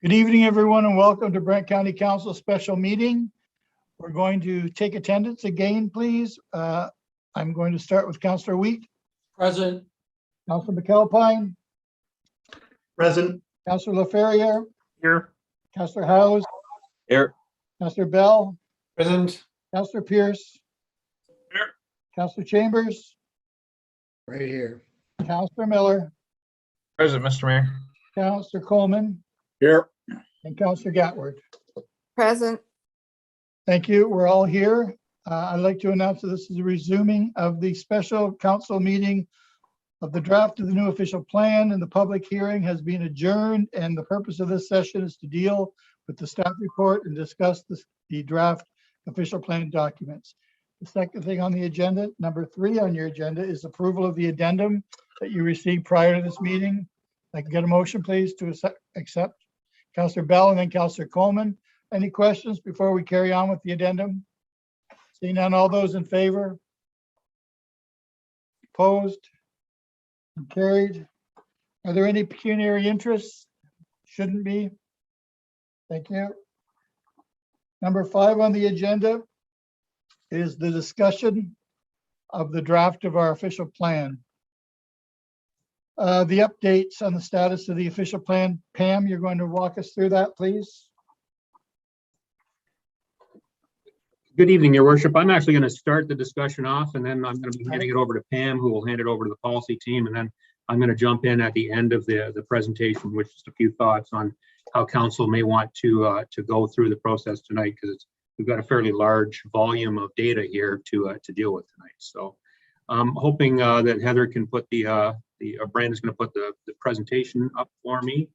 Good evening, everyone, and welcome to Brant County Council special meeting. We're going to take attendance again, please. I'm going to start with Councillor Wheat. Present. Councillor McAlpine. Present. Councillor LaFerriere. Here. Councillor Howes. Here. Councillor Bell. Present. Councillor Pierce. Here. Councillor Chambers. Right here. Councillor Miller. Present, Mr. Mayor. Councillor Coleman. Here. And Councillor Gatward. Present. Thank you. We're all here. I'd like to announce that this is a resuming of the special council meeting of the draft of the new official plan, and the public hearing has been adjourned, and the purpose of this session is to deal with the staff report and discuss the draft official plan documents. The second thing on the agenda, number 3 on your agenda, is approval of the addendum that you received prior to this meeting. I can get a motion, please, to accept. Councillor Bell and then Councillor Coleman. Any questions before we carry on with the addendum? Seeing none, all those in favor? Opposed? And carried. Are there any pecuniary interests? Shouldn't be. Thank you. Number 5 on the agenda is the discussion of the draft of our official plan. The updates on the status of the official plan. Pam, you're going to walk us through that, please. Good evening, Your Worship. I'm actually going to start the discussion off, and then I'm going to be handing it over to Pam, who will hand it over to the policy team, and then I'm going to jump in at the end of the presentation, which is a few thoughts on how council may want to go through the process tonight, because we've got a fairly large volume of data here to deal with tonight. So I'm hoping that Heather can put Brant is going to put the presentation up for me.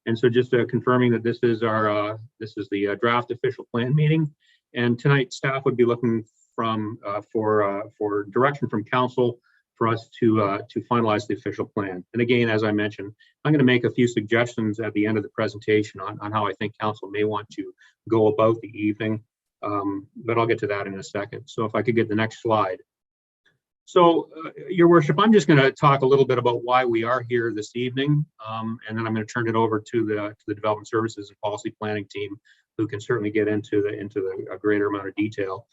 And so just confirming that this is the draft official plan meeting. And tonight, staff would be looking for direction from council for us to finalize the official plan. And again, as I mentioned, I'm going to make a few suggestions at the end of the presentation on how I think council may want to go about the evening, but I'll get to that in a second. So if I could get the next slide. So, Your Worship, I'm just going to talk a little bit about why we are here this evening, and then I'm going to turn it over to the Development Services and Policy Planning team, who can certainly get into a greater amount of detail.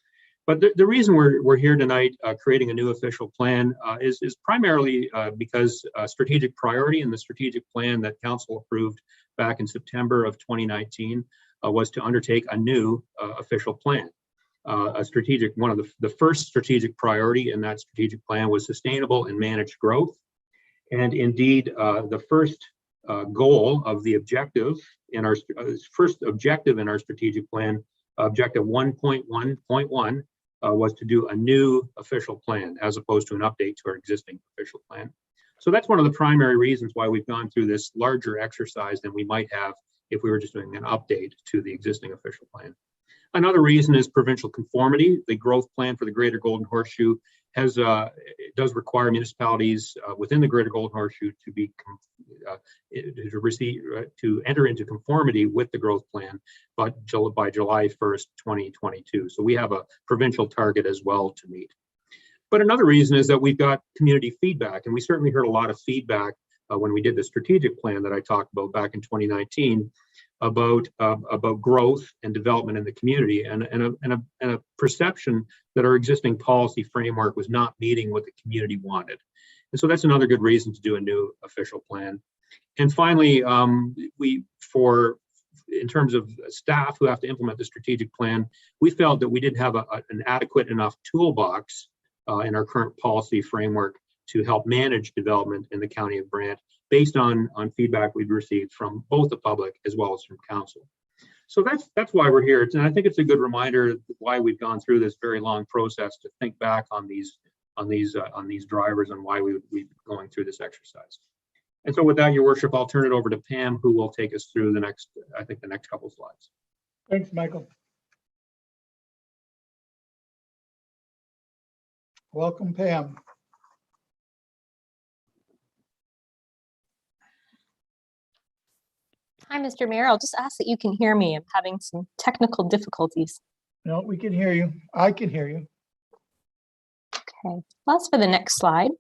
But the reason we're here tonight creating a new official plan is primarily because strategic priority in the strategic plan that council approved back in September of 2019 was to undertake a new official plan. One of the first strategic priority in that strategic plan was sustainable and managed growth. And indeed, the first goal of the objective in our first objective in our strategic plan, objective 1.1.1, was to do a new official plan as opposed to an update to our existing official plan. So that's one of the primary reasons why we've gone through this larger exercise than we might have if we were just doing an update to the existing official plan. Another reason is provincial conformity. The growth plan for the Greater Golden Horseshoe does require municipalities within the Greater Golden Horseshoe to enter into conformity with the growth plan, but by July 1st, 2022. So we have a provincial target as well to meet. But another reason is that we've got community feedback, and we certainly heard a lot of feedback when we did the strategic plan that I talked about back in 2019 about growth and development in the community, and a perception that our existing policy framework was not meeting what the community wanted. And so that's another good reason to do a new official plan. And finally, in terms of staff who have to implement the strategic plan, we felt that we didn't have an adequate enough toolbox in our current policy framework to help manage development in the County of Brant, based on feedback we've received from both the public as well as from council. So that's why we're here. And I think it's a good reminder why we've gone through this very long process to think back on these drivers and why we've been going through this exercise. And so with that, Your Worship, I'll turn it over to Pam, who will take us through the next couple slides. Thanks, Michael. Welcome, Pam. Hi, Mr. Mayor. I'll just ask that you can hear me. I'm having some technical difficulties. No, we can hear you. I can hear you. Okay, well, that's for the next slide.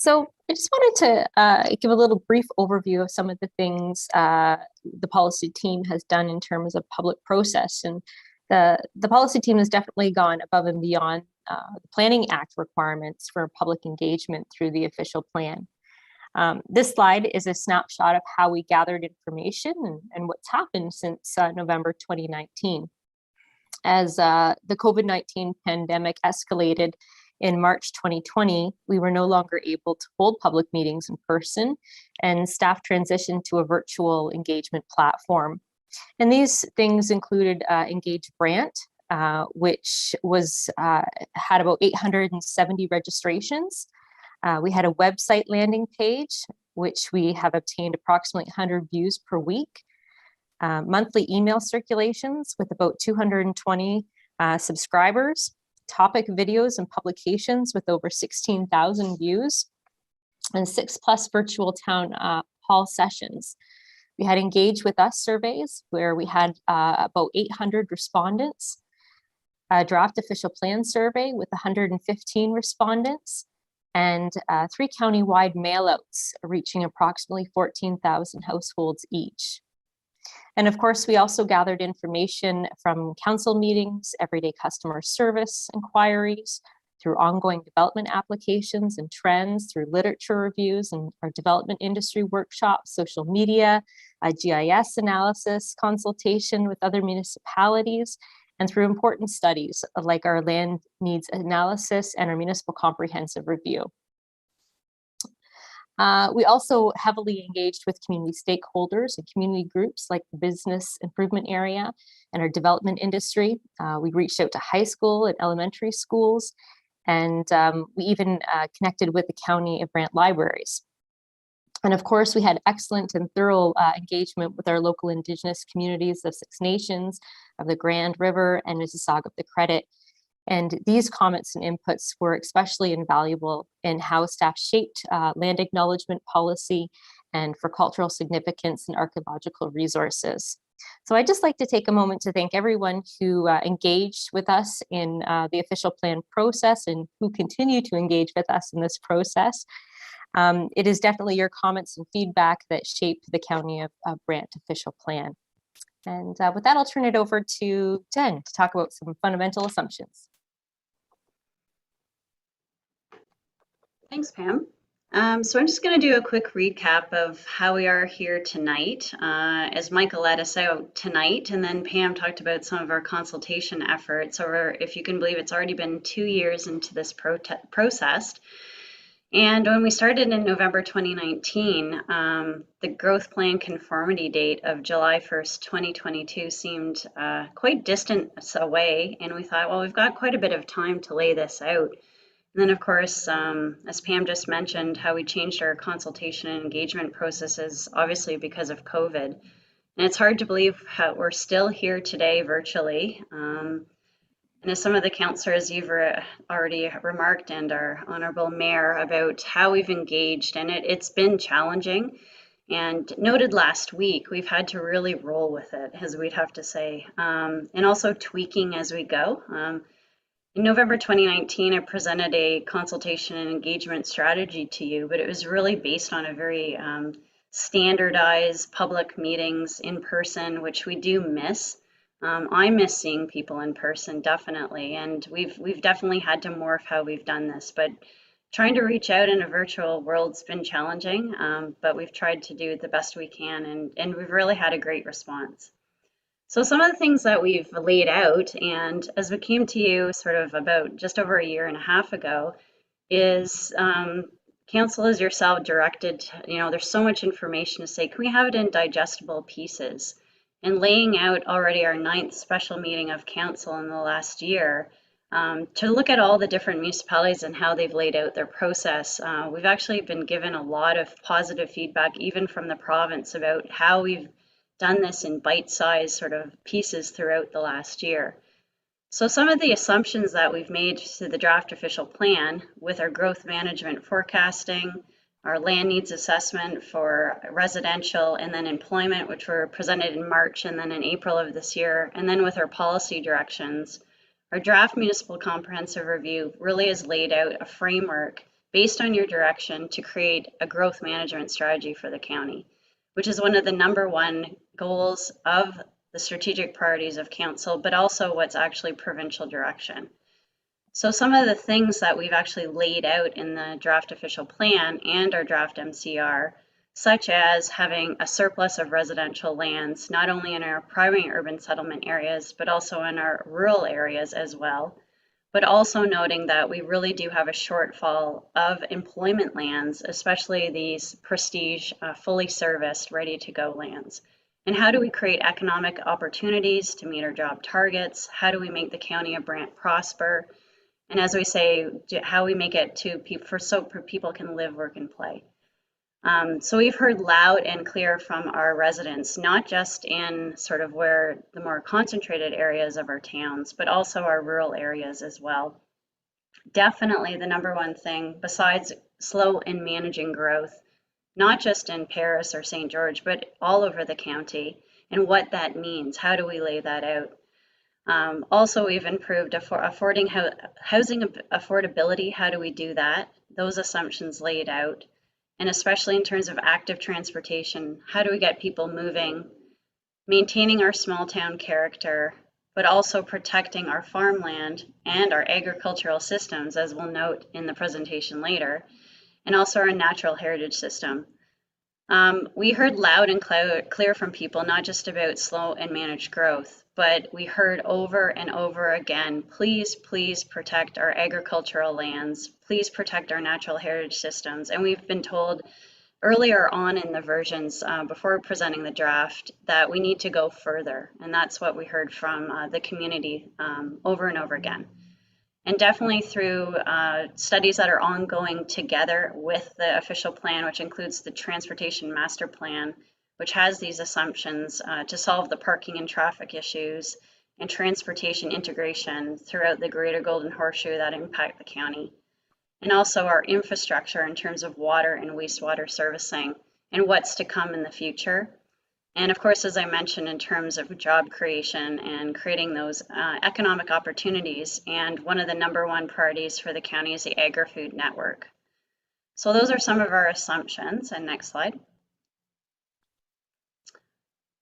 So I just wanted to give a little brief overview of some of the things the policy team has done in terms of public process. And the policy team has definitely gone above and beyond the Planning Act requirements for public engagement through the official plan. This slide is a snapshot of how we gathered information and what's happened since November 2019. As the COVID-19 pandemic escalated in March 2020, we were no longer able to hold public meetings in person, and staff transitioned to a virtual engagement platform. And these things included Engage Brant, which was had about 870 registrations. We had a website landing page, which we have obtained approximately 100 views per week. Monthly email circulations with about 220 subscribers, topic videos and publications with over 16,000 views, and 6+ virtual town hall sessions. We had Engage With Us surveys where we had about 800 respondents, a draft official plan survey with 115 respondents, and 3 county-wide mailouts reaching approximately 14,000 households each. And of course, we also gathered information from council meetings, everyday customer service inquiries, through ongoing development applications and trends, through literature reviews and our development industry workshops, social media, GIS analysis, consultation with other municipalities, and through important studies like our land needs analysis and our municipal comprehensive review. We also heavily engaged with community stakeholders and community groups like the business improvement area and our development industry. We reached out to high school and elementary schools, and we even connected with the County of Brant libraries. And of course, we had excellent and thorough engagement with our local Indigenous communities of Six Nations, of the Grand River, and Mississauga of the Credit. And these comments and inputs were especially invaluable in how staff shaped land acknowledgement policy and for cultural significance and archaeological resources. So I'd just like to take a moment to thank everyone who engaged with us in the official plan process and who continue to engage with us in this process. It is definitely your comments and feedback that shaped the County of Brant official plan. And with that, I'll turn it over to Jen to talk about some fundamental assumptions. Thanks, Pam. So I'm just going to do a quick recap of how we are here tonight. As Michael led us out tonight, and then Pam talked about some of our consultation efforts, or if you can believe it's already been 2 years into this process. And when we started in November 2019, the growth plan conformity date of July 1st, 2022 seemed quite distant away. And we thought, well, we've got quite a bit of time to lay this out. And then, of course, as Pam just mentioned, how we changed our consultation and engagement processes, obviously because of COVID. And it's hard to believe how we're still here today virtually. And as some of the councillors you've already remarked, and our Honourable Mayor, about how we've engaged, and it's been challenging. And noted last week, we've had to really roll with it, as we'd have to say, and also tweaking as we go. In November 2019, I presented a consultation and engagement strategy to you, but it was really based on a very standardized public meetings in person, which we do miss. I miss seeing people in person, definitely, and we've definitely had to morph how we've done this. But trying to reach out in a virtual world's been challenging, but we've tried to do the best we can, and we've really had a great response. So some of the things that we've laid out, and as we came to you sort of about just over 1.5 years ago, is council as yourself directed, there's so much information to say, can we have it in digestible pieces? And laying out already our 9th special meeting of council in the last year, to look at all the different municipalities and how they've laid out their process. We've actually been given a lot of positive feedback, even from the province, about how we've done this in bite-sized sort of pieces throughout the last year. So some of the assumptions that we've made to the draft official plan with our growth management forecasting, our land needs assessment for residential, and then employment, which were presented in March and then in April of this year, and then with our policy directions, our draft municipal comprehensive review really has laid out a framework based on your direction to create a growth management strategy for the county, which is one of the #1 goals of the strategic priorities of council, but also what's actually provincial direction. So some of the things that we've actually laid out in the draft official plan and our draft MCR, such as having a surplus of residential lands, not only in our primary urban settlement areas, but also in our rural areas as well, but also noting that we really do have a shortfall of employment lands, especially these prestige, fully serviced, ready to go lands. And how do we create economic opportunities to meet our job targets? How do we make the county of Brant prosper? And as we say, how we make it to people so people can live, work, and play. So we've heard loud and clear from our residents, not just in sort of where the more concentrated areas of our towns, but also our rural areas as well. Definitely the #1 thing, besides slow in managing growth, not just in Paris or St. George, but all over the county, and what that means. How do we lay that out? Also, we've improved housing affordability. How do we do that? Those assumptions laid out. And especially in terms of active transportation, how do we get people moving, maintaining our small town character, but also protecting our farmland and our agricultural systems, as we'll note in the presentation later, and also our natural heritage system. We heard loud and clear from people, not just about slow and managed growth, but we heard over and over again, please, please protect our agricultural lands, please protect our natural heritage systems. And we've been told earlier on in the versions, before presenting the draft, that we need to go further. And that's what we heard from the community over and over again. And definitely through studies that are ongoing together with the official plan, which includes the transportation master plan, which has these assumptions to solve the parking and traffic issues and transportation integration throughout the greater Golden Horseshoe that impact the county. And also our infrastructure in terms of water and wastewater servicing and what's to come in the future. And of course, as I mentioned, in terms of job creation and creating those economic opportunities, and one of the #1 priorities for the county is the agri-food network. So those are some of our assumptions. And next slide.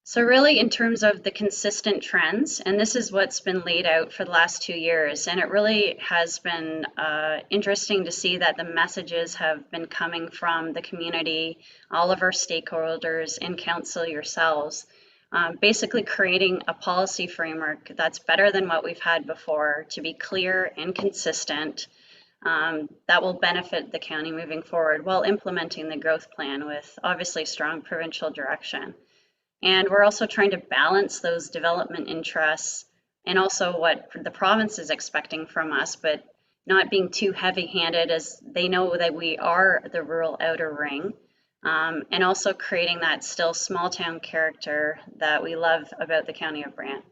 So really in terms of the consistent trends, and this is what's been laid out for the last 2 years, and it really has been interesting to see that the messages have been coming from the community, all of our stakeholders, and council yourselves, basically creating a policy framework that's better than what we've had before, to be clear and consistent, that will benefit the county moving forward while implementing the growth plan with obviously strong provincial direction. And we're also trying to balance those development interests and also what the province is expecting from us, but not being too heavy-handed, as they know that we are the rural outer ring, and also creating that still small town character that we love about the county of Brant.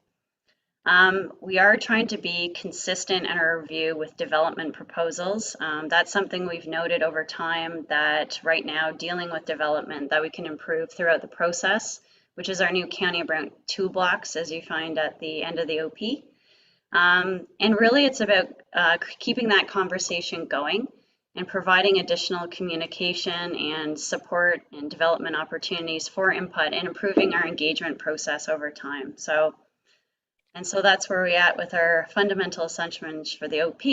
We are trying to be consistent in our review with development proposals. That's something we've noted over time, that right now dealing with development that we can improve throughout the process, which is our new County of Brant toolbox, as you find at the end of the OP. And really it's about keeping that conversation going and providing additional communication and support and development opportunities for input and improving our engagement process over time. So that's where we're at with our fundamental assumptions for the OP.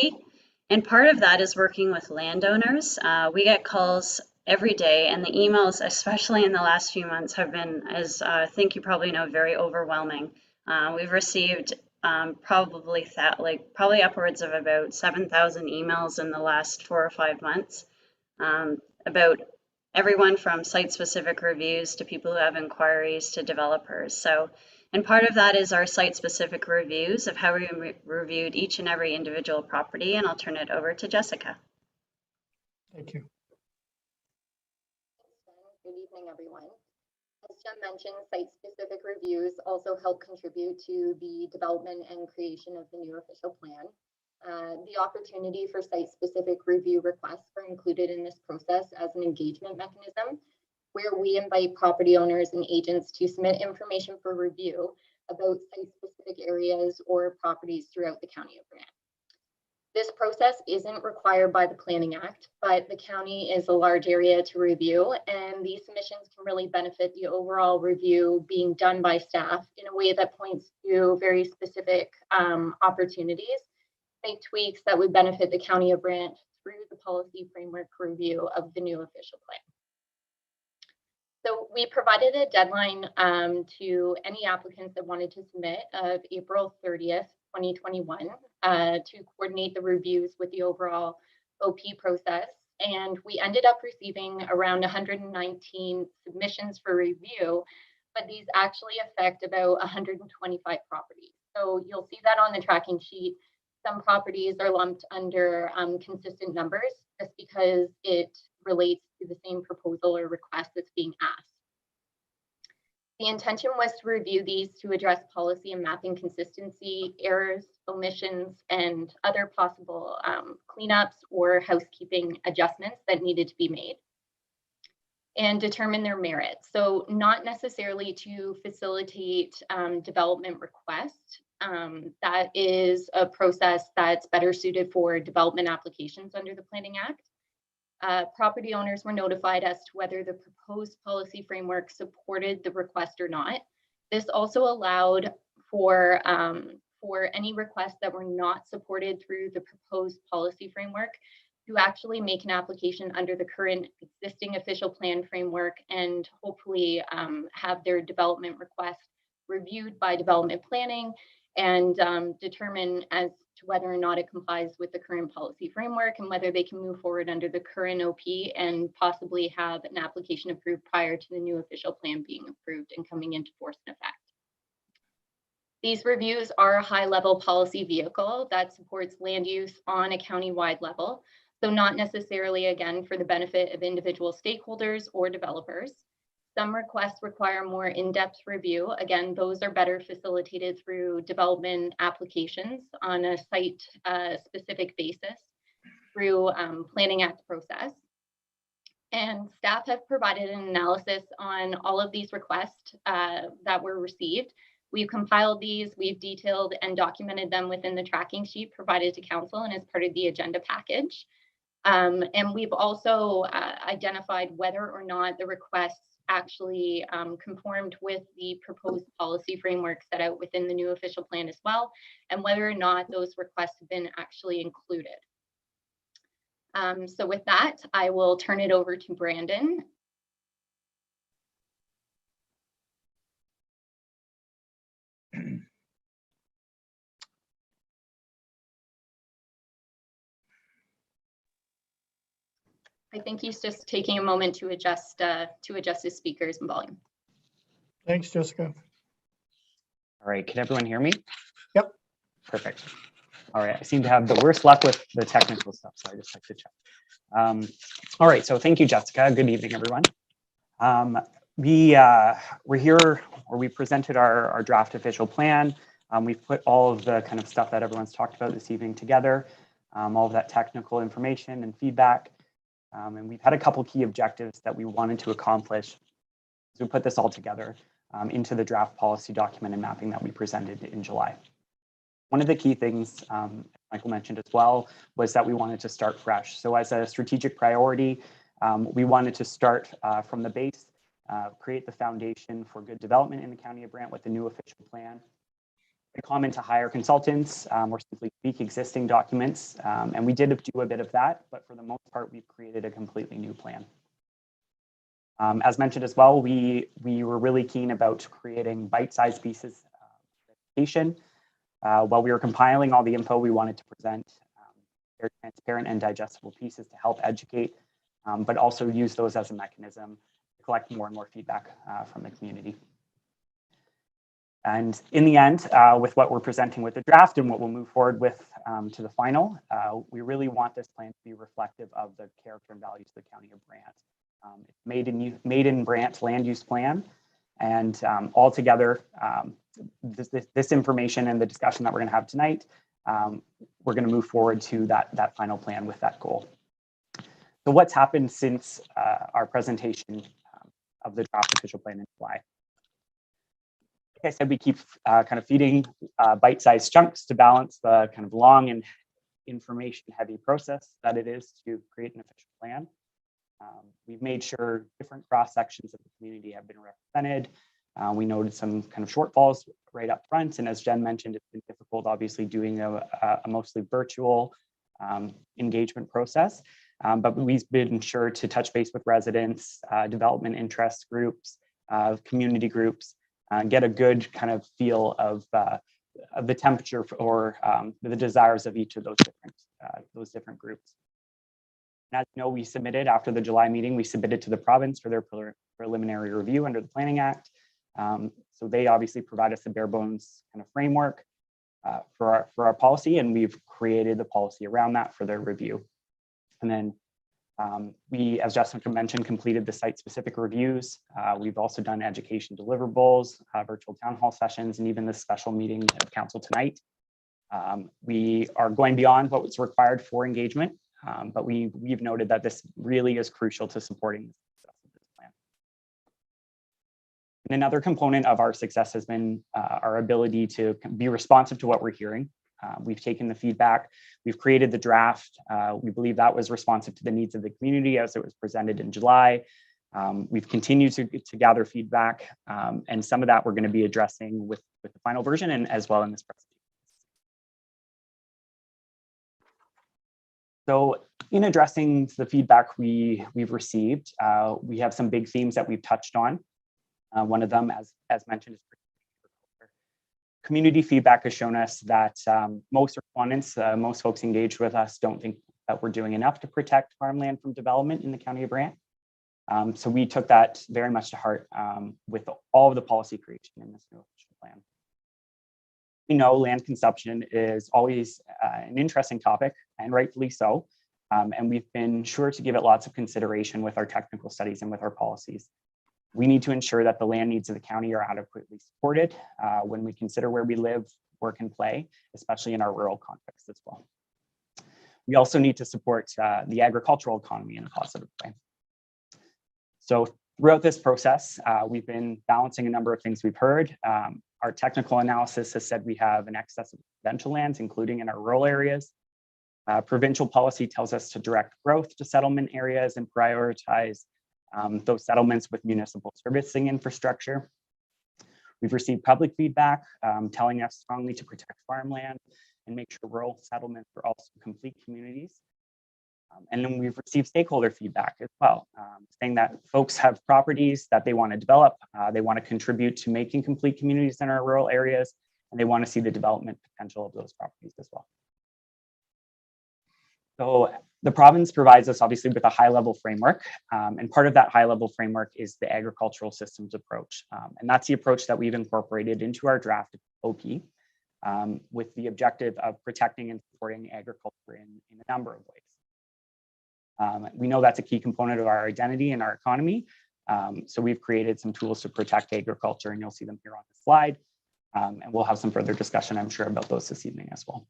And part of that is working with landowners. We get calls every day, and the emails, especially in the last few months, have been, as I think you probably know, very overwhelming. We've received probably upwards of about 7,000 emails in the last 4 or 5 months about everyone from site-specific reviews to people who have inquiries to developers. So, and part of that is our site-specific reviews of how we reviewed each and every individual property, and I'll turn it over to Jessica. Thank you. Good evening, everyone. As Jen mentioned, site-specific reviews also help contribute to the development and creation of the new official plan. The opportunity for site-specific review requests are included in this process as an engagement mechanism, where we invite property owners and agents to submit information for review about site-specific areas or properties throughout the County of Brant. This process isn't required by the Planning Act, but the county is a large area to review, and these submissions can really benefit the overall review being done by staff in a way that points to very specific opportunities, make tweaks that would benefit the County of Brant through the policy framework review of the new official plan. So we provided a deadline to any applicants that wanted to submit of April 30th, 2021 to coordinate the reviews with the overall OP process. And we ended up receiving around 119 submissions for review, but these actually affect about 125 properties. So you'll see that on the tracking sheet. Some properties are lumped under consistent numbers just because it relates to the same proposal or request that's being asked. The intention was to review these to address policy and mapping consistency, errors, omissions, and other possible cleanups or housekeeping adjustments that needed to be made, and determine their merit. So not necessarily to facilitate development requests. That is a process that's better suited for development applications under the Planning Act. Property owners were notified as to whether the proposed policy framework supported the request or not. This also allowed for any requests that were not supported through the proposed policy framework to actually make an application under the current existing official plan framework and hopefully have their development request reviewed by development planning and determine as to whether or not it complies with the current policy framework and whether they can move forward under the current OP and possibly have an application approved prior to the new official plan being approved and coming into force and effect. These reviews are a high-level policy vehicle that supports land use on a county-wide level, so not necessarily, again, for the benefit of individual stakeholders or developers. Some requests require more in-depth review. Again, those are better facilitated through development applications on a site-specific basis through Planning Act process. And staff have provided an analysis on all of these requests that were received. We've compiled these, we've detailed and documented them within the tracking sheet provided to council and as part of the agenda package. And we've also identified whether or not the requests actually conformed with the proposed policy framework set out within the new official plan as well, and whether or not those requests have been actually included. So with that, I will turn it over to Brandon. I think he's just taking a moment to adjust his speakers and volume. Thanks, Jessica. All right, can everyone hear me? Yep. Perfect. All right, I seem to have the worst luck with the technical stuff, so I just like to check. All right, so thank you, Jessica. Good evening, everyone. We're here, or we presented our draft official plan. We've put all of the kind of stuff that everyone's talked about this evening together, all of that technical information and feedback. And we've had a couple key objectives that we wanted to accomplish. So we put this all together into the draft policy document and mapping that we presented in July. One of the key things, Michael mentioned as well, was that we wanted to start fresh. So as a strategic priority, we wanted to start from the base, create the foundation for good development in the County of Brant with the new official plan. A comment to hire consultants or simply tweak existing documents. And we did do a bit of that, but for the most part, we've created a completely new plan. As mentioned as well, we were really keen about creating bite-sized pieces of education. While we were compiling all the info we wanted to present, very transparent and digestible pieces to help educate, but also use those as a mechanism to collect more and more feedback from the community. And in the end, with what we're presenting with the draft and what we'll move forward with to the final, we really want this plan to be reflective of the character and values of the County of Brant. It's made in Brant land use plan, and altogether, this information and the discussion that we're going to have tonight, we're going to move forward to that final plan with that goal. So what's happened since our presentation of the draft official plan in July? Like I said, we keep kind of feeding bite-sized chunks to balance the kind of long and information-heavy process that it is to create an official plan. We've made sure different cross sections of the community have been represented. We noted some kind of shortfalls right up front, and as Jen mentioned, it's been difficult, obviously, doing a mostly virtual engagement process. But we've been sure to touch base with residents, development interest groups, community groups, get a good kind of feel of the temperature or the desires of each of those different groups. And as you know, we submitted after the July meeting, we submitted to the province for their preliminary review under the Planning Act. So they obviously provide us a bare bones kind of framework for our policy, and we've created the policy around that for their review. And then we, as Jessica mentioned, completed the site-specific reviews. We've also done education deliverables, virtual town hall sessions, and even this special meeting of council tonight. We are going beyond what was required for engagement, but we've noted that this really is crucial to supporting the success of this plan. And another component of our success has been our ability to be responsive to what we're hearing. We've taken the feedback, we've created the draft. We believe that was responsive to the needs of the community as it was presented in July. We've continued to gather feedback, and some of that we're going to be addressing with the final version and as well in this presentation. So in addressing the feedback we've received, we have some big themes that we've touched on. One of them, as mentioned, is community feedback has shown us that most respondents, most folks engaged with us, don't think that we're doing enough to protect farmland from development in the county of Brant. So we took that very much to heart with all of the policy creation in this new official plan. We know land consumption is always an interesting topic, and rightfully so. And we've been sure to give it lots of consideration with our technical studies and with our policies. We need to ensure that the land needs of the county are adequately supported when we consider where we live, work, and play, especially in our rural context as well. We also need to support the agricultural economy in a positive way. So throughout this process, we've been balancing a number of things we've heard. Our technical analysis has said we have an excess of residential lands, including in our rural areas. Provincial policy tells us to direct growth to settlement areas and prioritize those settlements with municipal servicing infrastructure. We've received public feedback telling us strongly to protect farmland and make sure rural settlements are also complete communities. And then we've received stakeholder feedback as well, saying that folks have properties that they want to develop, they want to contribute to making complete communities in our rural areas, and they want to see the development potential of those properties as well. So the province provides us obviously with a high-level framework, and part of that high-level framework is the agricultural systems approach. And that's the approach that we've incorporated into our draft OP with the objective of protecting and supporting agriculture in a number of ways. We know that's a key component of our identity and our economy. So we've created some tools to protect agriculture, and you'll see them here on the slide. And we'll have some further discussion, I'm sure, about those this evening as well.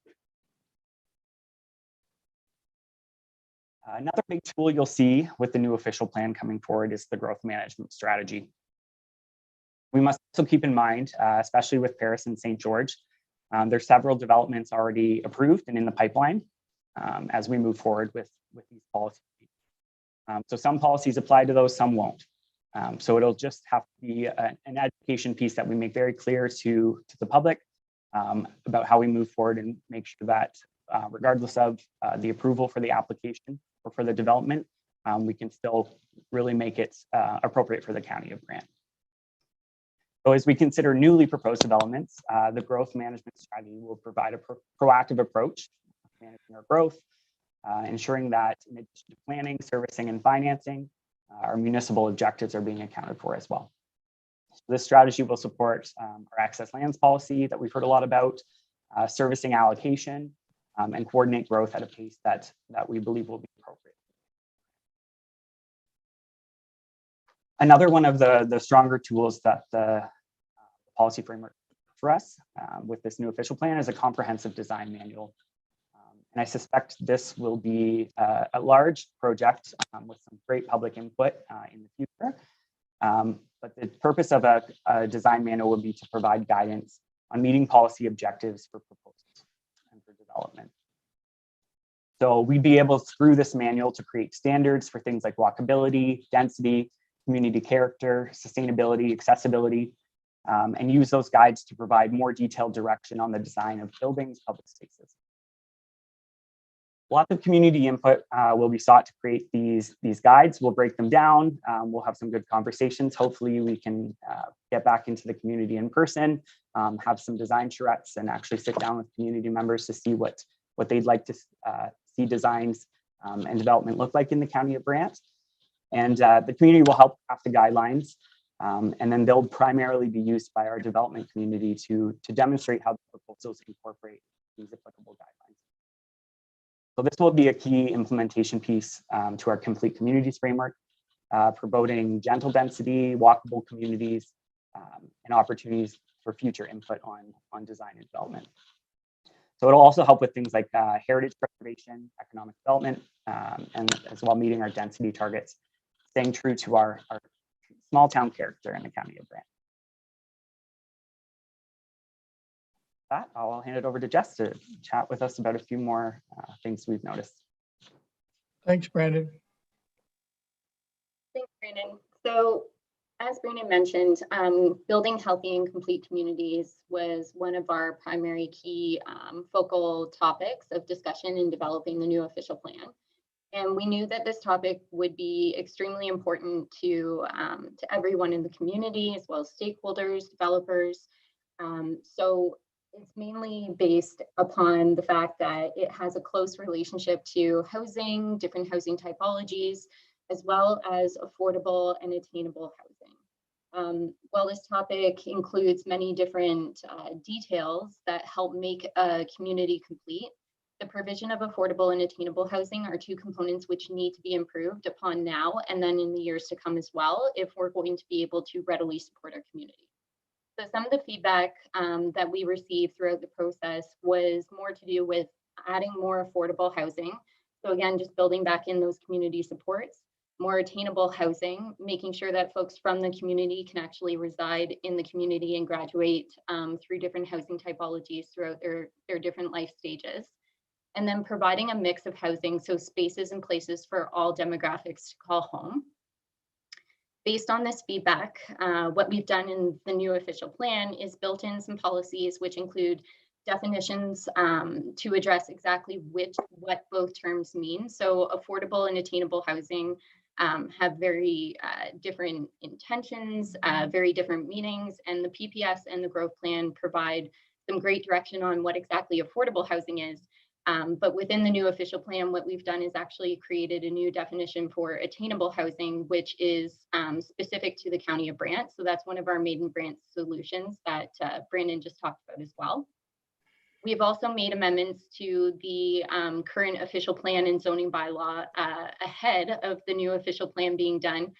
Another big tool you'll see with the new official plan coming forward is the growth management strategy. We must also keep in mind, especially with Paris and St. George, there's several developments already approved and in the pipeline as we move forward with these policies. So some policies apply to those, some won't. So it'll just have to be an education piece that we make very clear to the public about how we move forward and make sure that regardless of the approval for the application or for the development, we can still really make it appropriate for the county of Brant. So as we consider newly proposed developments, the growth management strategy will provide a proactive approach to managing our growth, ensuring that in addition to planning, servicing, and financing, our municipal objectives are being accounted for as well. So this strategy will support our access lands policy that we've heard a lot about, servicing allocation, and coordinate growth at a pace that we believe will be appropriate. Another one of the stronger tools that the policy framework for us with this new official plan is a comprehensive design manual. And I suspect this will be a large project with some great public input in the future. But the purpose of a design manual would be to provide guidance on meeting policy objectives for proposals and for development. So we'd be able through this manual to create standards for things like walkability, density, community character, sustainability, accessibility, and use those guides to provide more detailed direction on the design of buildings, public spaces. Lots of community input will be sought to create these guides. We'll break them down. We'll have some good conversations. Hopefully we can get back into the community in person, have some design charrettes, and actually sit down with community members to see what they'd like to see designs and development look like in the county of Brant. And the community will help craft the guidelines, and then they'll primarily be used by our development community to demonstrate how the proposals incorporate these applicable guidelines. So this will be a key implementation piece to our complete communities framework, promoting gentle density, walkable communities, and opportunities for future input on design and development. So it'll also help with things like heritage preservation, economic development, and as well meeting our density targets, staying true to our small town character in the county of Brant. That, I'll hand it over to Jess to chat with us about a few more things we've noticed. Thanks, Brandon. Thanks, Brandon. So as Brandon mentioned, building healthy and complete communities was one of our primary key focal topics of discussion in developing the new official plan. And we knew that this topic would be extremely important to everyone in the community, as well as stakeholders, developers. So it's mainly based upon the fact that it has a close relationship to housing, different housing typologies, as well as affordable and attainable housing. While this topic includes many different details that help make a community complete, the provision of affordable and attainable housing are two components which need to be improved upon now and then in the years to come as well, if we're going to be able to readily support our community. So some of the feedback that we received throughout the process was more to do with adding more affordable housing. So again, just building back in those community supports, more attainable housing, making sure that folks from the community can actually reside in the community and graduate through different housing typologies throughout their different life stages. And then providing a mix of housing, so spaces and places for all demographics to call home. Based on this feedback, what we've done in the new official plan is built in some policies which include definitions to address exactly what both terms mean. So affordable and attainable housing have very different intentions, very different meanings, and the PPS and the growth plan provide some great direction on what exactly affordable housing is. But within the new official plan, what we've done is actually created a new definition for attainable housing, which is specific to the county of Brant. So that's one of our maiden Brant solutions that Brandon just talked about as well. We've also made amendments to the current official plan and zoning bylaw ahead of the new official plan being done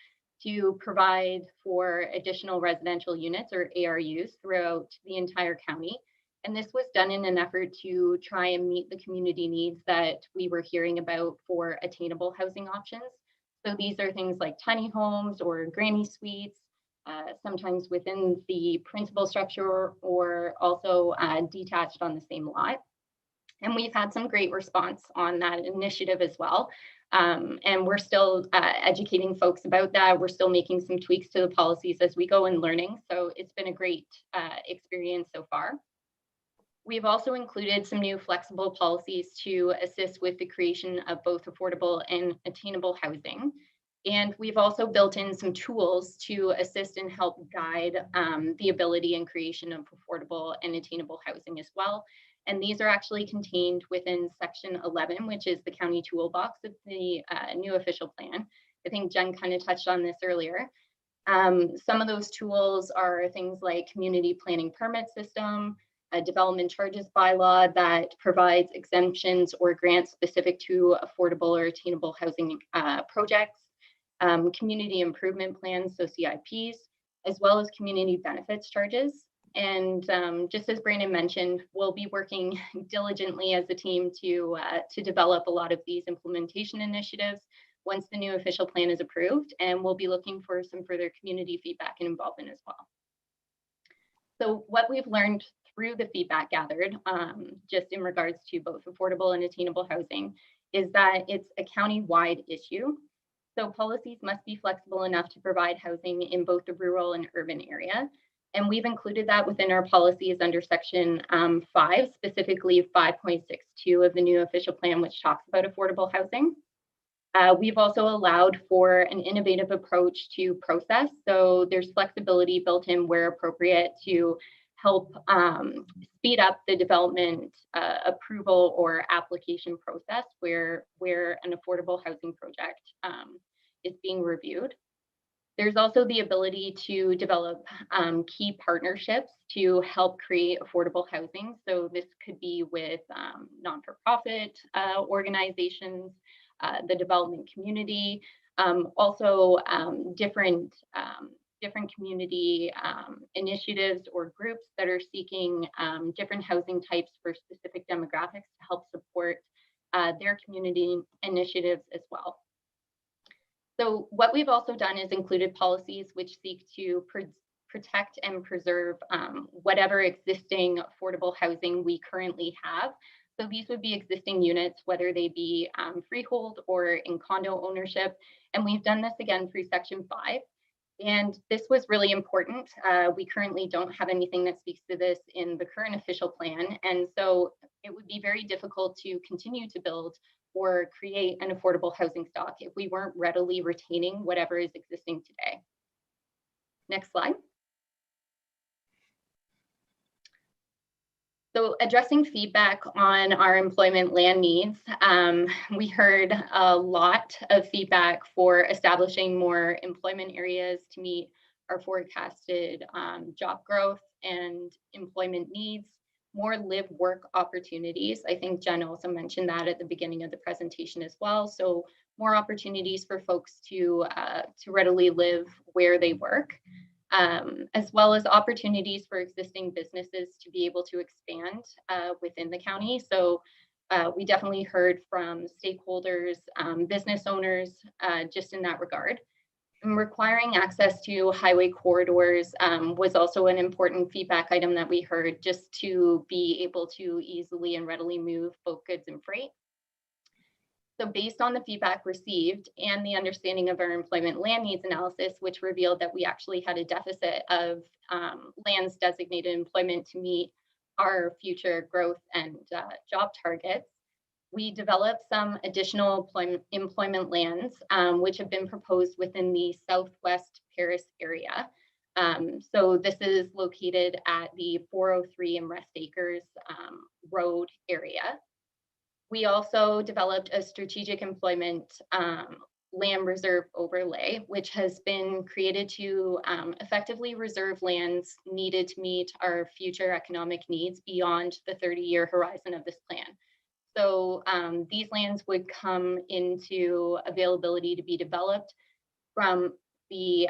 to provide for additional residential units or ARUs throughout the entire county. And this was done in an effort to try and meet the community needs that we were hearing about for attainable housing options. So these are things like tiny homes or granny suites, sometimes within the principal structure or also detached on the same lot. And we've had some great response on that initiative as well. And we're still educating folks about that. We're still making some tweaks to the policies as we go and learning. So it's been a great experience so far. We've also included some new flexible policies to assist with the creation of both affordable and attainable housing. And we've also built in some tools to assist and help guide the ability and creation of affordable and attainable housing as well. And these are actually contained within section 11, which is the county toolbox of the new official plan. I think Jen kind of touched on this earlier. Some of those tools are things like community planning permit system, a development charges bylaw that provides exemptions or grants specific to affordable or attainable housing projects, community improvement plans, so CIPs, as well as community benefits charges. And just as Brandon mentioned, we'll be working diligently as a team to develop a lot of these implementation initiatives once the new official plan is approved, and we'll be looking for some further community feedback and involvement as well. So what we've learned through the feedback gathered, just in regards to both affordable and attainable housing, is that it's a county-wide issue. So policies must be flexible enough to provide housing in both the rural and urban area. And we've included that within our policies under section 5, specifically 5.62 of the new official plan, which talks about affordable housing. We've also allowed for an innovative approach to process. So there's flexibility built in where appropriate to help speed up the development approval or application process where an affordable housing project is being reviewed. There's also the ability to develop key partnerships to help create affordable housing. So this could be with non-for-profit organizations, the development community, also different community initiatives or groups that are seeking different housing types for specific demographics to help support their community initiatives as well. So what we've also done is included policies which seek to protect and preserve whatever existing affordable housing we currently have. So these would be existing units, whether they be freehold or in condo ownership. And we've done this again through section 5. And this was really important. We currently don't have anything that speaks to this in the current official plan. And so it would be very difficult to continue to build or create an affordable housing stock if we weren't readily retaining whatever is existing today. Next slide. So addressing feedback on our employment land needs, we heard a lot of feedback for establishing more employment areas to meet our forecasted job growth and employment needs, more live work opportunities. I think Jen also mentioned that at the beginning of the presentation as well. So more opportunities for folks to readily live where they work. As well as opportunities for existing businesses to be able to expand within the county. So we definitely heard from stakeholders, business owners, just in that regard. And requiring access to highway corridors was also an important feedback item that we heard, just to be able to easily and readily move both goods and freight. So based on the feedback received and the understanding of our employment land needs analysis, which revealed that we actually had a deficit of lands designated employment to meet our future growth and job targets, we developed some additional employment lands, which have been proposed within the Southwest Paris area. So this is located at the 403 and Rest Acres Road area. We also developed a strategic employment land reserve overlay, which has been created to effectively reserve lands needed to meet our future economic needs beyond the 30-year horizon of this plan. So these lands would come into availability to be developed from the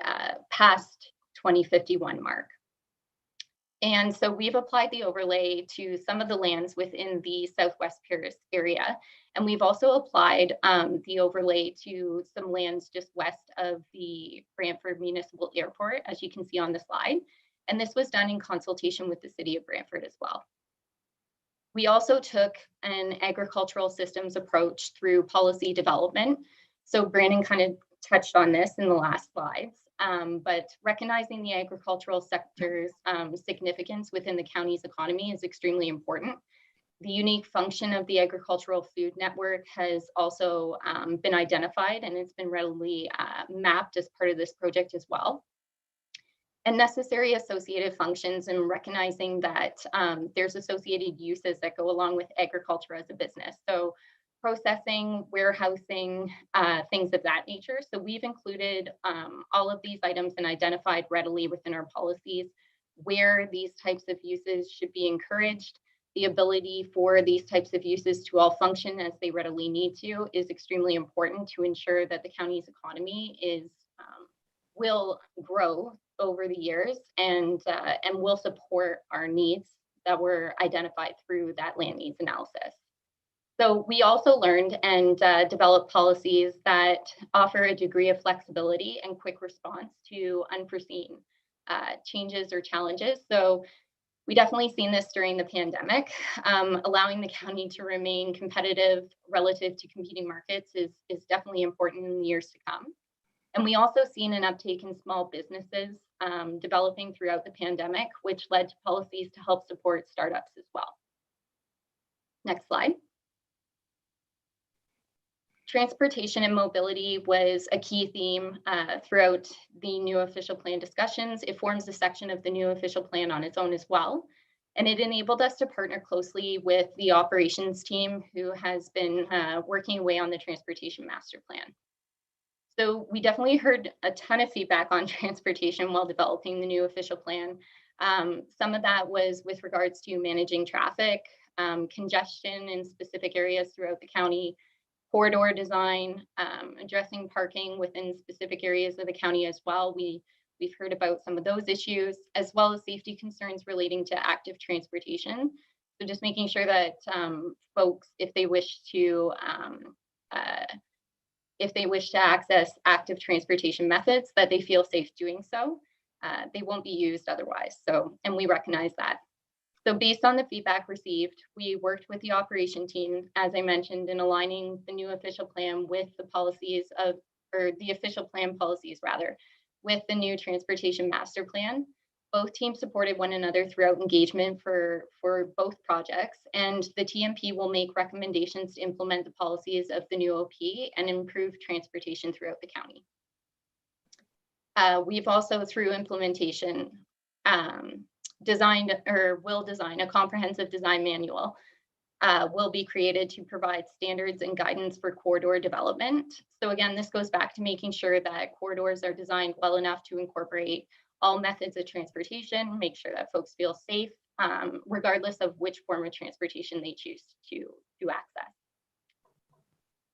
past 2051 mark. And so we've applied the overlay to some of the lands within the Southwest Paris area. And we've also applied the overlay to some lands just west of the Brantford Municipal Airport, as you can see on the slide. And this was done in consultation with the city of Brantford as well. We also took an agricultural systems approach through policy development. So Brandon kind of touched on this in the last slides. But recognizing the agricultural sector's significance within the county's economy is extremely important. The unique function of the agricultural food network has also been identified, and it's been readily mapped as part of this project as well. And necessary associated functions, and recognizing that there's associated uses that go along with agriculture as a business. So processing, warehousing, things of that nature. So we've included all of these items and identified readily within our policies where these types of uses should be encouraged. The ability for these types of uses to all function as they readily need to is extremely important to ensure that the county's economy will grow over the years and will support our needs that were identified through that land needs analysis. So we also learned and developed policies that offer a degree of flexibility and quick response to unforeseen changes or challenges. So We definitely seen this during the pandemic. Allowing the county to remain competitive relative to competing markets is definitely important in the years to come. And we also seen an uptake in small businesses developing throughout the pandemic, which led to policies to help support startups as well. Next slide. Transportation and mobility was a key theme throughout the new official plan discussions. It forms a section of the new official plan on its own as well. And it enabled us to partner closely with the operations team who has been working away on the transportation master plan. So we definitely heard a ton of feedback on transportation while developing the new official plan. Some of that was with regards to managing traffic, congestion in specific areas throughout the county, corridor design, addressing parking within specific areas of the county as well. We've heard about some of those issues, as well as safety concerns relating to active transportation. So just making sure that folks, if they wish to access active transportation methods, that they feel safe doing so. They won't be used otherwise. So, and we recognize that. So based on the feedback received, we worked with the operation team, as I mentioned, in aligning the new official plan with the policies of, or the official plan policies rather, with the new transportation master plan. Both teams supported one another throughout engagement for both projects, and the TMP will make recommendations to implement the policies of the new OP and improve transportation throughout the county. We've also, through implementation, designed or will design a comprehensive design manual will be created to provide standards and guidance for corridor development. So again, this goes back to making sure that corridors are designed well enough to incorporate all methods of transportation, make sure that folks feel safe, regardless of which form of transportation they choose to access.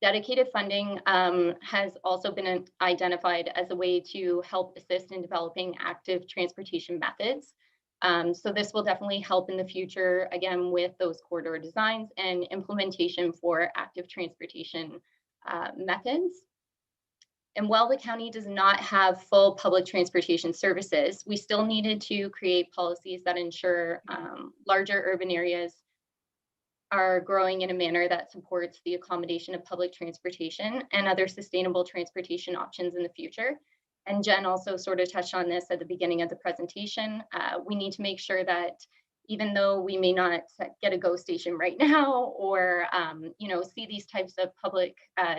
Dedicated funding has also been identified as a way to help assist in developing active transportation methods. So this will definitely help in the future, again, with those corridor designs and implementation for active transportation methods. And while the county does not have full public transportation services, we still needed to create policies that ensure larger urban areas are growing in a manner that supports the accommodation of public transportation and other sustainable transportation options in the future. And Jen also sort of touched on this at the beginning of the presentation. We need to make sure that even though we may not get a GO station right now, or see these types of public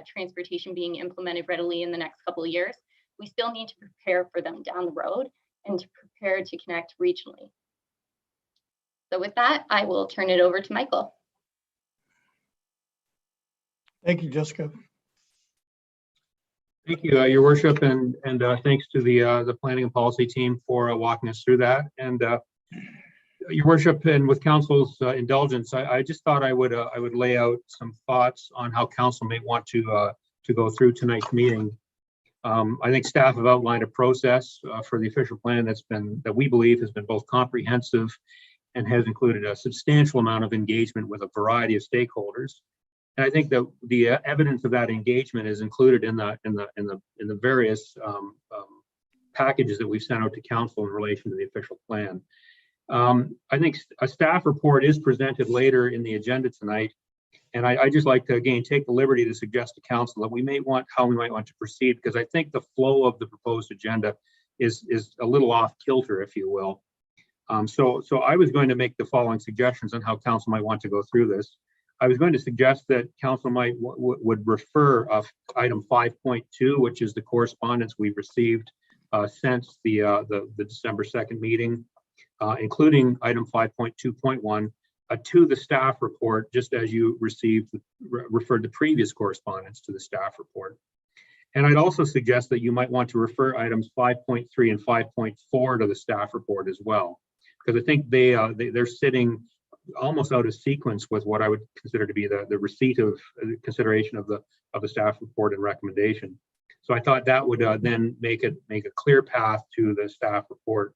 transportation being implemented readily in the next couple of years, we still need to prepare for them down the road and to prepare to connect regionally. So with that, I will turn it over to Michael. Thank you, Jessica. Thank you, Your Worship, and thanks to the planning and policy team for walking us through that. And Your Worship, and with Council's indulgence, I just thought I would lay out some thoughts on how Council may want to go through tonight's meeting. I think staff have outlined a process for the official plan that we believe has been both comprehensive and has included a substantial amount of engagement with a variety of stakeholders. And I think that the evidence of that engagement is included in the various packages that we've sent out to Council in relation to the official plan. I think a staff report is presented later in the agenda tonight, and I just like to again take the liberty to suggest to Council that how we might want to proceed, because I think the flow of the proposed agenda is a little off kilter, if you will. So I was going to make the following suggestions on how Council might want to go through this. I was going to suggest that Council would refer item 5.2, which is the correspondence we've received since the December 2nd meeting, including item 5.2.1, to the staff report, just as you referred the previous correspondence to the staff report. And I'd also suggest that you might want to refer items 5.3 and 5.4 to the staff report as well, because I think they're sitting almost out of sequence with what I would consider to be the receipt of consideration of the staff report and recommendation. So I thought that would then make a clear path to the staff report,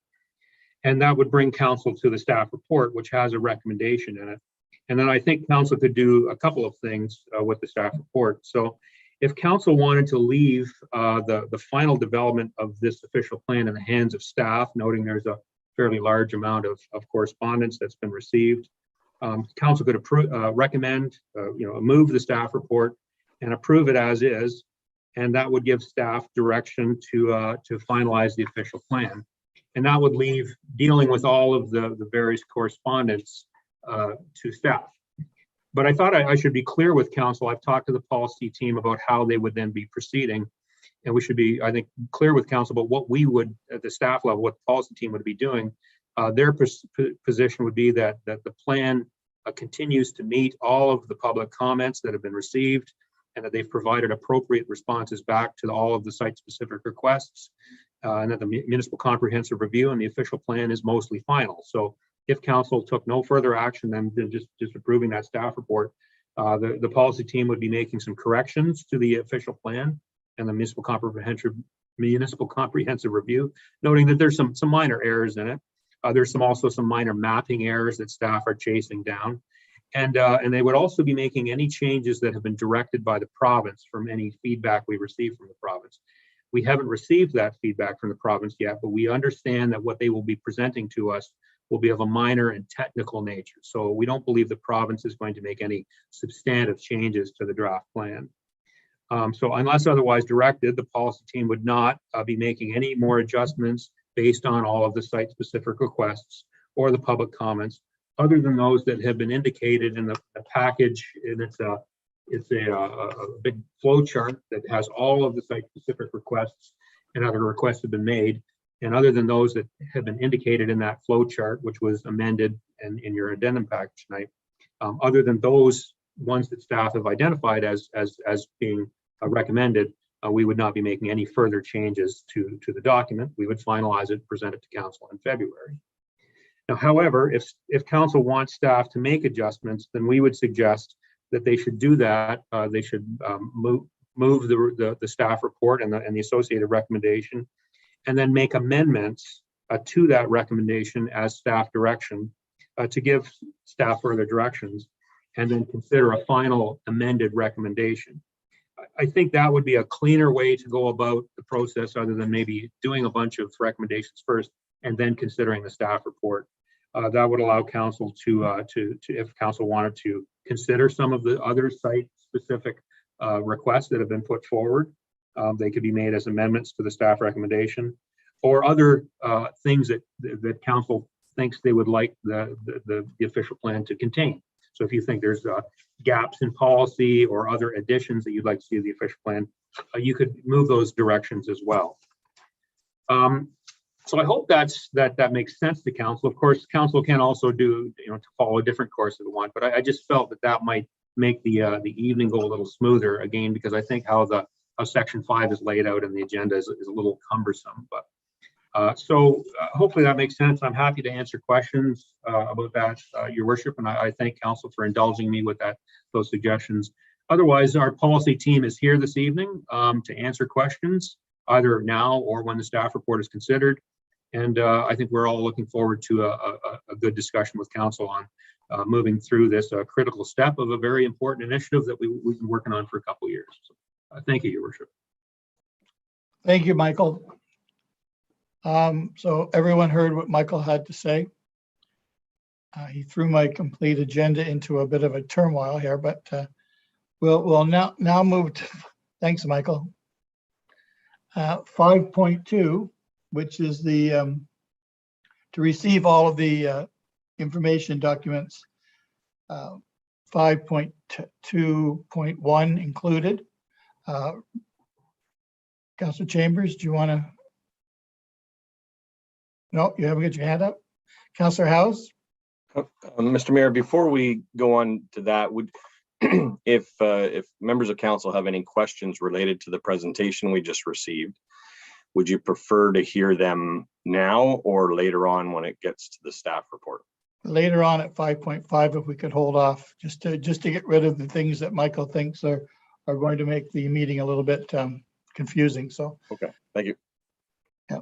and that would bring Council to the staff report, which has a recommendation in it. And then I think Council could do a couple of things with the staff report. So if Council wanted to leave the final development of this official plan in the hands of staff, noting there's fairly large amount of correspondence that's been received. Council could recommend, move the staff report and approve it as is, and that would give staff direction to finalize the official plan. And that would leave dealing with all of the various correspondence to staff. But I thought I should be clear with council. I've talked to the policy team about how they would then be proceeding. And we should be, I think, clear with council about what we would, at the staff level, what the policy team would be doing. Their position would be that the plan continues to meet all of the public comments that have been received, and that they've provided appropriate responses back to all of the site-specific requests, and that the municipal comprehensive review and the official plan is mostly final. So if council took no further action than just approving that staff report, the policy team would be making some corrections to the official plan and the municipal comprehensive review, noting that there's some minor errors in it. There's also some minor mapping errors that staff are chasing down. And they would also be making any changes that have been directed by the province from any feedback we received from the province. We haven't received that feedback from the province yet, but we understand that what they will be presenting to us will be of a minor and technical nature. So we don't believe the province is going to make any substantive changes to the draft plan. So unless otherwise directed, the policy team would not be making any more adjustments based on all of the site-specific requests or the public comments, other than those that have been indicated in the package. And it's a big flow chart that has all of the site-specific requests and other requests have been made. And other than those that have been indicated in that flow chart, which was amended and in your addendum package tonight, other than those ones that staff have identified as being recommended, we would not be making any further changes to the document. We would finalize it, present it to council in February. Now, however, if council wants staff to make adjustments, then we would suggest that they should do that. They should move the staff report and the associated recommendation, and then make amendments to that recommendation as staff direction to give staff further directions, and then consider a final amended recommendation. I think that would be a cleaner way to go about the process, other than maybe doing a bunch of recommendations first and then considering the staff report. That would allow council to if council wanted to consider some of the other site-specific requests that have been put forward, they could be made as amendments to the staff recommendation, or other things that council thinks they would like the official plan to contain. So if you think there's gaps in policy or other additions that you'd like to see in the official plan, you could move those directions as well. So I hope that makes sense to council. Of course, council can also do, to follow a different course if it want, but I just felt that might make the evening go a little smoother, again, because I think how section 5 is laid out in the agenda is a little cumbersome. But so hopefully that makes sense. I'm happy to answer questions about that, your worship, and I thank council for indulging me with those suggestions. Otherwise, our policy team is here this evening to answer questions, either now or when the staff report is considered. And I think we're all looking forward to a good discussion with council on moving through this critical step of a very important initiative that we've been working on for a couple of years. So, thank you, your worship. Thank you, Michael. So everyone heard what Michael had to say. He threw my complete agenda into a bit of a turmoil here, but we'll now move to, thanks, Michael. 5.2, which is the to receive all of the information documents. 5.2.1 included. Councilor Chambers, do you want to? No, you haven't got your hand up. Councilor House? Mr. Mayor, before we go on to that, would if members of council have any questions related to the presentation we just received, would you prefer to hear them now or later on when it gets to the staff report? Later on at 5.5, if we could hold off, just to get rid of the things that Michael thinks are going to make the meeting a little bit confusing. So okay, thank you. Yeah.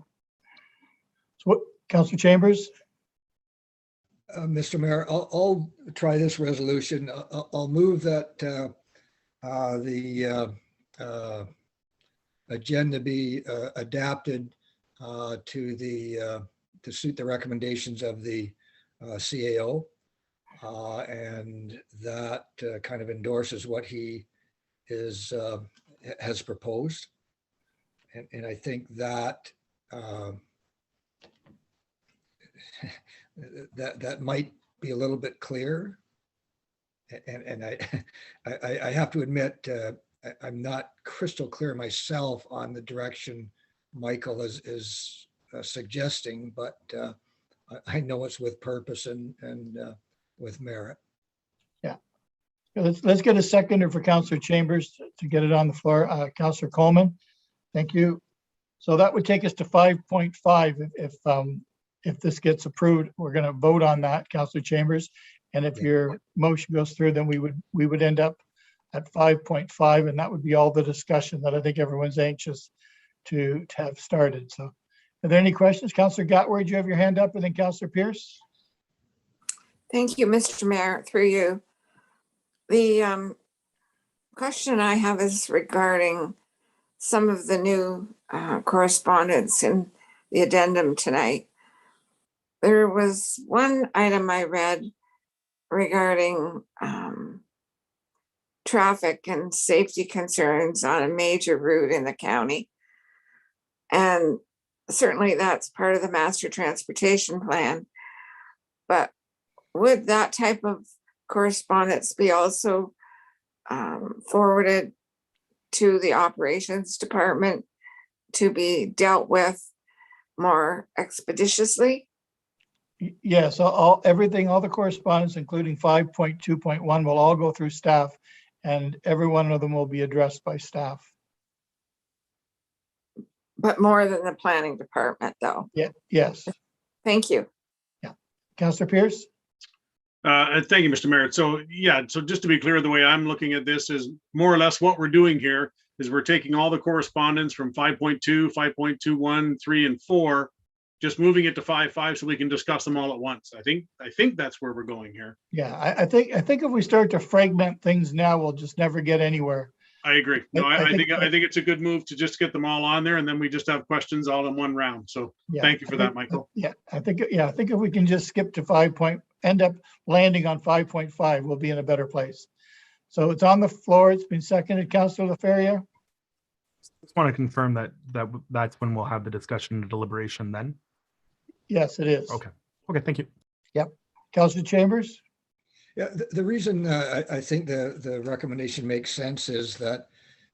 So what, Councilor Chambers? Mr. Mayor, I'll try this resolution. I'll move that the agenda be adapted to the to suit the recommendations of the CAO. And that kind of endorses what he has proposed. And I think that that might be a little bit clear. And I have to admit, I'm not crystal clear myself on the direction Michael is suggesting, but I know it's with purpose and with merit. Yeah. Let's get a seconder for Councillor Chambers to get it on the floor. Councillor Coleman, thank you. So that would take us to 5.5. If this gets approved, we're going to vote on that, Councillor Chambers. And if your motion goes through, then we would end up at 5.5, and that would be all the discussion that I think everyone's anxious to have started. So are there any questions? Councillor Gatward, you have your hand up, and then Councillor Pierce. Thank you, Mr. Mayor, through you. The question I have is regarding some of the new correspondence in the addendum tonight. There was one item I read regarding traffic and safety concerns on a major route in the county. And certainly that's part of the master transportation plan. But would that type of correspondence be also forwarded to the operations department to be dealt with more expeditiously? Yes, all the correspondence, including 5.2.1, will all go through staff, and every one of them will be addressed by staff. But more than the planning department, though. Yeah. Yes. Thank you. Yeah. Councillor Pierce. Thank you, Mr. Mayor. So just to be clear, the way I'm looking at this is more or less what we're doing here is we're taking all the correspondence from 5.2, 5.21, 3, and 4, just moving it to 5.5 so we can discuss them all at once. I think that's where we're going here. Yeah, I think if we start to fragment things now, we'll just never get anywhere. I agree. No, I think it's a good move to just get them all on there, and then we just have questions all in one round. So thank you for that, Michael. I think if we can just skip to end up landing on 5.5, we'll be in a better place. So it's on the floor. It's been seconded. Councillor Laferriere. Just want to confirm that's when we'll have the discussion and deliberation then. Yes, it is. Okay, thank you. Yep. Councillor Chambers. Yeah, the reason I think the recommendation makes sense is that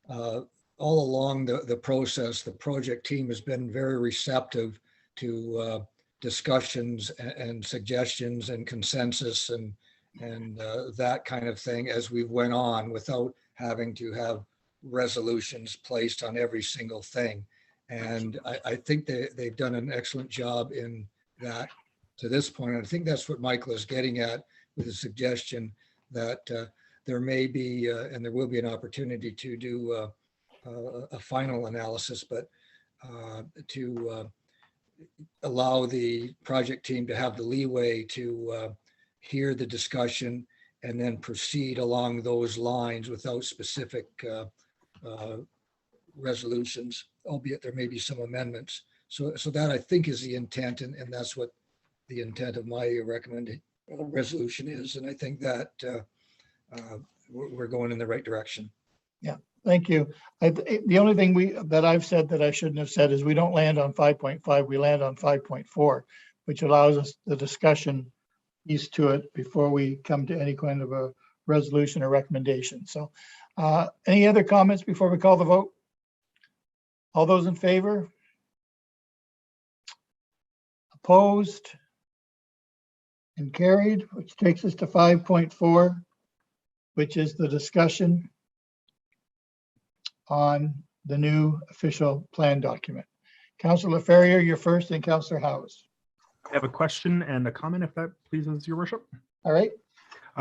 all along the process, the project team has been very receptive to discussions and suggestions and consensus and that kind of thing as we went on without having to have resolutions placed on every single thing. And I think they've done an excellent job in that to this point. And I think that's what Michael is getting at with the suggestion that there may be, and there will be an opportunity to do a final analysis, but to allow the project team to have the leeway to hear the discussion and then proceed along those lines without specific resolutions, albeit there may be some amendments. So that I think is the intent, and that's what the intent of my resolution is. And I think that we're going in the right direction. Yeah, thank you. The only thing that I've said that I shouldn't have said is we don't land on 5.5, we land on 5.4, which allows us the discussion piece to it before we come to any kind of a resolution or recommendation. So any other comments before we call the vote? All those in favor? Opposed? And carried, which takes us to 5.4, which is the discussion on the new official plan document. Councillor Laferriere, you're first, and Councillor Howes. I have a question and a comment, if that pleases your worship. All right.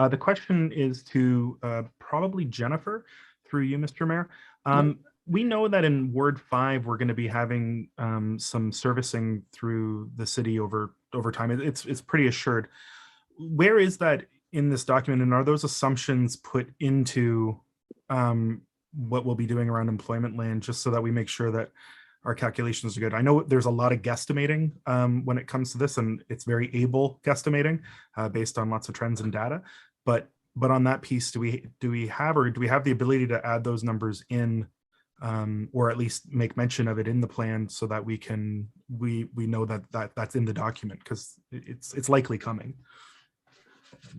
The question is to probably Jennifer, through you, Mr. Mayor. We know that in Ward 5, we're going to be having some servicing through the city over time. It's pretty assured. Where is that in this document, and are those assumptions put into what we'll be doing around employment land, just so that we make sure that our calculations are good. I know there's a lot of guesstimating when it comes to this, and it's very able guesstimating based on lots of trends and data. But on that piece, do we have the ability to add those numbers in, or at least make mention of it in the plan so that we know that's in the document, because it's likely coming.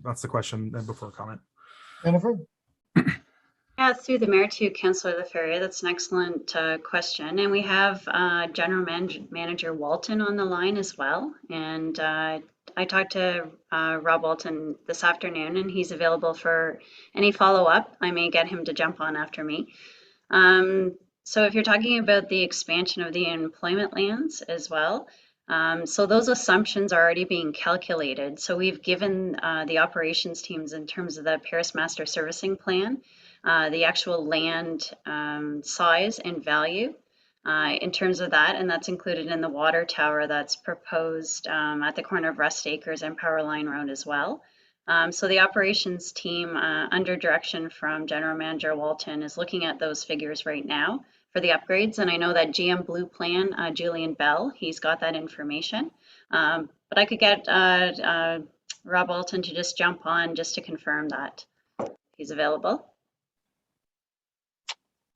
That's the question before comment. Jennifer? Yeah, through the mayor to Councillor LaFerrier, that's an excellent question. And we have General Manager Walton on the line as well. And I talked to Rob Walton this afternoon, and he's available for any follow-up. I may get him to jump on after me. So if you're talking about the expansion of the employment lands as well, so those assumptions are already being calculated. So we've given the operations teams, in terms of the Paris Master Servicing Plan, the actual land size and value in terms of that, and that's included in the water tower that's proposed at the corner of Rust Acres and Power Line Road as well. So the operations team, under direction from General Manager Walton, is looking at those figures right now for the upgrades. And I know that GM Blue Plan, Julian Bell, he's got that information. But I could get Rob Walton to just jump on just to confirm that he's available.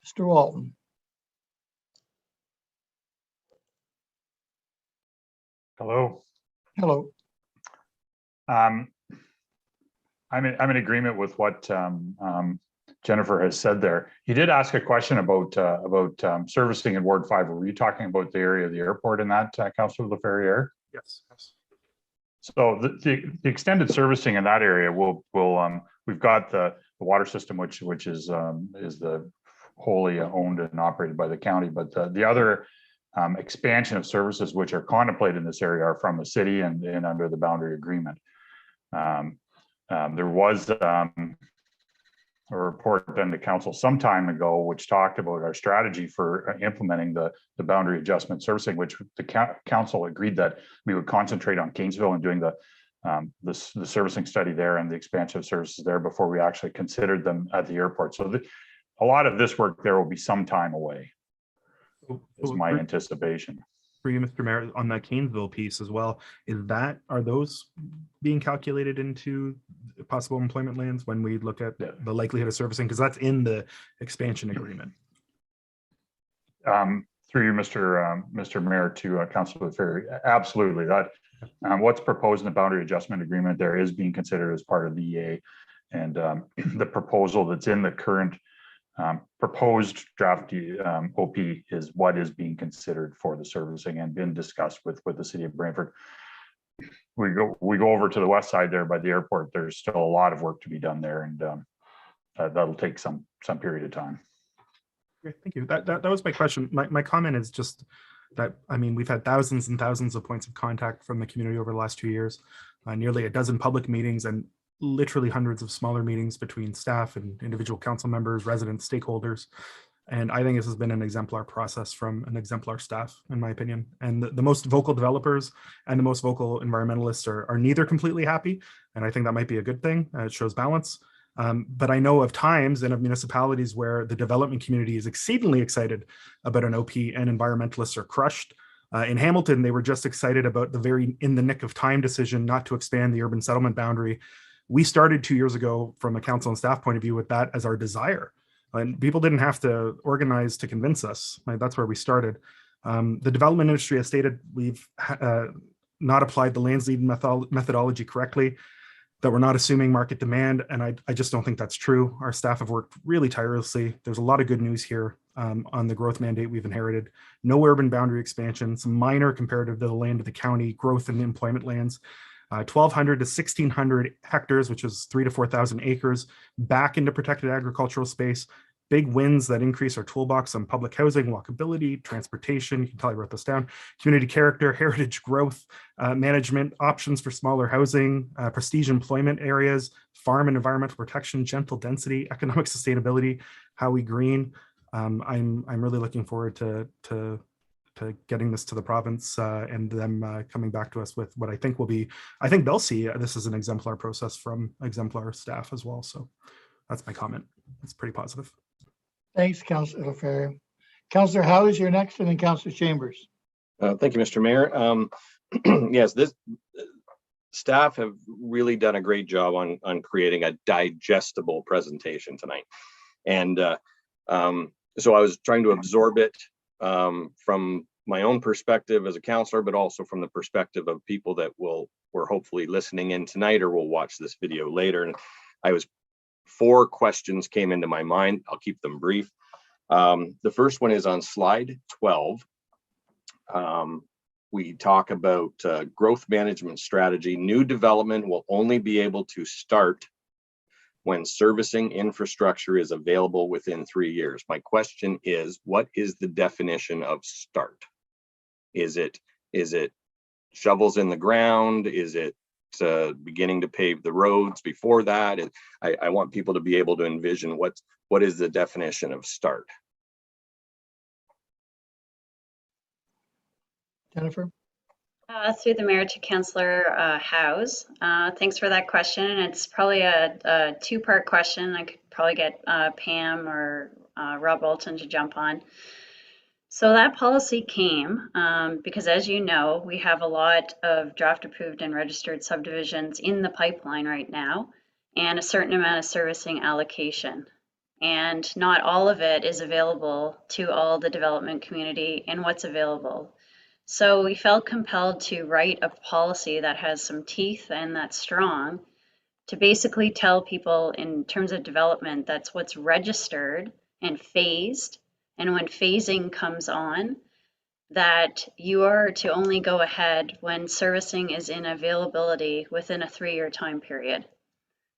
Mr. Walton? Hello. Hello. I'm in agreement with what Jennifer has said there. You did ask a question about servicing in Ward 5. Were you talking about the area of the airport in that, Councillor LaFerriere? Yes. So the extended servicing in that area we've got the water system, which is the wholly owned and operated by the county, but the other expansion of services which are contemplated in this area are from the city and under the boundary agreement. There was a report done to council some time ago which talked about our strategy for implementing the boundary adjustment servicing, which the council agreed that we would concentrate on Kingsville and doing the servicing study there and the expansion of services there before we actually considered them at the airport. So a lot of this work there will be some time away, is my anticipation. For you, Mr. Mayor, on that Canesville piece as well, are those being calculated into possible employment lands when we look at the likelihood of servicing? Because that's in the expansion agreement. Through you, Mr. Mayor, to Councillor Ferry, absolutely. That what's proposed in the boundary adjustment agreement there is being considered as part of the EA, and the proposal that's in the current proposed draft OP is what is being considered for the servicing and been discussed with the city of Brantford. We go over to the west side there by the airport. There's still a lot of work to be done there, and that'll take some period of time. Okay, thank you. That was my question. My comment is just that, I mean, we've had thousands and thousands of points of contact from the community over the last 2 years, nearly a dozen public meetings, and literally hundreds of smaller meetings between staff and individual council members, residents, stakeholders. And I think this has been an exemplar process from an exemplar staff, in my opinion. And the most vocal developers and the most vocal environmentalists are neither completely happy. And I think that might be a good thing. It shows balance. But I know of times and of municipalities where the development community is exceedingly excited about an OP and environmentalists are crushed. In Hamilton, they were just excited about the very in the nick of time decision not to expand the urban settlement boundary. We started 2 years ago from a council and staff point of view with that as our desire. And people didn't have to organize to convince us. That's where we started. The development industry has stated we've not applied the lands lead methodology correctly, that we're not assuming market demand. And I just don't think that's true. Our staff have worked really tirelessly. There's a lot of good news here on the growth mandate we've inherited. No urban boundary expansion, some minor comparative to the land of the county, growth in employment lands. 1,200 to 1,600 hectares, which is 3,000 to 4,000 acres, back into protected agricultural space. Big wins that increase our toolbox on public housing, walkability, transportation. You can probably write this down. Community character, heritage growth, management, options for smaller housing, prestige employment areas, farm and environmental protection, gentle density, economic sustainability, how we green. I'm really looking forward to getting this to the province and them coming back to us with what I think will be, I think they'll see this as an exemplar process from exemplar staff as well. So that's my comment. It's pretty positive. Thanks, Councillor Ferry. Councillor Howe, you're next, and then Councillor Chambers. Thank you, Mr. Mayor. Yes, this staff have really done a great job on creating a digestible presentation tonight. And so I was trying to absorb it from my own perspective as a counselor, but also from the perspective of people that were hopefully listening in tonight or will watch this video later. And four questions came into my mind. I'll keep them brief. The first one is on slide 12. We talk about growth management strategy. New development will only be able to start when servicing infrastructure is available within 3 years. My question is, what is the definition of start? Is it shovels in the ground? Is it beginning to pave the roads before that? I want people to be able to envision what is the definition of start. Jennifer? Through the mayor to Councillor Howes. Thanks for that question. And it's probably a two-part question. I could probably get Pam or Rob Walton to jump on. So that policy came because, as you know, we have a lot of draft approved and registered subdivisions in the pipeline right now, and a certain amount of servicing allocation. And not all of it is available to all the development community and what's available. So we felt compelled to write a policy that has some teeth and that's strong to basically tell people in terms of development that's what's registered and phased. And when phasing comes on, that you are to only go ahead when servicing is in availability within a 3-year time period.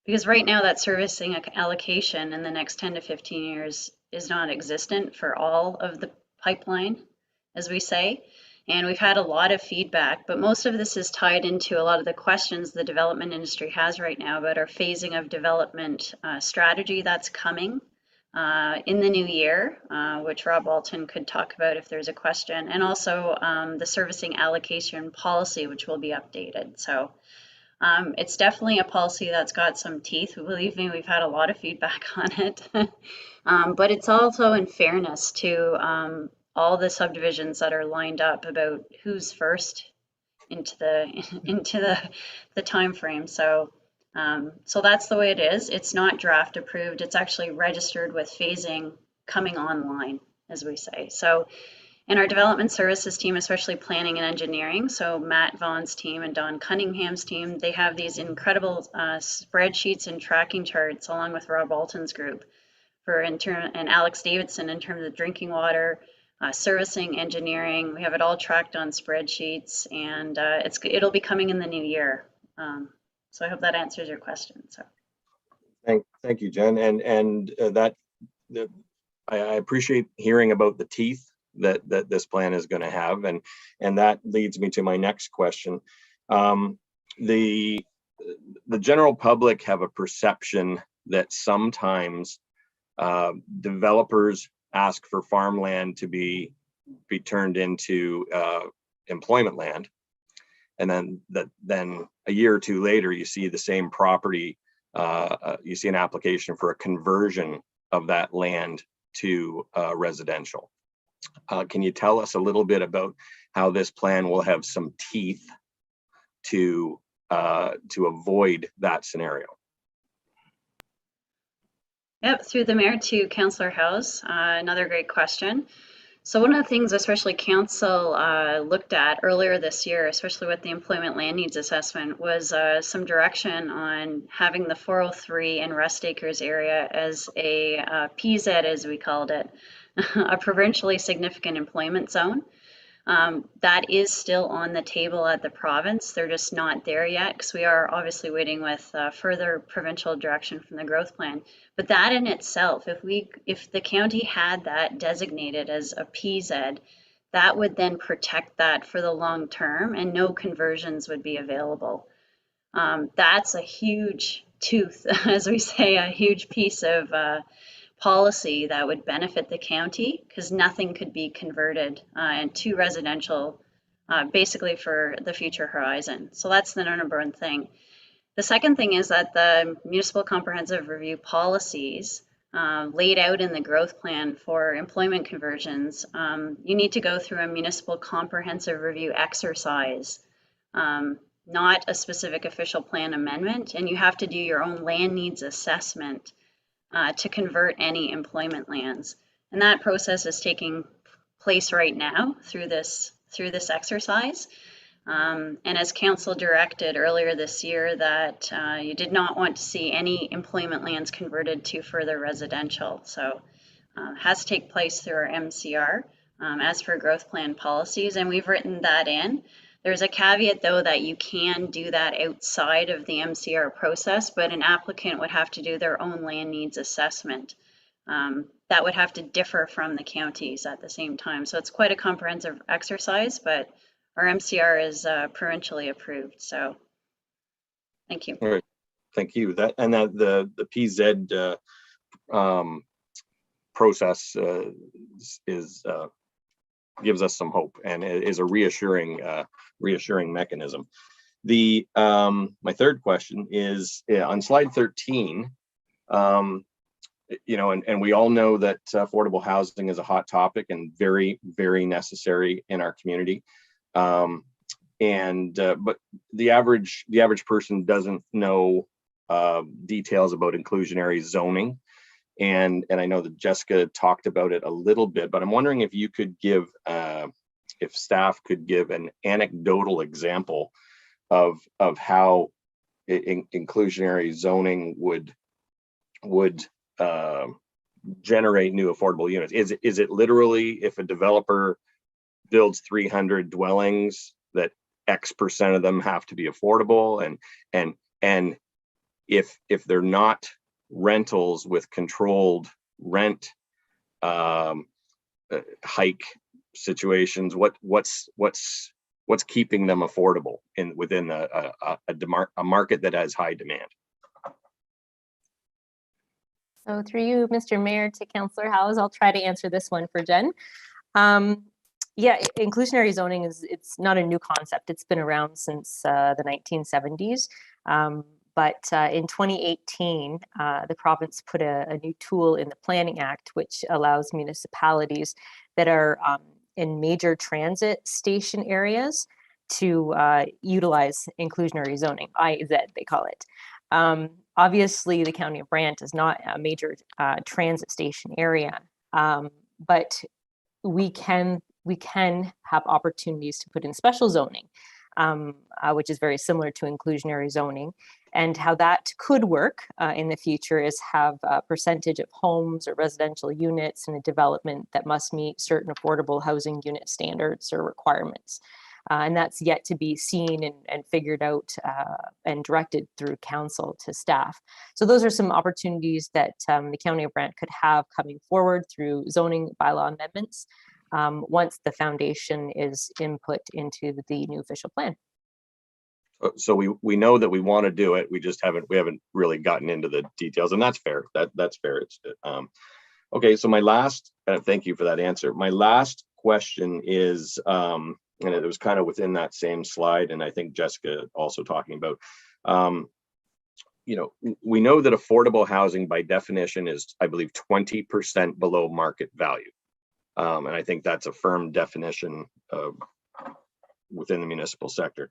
Because right now that servicing allocation in the next 10 to 15 years is not existent for all of the pipeline, as we say. And we've had a lot of feedback, but most of this is tied into a lot of the questions the development industry has right now about our phasing of development strategy that's coming in the new year, which Rob Walton could talk about if there's a question, and also the servicing allocation policy, which will be updated. So it's definitely a policy that's got some teeth. Believe me, we've had a lot of feedback on it, but it's also in fairness to all the subdivisions that are lined up about who's first into the time frame. So so that's the way it is. It's not draft approved. It's actually registered with phasing coming online, as we say. So in our development services team, especially planning and engineering, so Matt Vaughn's team and Don Cunningham's team, they have these incredible spreadsheets and tracking charts along with Rob Walton's group and Alex Davidson in terms of drinking water, servicing, engineering. We have it all tracked on spreadsheets, and it'll be coming in the new year. So I hope that answers your question. So thank you, Jen, and I appreciate hearing about the teeth that this plan is going to have, and that leads me to my next question. The general public have a perception that sometimes developers ask for farmland to be turned into employment land, and then a year or two later you see the same property, you see an application for a conversion of that land to residential. Can you tell us a little bit about how this plan will have some teeth to avoid that scenario? Yep, through the mayor to Councillor Howes, another great question. So one of the things especially council looked at earlier this year, especially with the employment land needs assessment, was some direction on having the 403 and Rest Acres area as a PZ, as we called it, a provincially significant employment zone. That is still on the table at the province. They're just not there yet because we are obviously waiting with further provincial direction from the growth plan. But that in itself, if the county had that designated as a PZ, that would then protect that for the long term and no conversions would be available. That's a huge tooth, as we say, a huge piece of policy that would benefit the county because nothing could be converted into residential basically for the future horizon. So that's the number one thing. The second thing is that the municipal comprehensive review policies laid out in the growth plan for employment conversions, you need to go through a municipal comprehensive review exercise, not a specific official plan amendment, and you have to do your own land needs assessment to convert any employment lands. And that process is taking place right now through this exercise. And as council directed earlier this year that you did not want to see any employment lands converted to further residential. So has to take place through our MCR as for growth plan policies, and we've written that in. There's a caveat though that you can do that outside of the MCR process, but an applicant would have to do their own land needs assessment. That would have to differ from the counties at the same time. So it's quite a comprehensive exercise, but our MCR is provincially approved. So thank you. All right, thank you. That the PZ process gives us some hope and is a reassuring mechanism. The my third question is on slide 13. You know, and we all know that affordable housing is a hot topic and very, very necessary in our community. But the average person doesn't know details about inclusionary zoning. And I know that Jessica talked about it a little bit, but I'm wondering if you could give, if staff could give an anecdotal example of how inclusionary zoning would generate new affordable units. Is it literally if a developer builds 300 dwellings that X% of them have to be affordable, and if they're not rentals with controlled rent hike situations, what's keeping them affordable within a market that has high demand? So through you, Mr. Mayor, to Councillor Howes, I'll try to answer this one for Jen. Yeah, inclusionary zoning it's not a new concept. It's been around since the 1970s. But in 2018, the province put a new tool in the Planning Act, which allows municipalities that are in major transit station areas to utilize inclusionary zoning, IZ they call it. Obviously, the County of Brant is not a major transit station area, but we can have opportunities to put in special zoning, which is very similar to inclusionary zoning. And how that could work in the future is have a percentage of homes or residential units in a development that must meet certain affordable housing unit standards or requirements. And that's yet to be seen and figured out and directed through council to staff. So those are some opportunities that the County of Brant could have coming forward through zoning bylaw amendments once the foundation is input into the new official plan. So we know that we want to do it. We just haven't really gotten into the details, and that's fair. That's fair. It's okay. So my last thank you for that answer. My last question is, and it was kind of within that same slide, and I think Jessica also talking about, you know, we know that affordable housing by definition is, I believe, 20% below market value, and I think that's a firm definition within the municipal sector.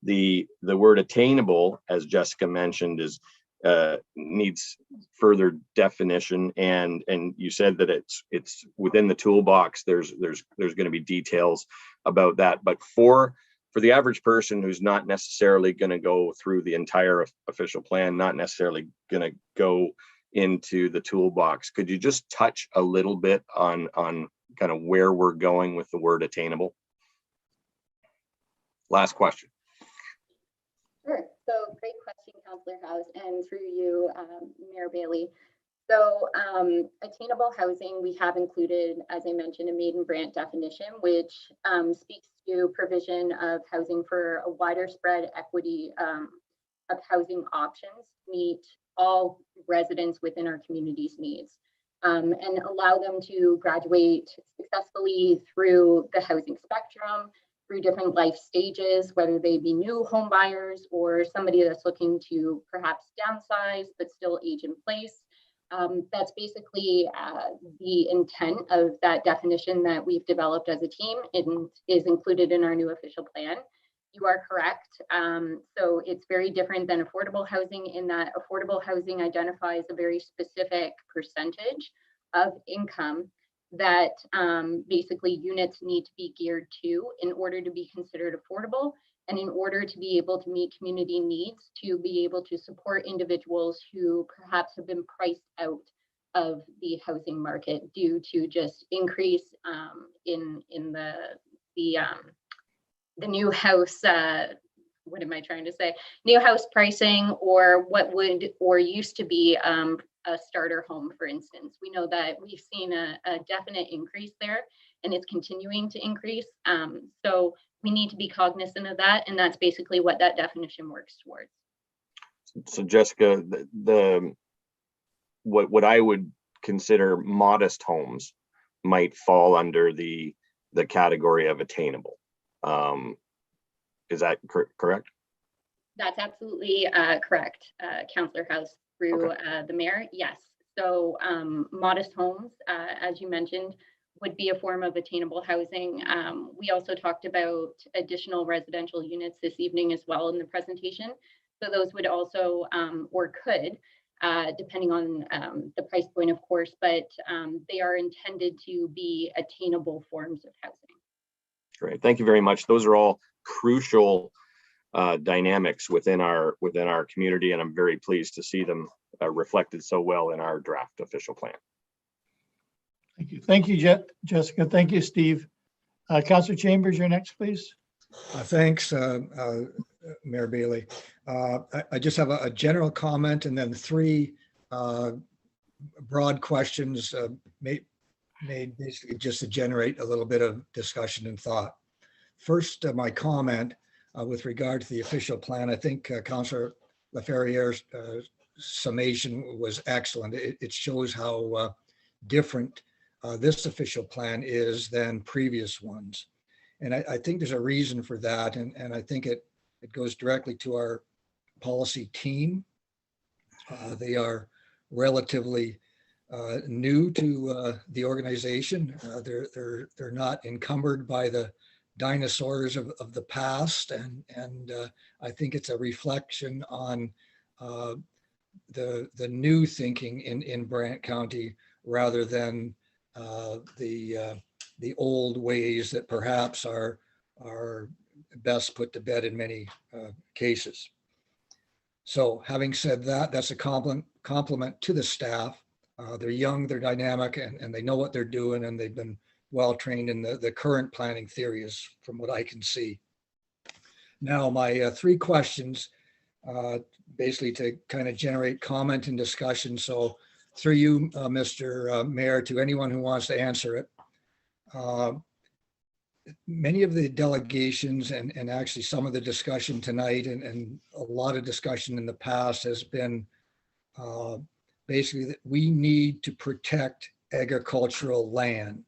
The word attainable, as Jessica mentioned, is needs further definition, and you said that it's within the toolbox. There's going to be details about that, but for the average person who's not necessarily going to go through the entire official plan, not necessarily going to go into the toolbox, could you just touch a little bit on kind of where we're going with the word attainable? Last question. Sure. So great question, Councillor Howes, and through you, Mayor Bailey. So attainable housing, we have included, as I mentioned, a Made in Brant definition, which speaks to provision of housing for a wider spread equity of housing options to meet all residents within our community's needs and allow them to graduate successfully through the housing spectrum, through different life stages, whether they be new home buyers or somebody that's looking to perhaps downsize but still age in place. That's basically the intent of that definition that we've developed as a team. It is included in our new official plan. You are correct. So it's very different than affordable housing in that affordable housing identifies a very specific percentage of income that basically units need to be geared to in order to be considered affordable, and in order to be able to meet community needs, to be able to support individuals who perhaps have been priced out of the housing market due to just increase in the new house, what am I trying to say? New house pricing, or what would or used to be a starter home, for instance. We know that we've seen a definite increase there, and it's continuing to increase. So we need to be cognizant of that, and that's basically what that definition works towards. So Jessica, what I would consider modest homes might fall under the category of attainable. Is that correct? That's absolutely correct, Councillor House, through the mayor. Yes. So modest homes, as you mentioned, would be a form of attainable housing. We also talked about additional residential units this evening as well in the presentation. So those would also, or could, depending on the price point, of course, but they are intended to be attainable forms of housing. Great, thank you very much. Those are all crucial dynamics within our community, and I'm very pleased to see them reflected so well in our draft official plan. Thank you, Jessica. Thank you, Steve. Councillor Chambers, you're next, please. Thanks, Mayor Bailey. I just have a general comment and then three broad questions made basically just to generate a little bit of discussion and thought. First, my comment with regard to the official plan, I think Councillor Laferriere's summation was excellent. It shows how different this official plan is than previous ones. And I think there's a reason for that. And I think it goes directly to our policy team. They are relatively new to the organization. They're not encumbered by the dinosaurs of the past. And I think it's a reflection on the new thinking in Brant County rather than the old ways that perhaps are best put to bed in many cases. So having said that, that's a compliment to the staff. They're young, they're dynamic, and they know what they're doing, and they've been well trained in the current planning theories from what I can see. Now, my three questions, basically to kind of generate comment and discussion. So through you, Mr. Mayor, to anyone who wants to answer it. Many of the delegations and actually some of the discussion tonight and a lot of discussion in the past has been basically that we need to protect agricultural land.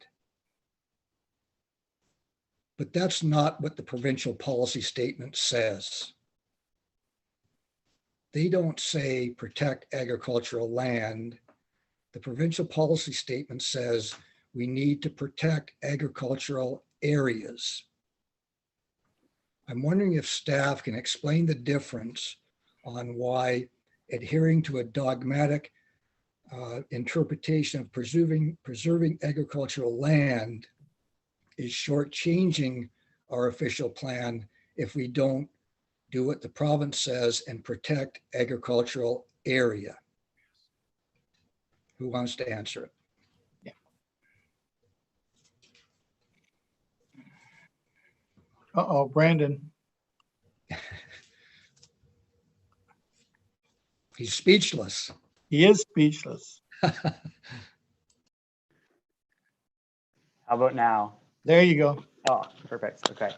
But that's not what the provincial policy statement says. They don't say protect agricultural land. The provincial policy statement says we need to protect agricultural areas. I'm wondering if staff can explain the difference on why adhering to a dogmatic interpretation of preserving agricultural land is shortchanging our official plan if we don't do what the province says and protect agricultural area. Who wants to answer it? Yeah. Uh-oh, Brandon. He's speechless. He is speechless. How about now? There you go. Oh, perfect. Okay.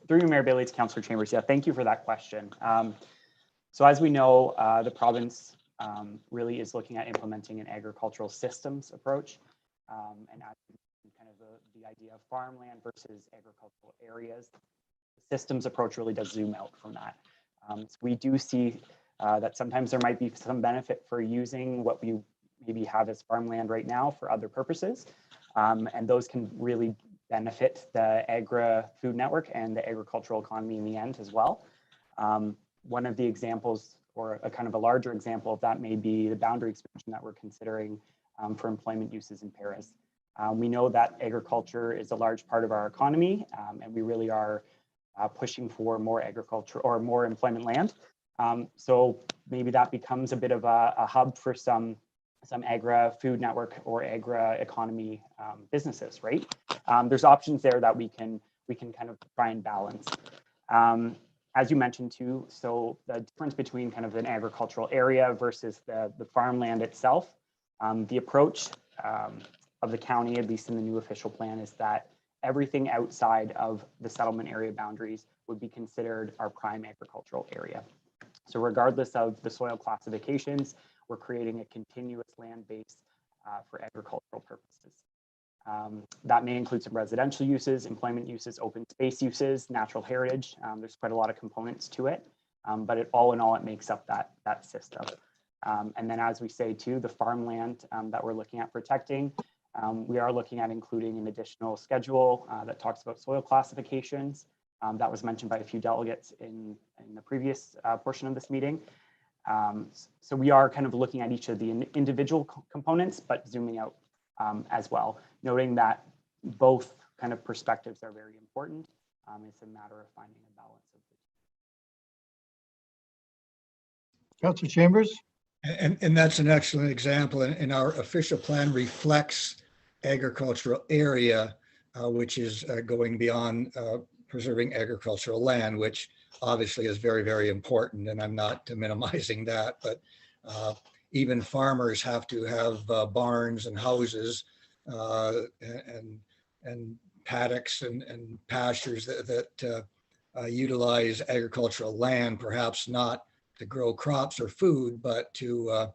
Through you, Mayor Bailey, to Councillor Chambers. Yeah, thank you for that question. So as we know, the province really is looking at implementing an agricultural systems approach, and kind of the idea of farmland versus agricultural areas. The systems approach really does zoom out from that. So we do see that sometimes there might be some benefit for using what we maybe have as farmland right now for other purposes. And those can really benefit the agri-food network and the agricultural economy in the end as well. One of the examples, or a kind of a larger example of that, may be the boundary expansion that we're considering for employment uses in Paris. We know that agriculture is a large part of our economy, and we really are pushing for more agriculture or more employment land. So maybe that becomes a bit of a hub for some agri-food network or agri-economy businesses, right? There's options there that we can kind of try and balance. As you mentioned too, so the difference between kind of an agricultural area versus the farmland itself, the approach of the county, at least in the new official plan, is that everything outside of the settlement area boundaries would be considered our prime agricultural area. So regardless of the soil classifications, we're creating a continuous land base for agricultural purposes. That may include some residential uses, employment uses, open space uses, natural heritage. There's quite a lot of components to it, but all in all, it makes up that system. And then, as we say too, the farmland that we're looking at protecting, we are looking at including an additional schedule that talks about soil classifications. That was mentioned by a few delegates in the previous portion of this meeting. So we are kind of looking at each of the individual components, but zooming out as well, noting that both kind of perspectives are very important. It's a matter of finding a balance of the two. Councillor Chambers? And that's an excellent example. And our official plan reflects agricultural area, which is going beyond preserving agricultural land, which obviously is very, very important. And I'm not minimizing that, but even farmers have to have barns and houses and paddocks and pastures that utilize agricultural land, perhaps not to grow crops or food, but to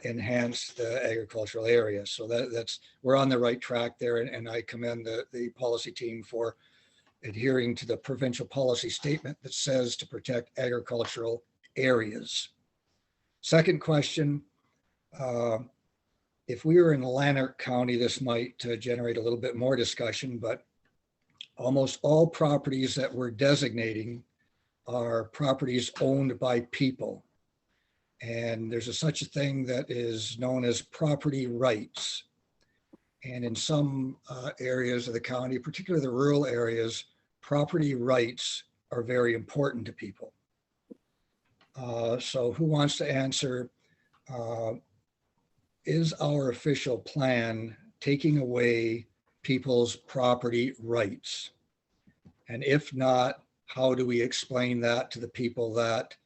enhance the agricultural area. So that's we're on the right track there, and I commend the policy team for adhering to the provincial policy statement that says to protect agricultural areas. Second question, if we were in Lanark County, this might generate a little bit more discussion, but almost all properties that we're designating are properties owned by people. And there's such a thing that is known as property rights. And in some areas of the county, particularly the rural areas, property rights are very important to people. So who wants to answer, is our official plan taking away people's property rights? And if not, how do we explain that to the people that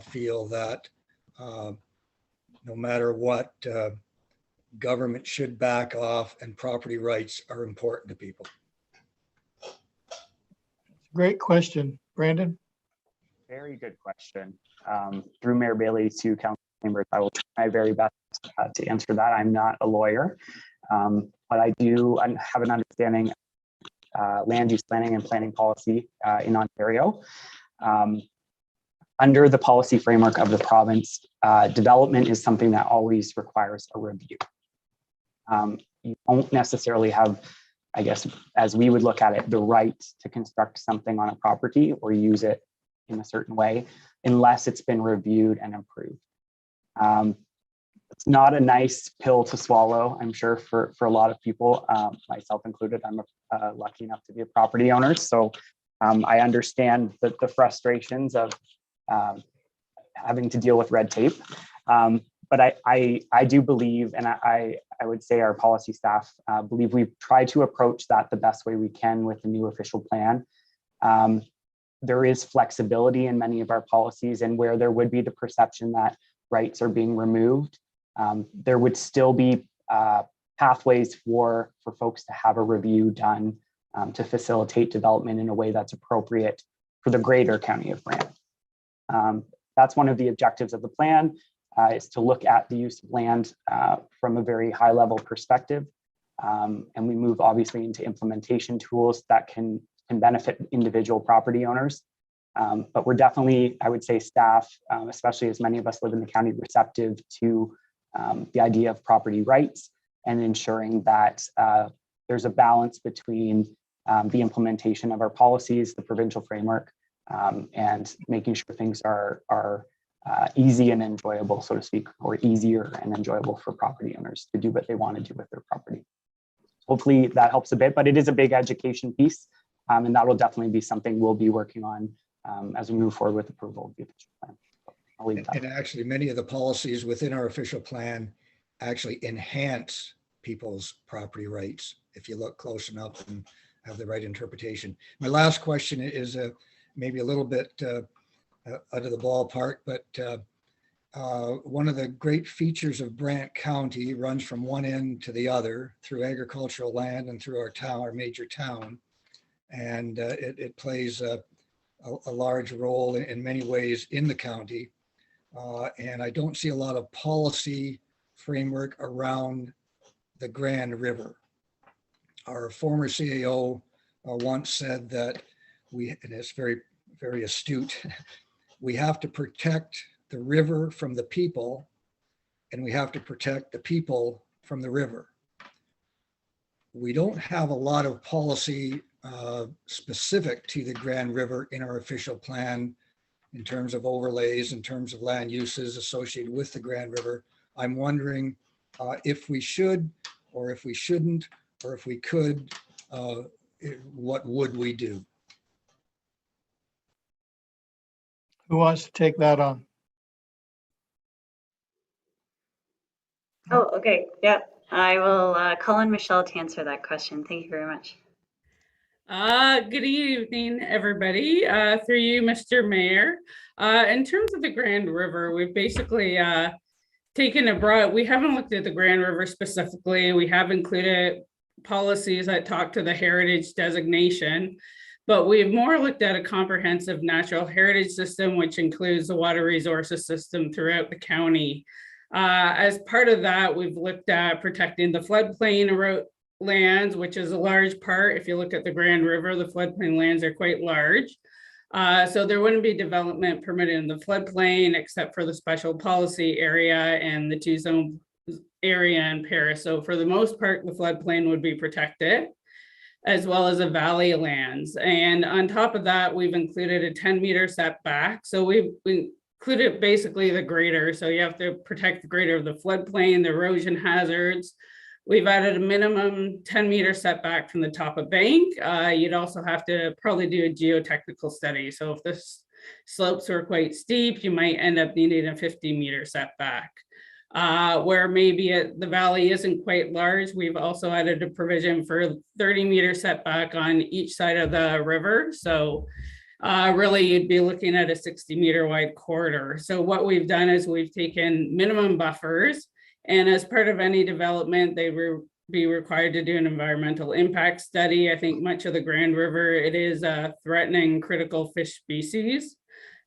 feel that no matter what, government should back off and property rights are important to people? Great question. Brandon? Very good question. Through Mayor Bailey to Council Chambers, I will try my very best to answer that. I'm not a lawyer, but I do have an understanding land use planning and planning policy in Ontario. Under the policy framework of the province, development is something that always requires a review. You don't necessarily have, I guess, as we would look at it, the right to construct something on a property or use it in a certain way unless it's been reviewed and approved. It's not a nice pill to swallow, I'm sure, for a lot of people, myself included. I'm lucky enough to be a property owner, so I understand the frustrations of having to deal with red tape. But I do believe, and I would say our policy staff believe we've tried to approach that the best way we can with the new official plan. There is flexibility in many of our policies, and where there would be the perception that rights are being removed, there would still be pathways for folks to have a review done to facilitate development in a way that's appropriate for the greater county of Brant. That's one of the objectives of the plan, is to look at the use of land from a very high level perspective. And we move obviously into implementation tools that can benefit individual property owners. But we're definitely, I would say, staff, especially as many of us live in the county, receptive to the idea of property rights and ensuring that there's a balance between the implementation of our policies, the provincial framework, and making sure things are easy and enjoyable, so to speak, or easier and enjoyable for property owners to do what they want to do with their property. Hopefully that helps a bit, but it is a big education piece, and that will definitely be something we'll be working on as we move forward with approval of the official plan. So I'll leave that. And actually, many of the policies within our official plan actually enhance people's property rights if you look close enough and have the right interpretation. My last question is maybe a little bit out of the ballpark, but one of the great features of Brant County runs from one end to the other through agricultural land and through our town, our major town. And it plays a large role in many ways in the county. And I don't see a lot of policy framework around the Grand River. Our former CAO once said that and it's very, very astute, we have to protect the river from the people, and we have to protect the people from the river. We don't have a lot of policy specific to the Grand River in our official plan in terms of overlays, in terms of land uses associated with the Grand River. I'm wondering if we should, or if we shouldn't, or if we could, what would we do? Who wants to take that on? Oh, okay. Yeah, I will call on Michelle to answer that question. Thank you very much. Good evening, everybody. Through you, Mr. Mayor. In terms of the Grand River, we've basically taken a broad, we haven't looked at the Grand River specifically. We have included policies that talk to the heritage designation, but we've more looked at a comprehensive natural heritage system, which includes the water resources system throughout the county. As part of that, we've looked at protecting the floodplain lands, which is a large part. If you look at the Grand River, the floodplain lands are quite large. So there wouldn't be development permitted in the floodplain except for the special policy area and the 2-zone area in Paris. So for the most part, the floodplain would be protected, as well as the valley lands. And on top of that, we've included a 10-meter setback. So we've included basically the greater. So you have to protect the greater of the floodplain, the erosion hazards. We've added a minimum 10-meter setback from the top of bank. You'd also have to probably do a geotechnical study. So if the slopes are quite steep, you might end up needing a 50-meter setback. Where maybe the valley isn't quite large, we've also added a provision for 30-meter setback on each side of the river. So really you'd be looking at a 60-meter wide corridor. So what we've done is we've taken minimum buffers, and as part of any development, they will be required to do an environmental impact study. I think much of the Grand River, it is threatening critical fish species.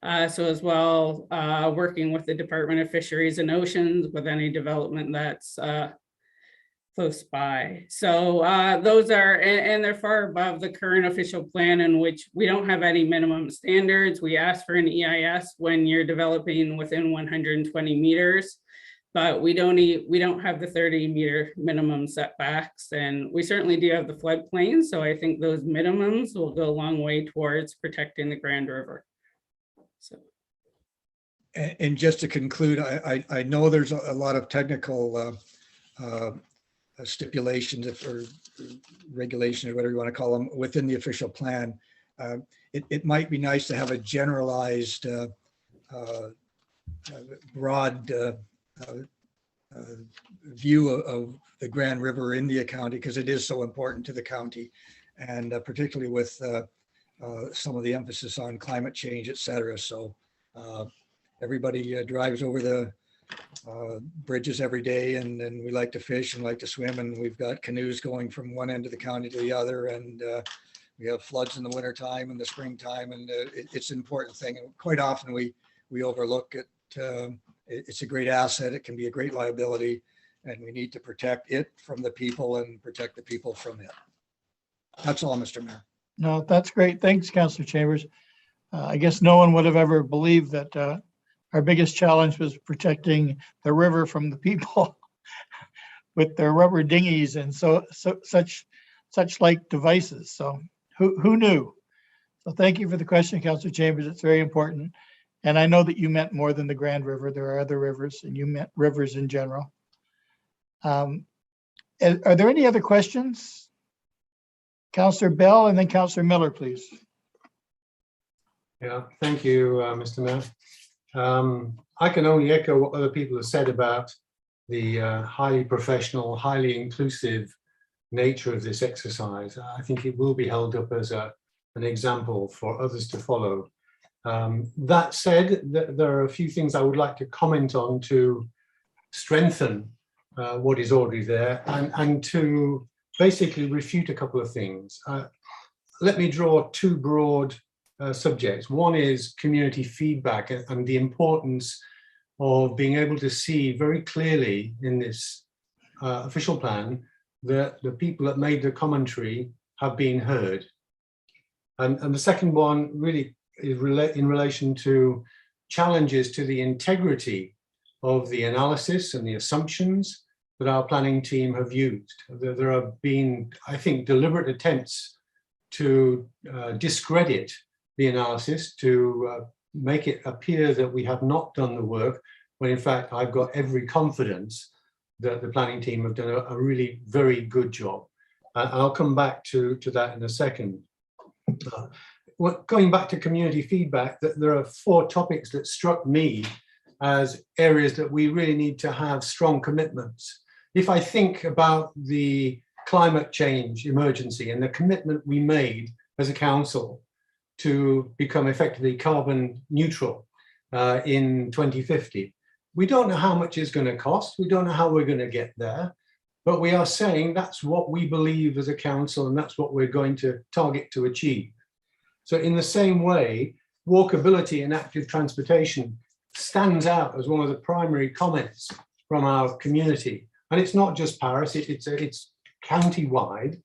So as well, working with the Department of Fisheries and Oceans with any development that's close by. So those are, and they're far above the current official plan, in which we don't have any minimum standards. We ask for an EIS when you're developing within 120 meters. But we don't have the 30-meter minimum setbacks, and we certainly do have the floodplain. So I think those minimums will go a long way towards protecting the Grand River. So. And just to conclude, I know there's a lot of technical stipulations or regulations, or whatever you want to call them, within the official plan. It might be nice to have a generalized, broad view of the Grand River India County, because it is so important to the county, and particularly with some of the emphasis on climate change, et cetera. So everybody drives over the bridges every day, and we like to fish and like to swim, and we've got canoes going from one end of the county to the other, and we have floods in the wintertime and the springtime, and it's an important thing. And quite often we overlook it. It's a great asset. It can be a great liability, and we need to protect it from the people and protect the people from it. That's all, Mr. Mayor. No, that's great. Thanks, Councillor Chambers. I guess no one would have ever believed that our our biggest challenge was protecting the river from the people with their rubber dinghies and such like devices. So who knew? So thank you for the question, Councillor Chambers. It's very important. And I know that you meant more than the Grand River. There are other rivers, and you meant rivers in general. Are there any other questions? Councillor Bell and then Councillor Miller, please. Yeah, thank you, Mr. Mayor. I can only echo what other people have said about the highly professional, highly inclusive nature of this exercise. I think it will be held up as an example for others to follow. That said, there are a few things I would like to comment on to strengthen what is already there and to basically refute a couple of things. Let me draw two broad subjects. One is community feedback and the importance of being able to see very clearly in this official plan that the people that made the commentary have been heard. And the second one really is in relation to challenges to the integrity of the analysis and the assumptions that our planning team have used. There have been, I think, deliberate attempts to discredit the analysis, to make it appear that we have not done the work, when in fact I've got every confidence that the planning team have done a really very good job. And I'll come back to that in a second. Going back to community feedback, that there are 4 topics that struck me as areas that we really need to have strong commitments. If I think about the climate change emergency and the commitment we made as a council to become effectively carbon neutral in 2050, we don't know how much it's going to cost. We don't know how we're going to get there, but we are saying that's what we believe as a council and that's what we're going to target to achieve. So in the same way, walkability and active transportation stands out as one of the primary comments from our community. And it's not just Paris, it's county-wide.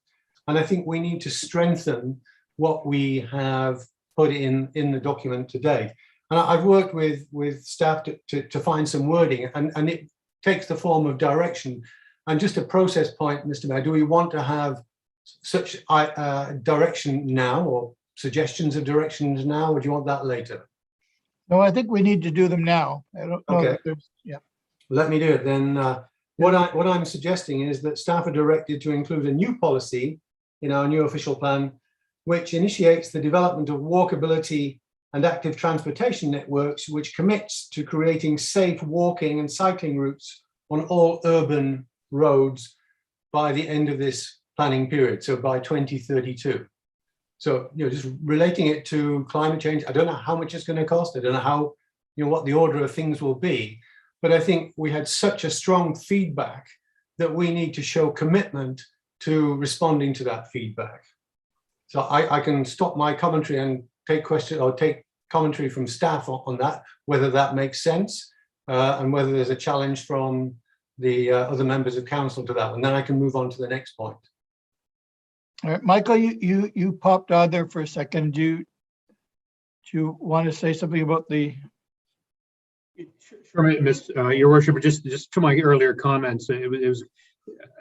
And I think we need to strengthen what we have put in the document today. And I've worked with staff to find some wording, and it takes the form of direction. And just a process point, Mr. Mayor, do we want to have such direction now, or suggestions of directions now, or do you want that later? No, I think we need to do them now. I don't know. Okay. Yeah. Let me do it then. What I'm suggesting is that staff are directed to include a new policy in our new official plan, which initiates the development of walkability and active transportation networks, which commits to creating safe walking and cycling routes on all urban roads by the end of this planning period, so by 2032. So, just relating it to climate change, I don't know how much it's going to cost. I don't know how, what the order of things will be. But I think we had such a strong feedback that we need to show commitment to responding to that feedback. So I can stop my commentary and take questions or take commentary from staff on that, whether that makes sense and whether there's a challenge from the other members of council to that. And then I can move on to the next point. All right, Michael, you popped on there for a second. Do you want to say something about the? Sure, Your Worship. Just to my earlier comments,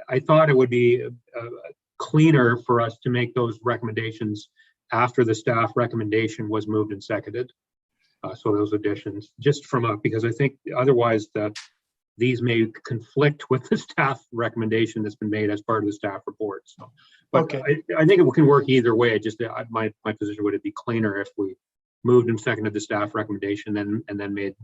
I thought it would be cleaner for us to make those recommendations after the staff recommendation was moved and seconded. So those additions, just because I think otherwise that these may conflict with the staff recommendation that's been made as part of the staff report. So, but okay. I think it can work either way. My position would it be cleaner if we moved and seconded the staff recommendation and then made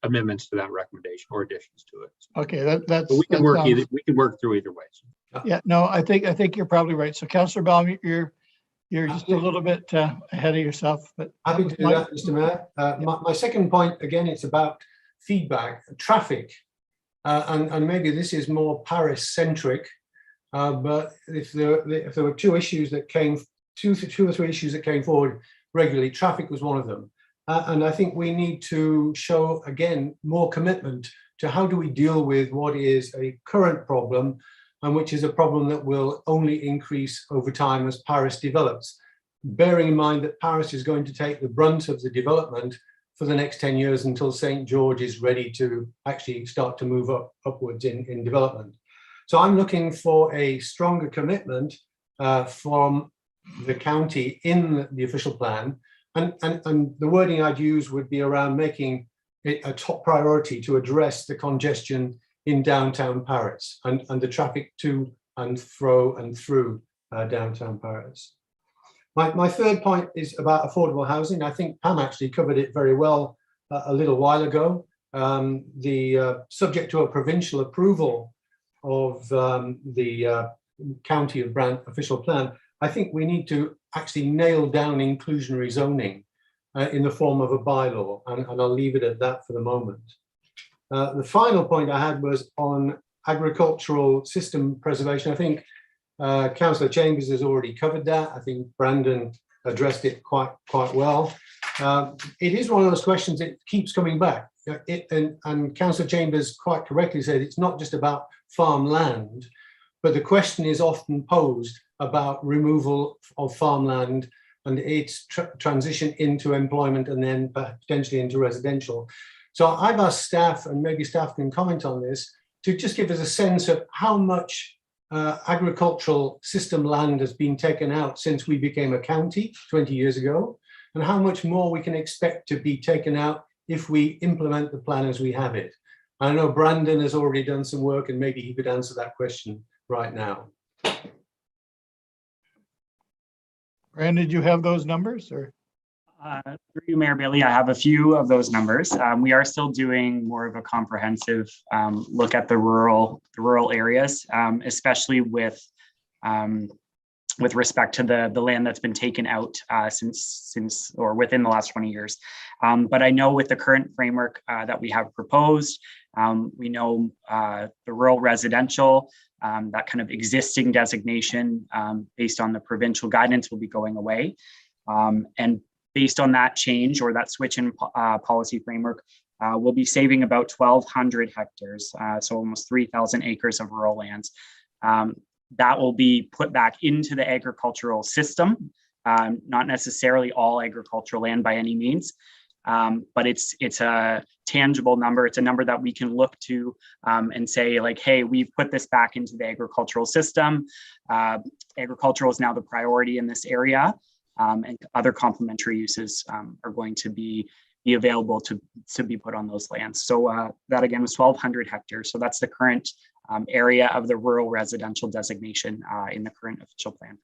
amendments to that recommendation or additions to it. So, okay, that's we can work either. We can work through either way. So. Yeah, no, I think you're probably right. So, Councillor Baum, you're just a little bit ahead of yourself. But happy to do that, Mr. Mayor. My second point, again, it's about feedback, traffic, and maybe this is more Paris-centric, but if there were two issues that came, two or three issues that came forward regularly, traffic was one of them. And I think we need to show, again, more commitment to how do we deal with what is a current problem and which is a problem that will only increase over time as Paris develops. Bearing in mind that Paris is going to take the brunt of the development for the next 10 years until St. George is ready to actually start to move upwards in development. So I'm looking for a stronger commitment from the county in the official plan. And the wording I'd use would be around making it a top priority to address the congestion in downtown Paris and the traffic to and fro and through downtown Paris. My third point is about affordable housing. I think Pam actually covered it very well a little while ago. Subject to a provincial approval of the County of Brant official plan, I think we need to actually nail down inclusionary zoning in the form of a bylaw, and I'll leave it at that for the moment. The final point I had was on agricultural system preservation. I think Councillor Chambers has already covered that. I think Brandon addressed it quite well. It is one of those questions that keeps coming back. And Councillor Chambers quite correctly said it's not just about farmland, but the question is often posed about removal of farmland and its transition into employment and then potentially into residential. So I've asked staff, and maybe staff can comment on this, to just give us a sense of how much agricultural system land has been taken out since we became a county 20 years ago, and how much more we can expect to be taken out if we implement the plan as we have it. I know Brandon has already done some work, and maybe he could answer that question right now. Brandon, did you have those numbers or? Through you, Mayor Bailey, I have a few of those numbers. We are still doing more of a comprehensive look at the rural areas, especially with respect to the land that's been taken out since or within the last 20 years. But I know with the current framework that we have proposed, we know the rural residential, that kind of existing designation based on the provincial guidance will be going away. And based on that change or that switch in policy framework, we'll be saving about 1,200 hectares, so almost 3,000 acres of rural lands. That will be put back into the agricultural system, not necessarily all agricultural land by any means, but it's a tangible number. It's a number that we can look to and say like, hey, we've put this back into the agricultural system. Agricultural is now the priority in this area. And other complementary uses are going to be available to be put on those lands. So that again was 1,200 hectares. So that's the current area of the rural residential designation in the current official plan.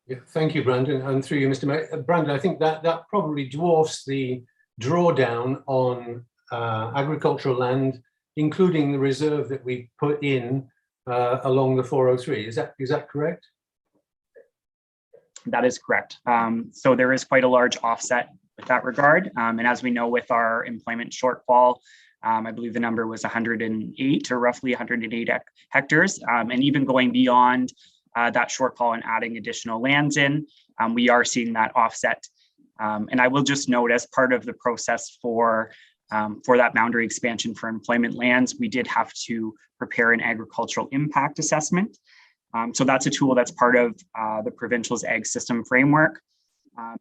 Yeah, thank you, Brandon. And through you, Mr. Mayor. Brandon, I think that probably dwarfs the drawdown on agricultural land, including the reserve that we put in along the 403. Is that correct? That is correct. So there is quite a large offset with that regard. And as we know with our employment shortfall, I believe the number was 108 or roughly 108 hectares. And even going beyond that shortfall and adding additional lands in, we are seeing that offset. And I will just note as part of the process for that boundary expansion for employment lands, we did have to prepare an agricultural impact assessment. So that's a tool that's part of the provincial's ag system framework.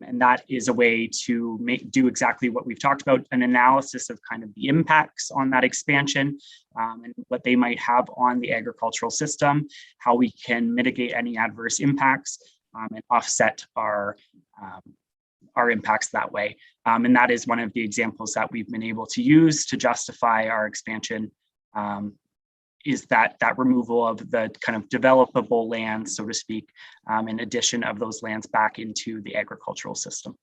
And that is a way to do exactly what we've talked about, an analysis of kind of the impacts on that expansion and what they might have on the agricultural system, how we can mitigate any adverse impacts and offset our impacts that way. And that is one of the examples that we've been able to use to justify our expansion is that removal of the kind of developable land, so to speak, in addition of those lands back into the agricultural system.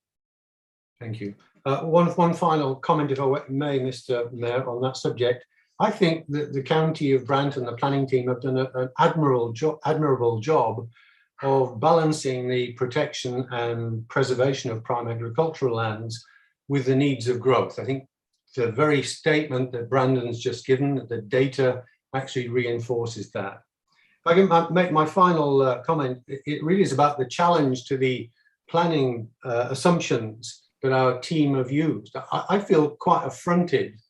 Thank you. One final comment, if I may, Mr. Mayor, on that subject. I think that the County of Brant and the planning team have done an admirable job of balancing the protection and preservation of prime agricultural lands with the needs of growth. I think the very statement that Brandon's just given, the data actually reinforces that. If I can make my final comment, it really is about the challenge to the planning assumptions that our team have used. I feel quite affronted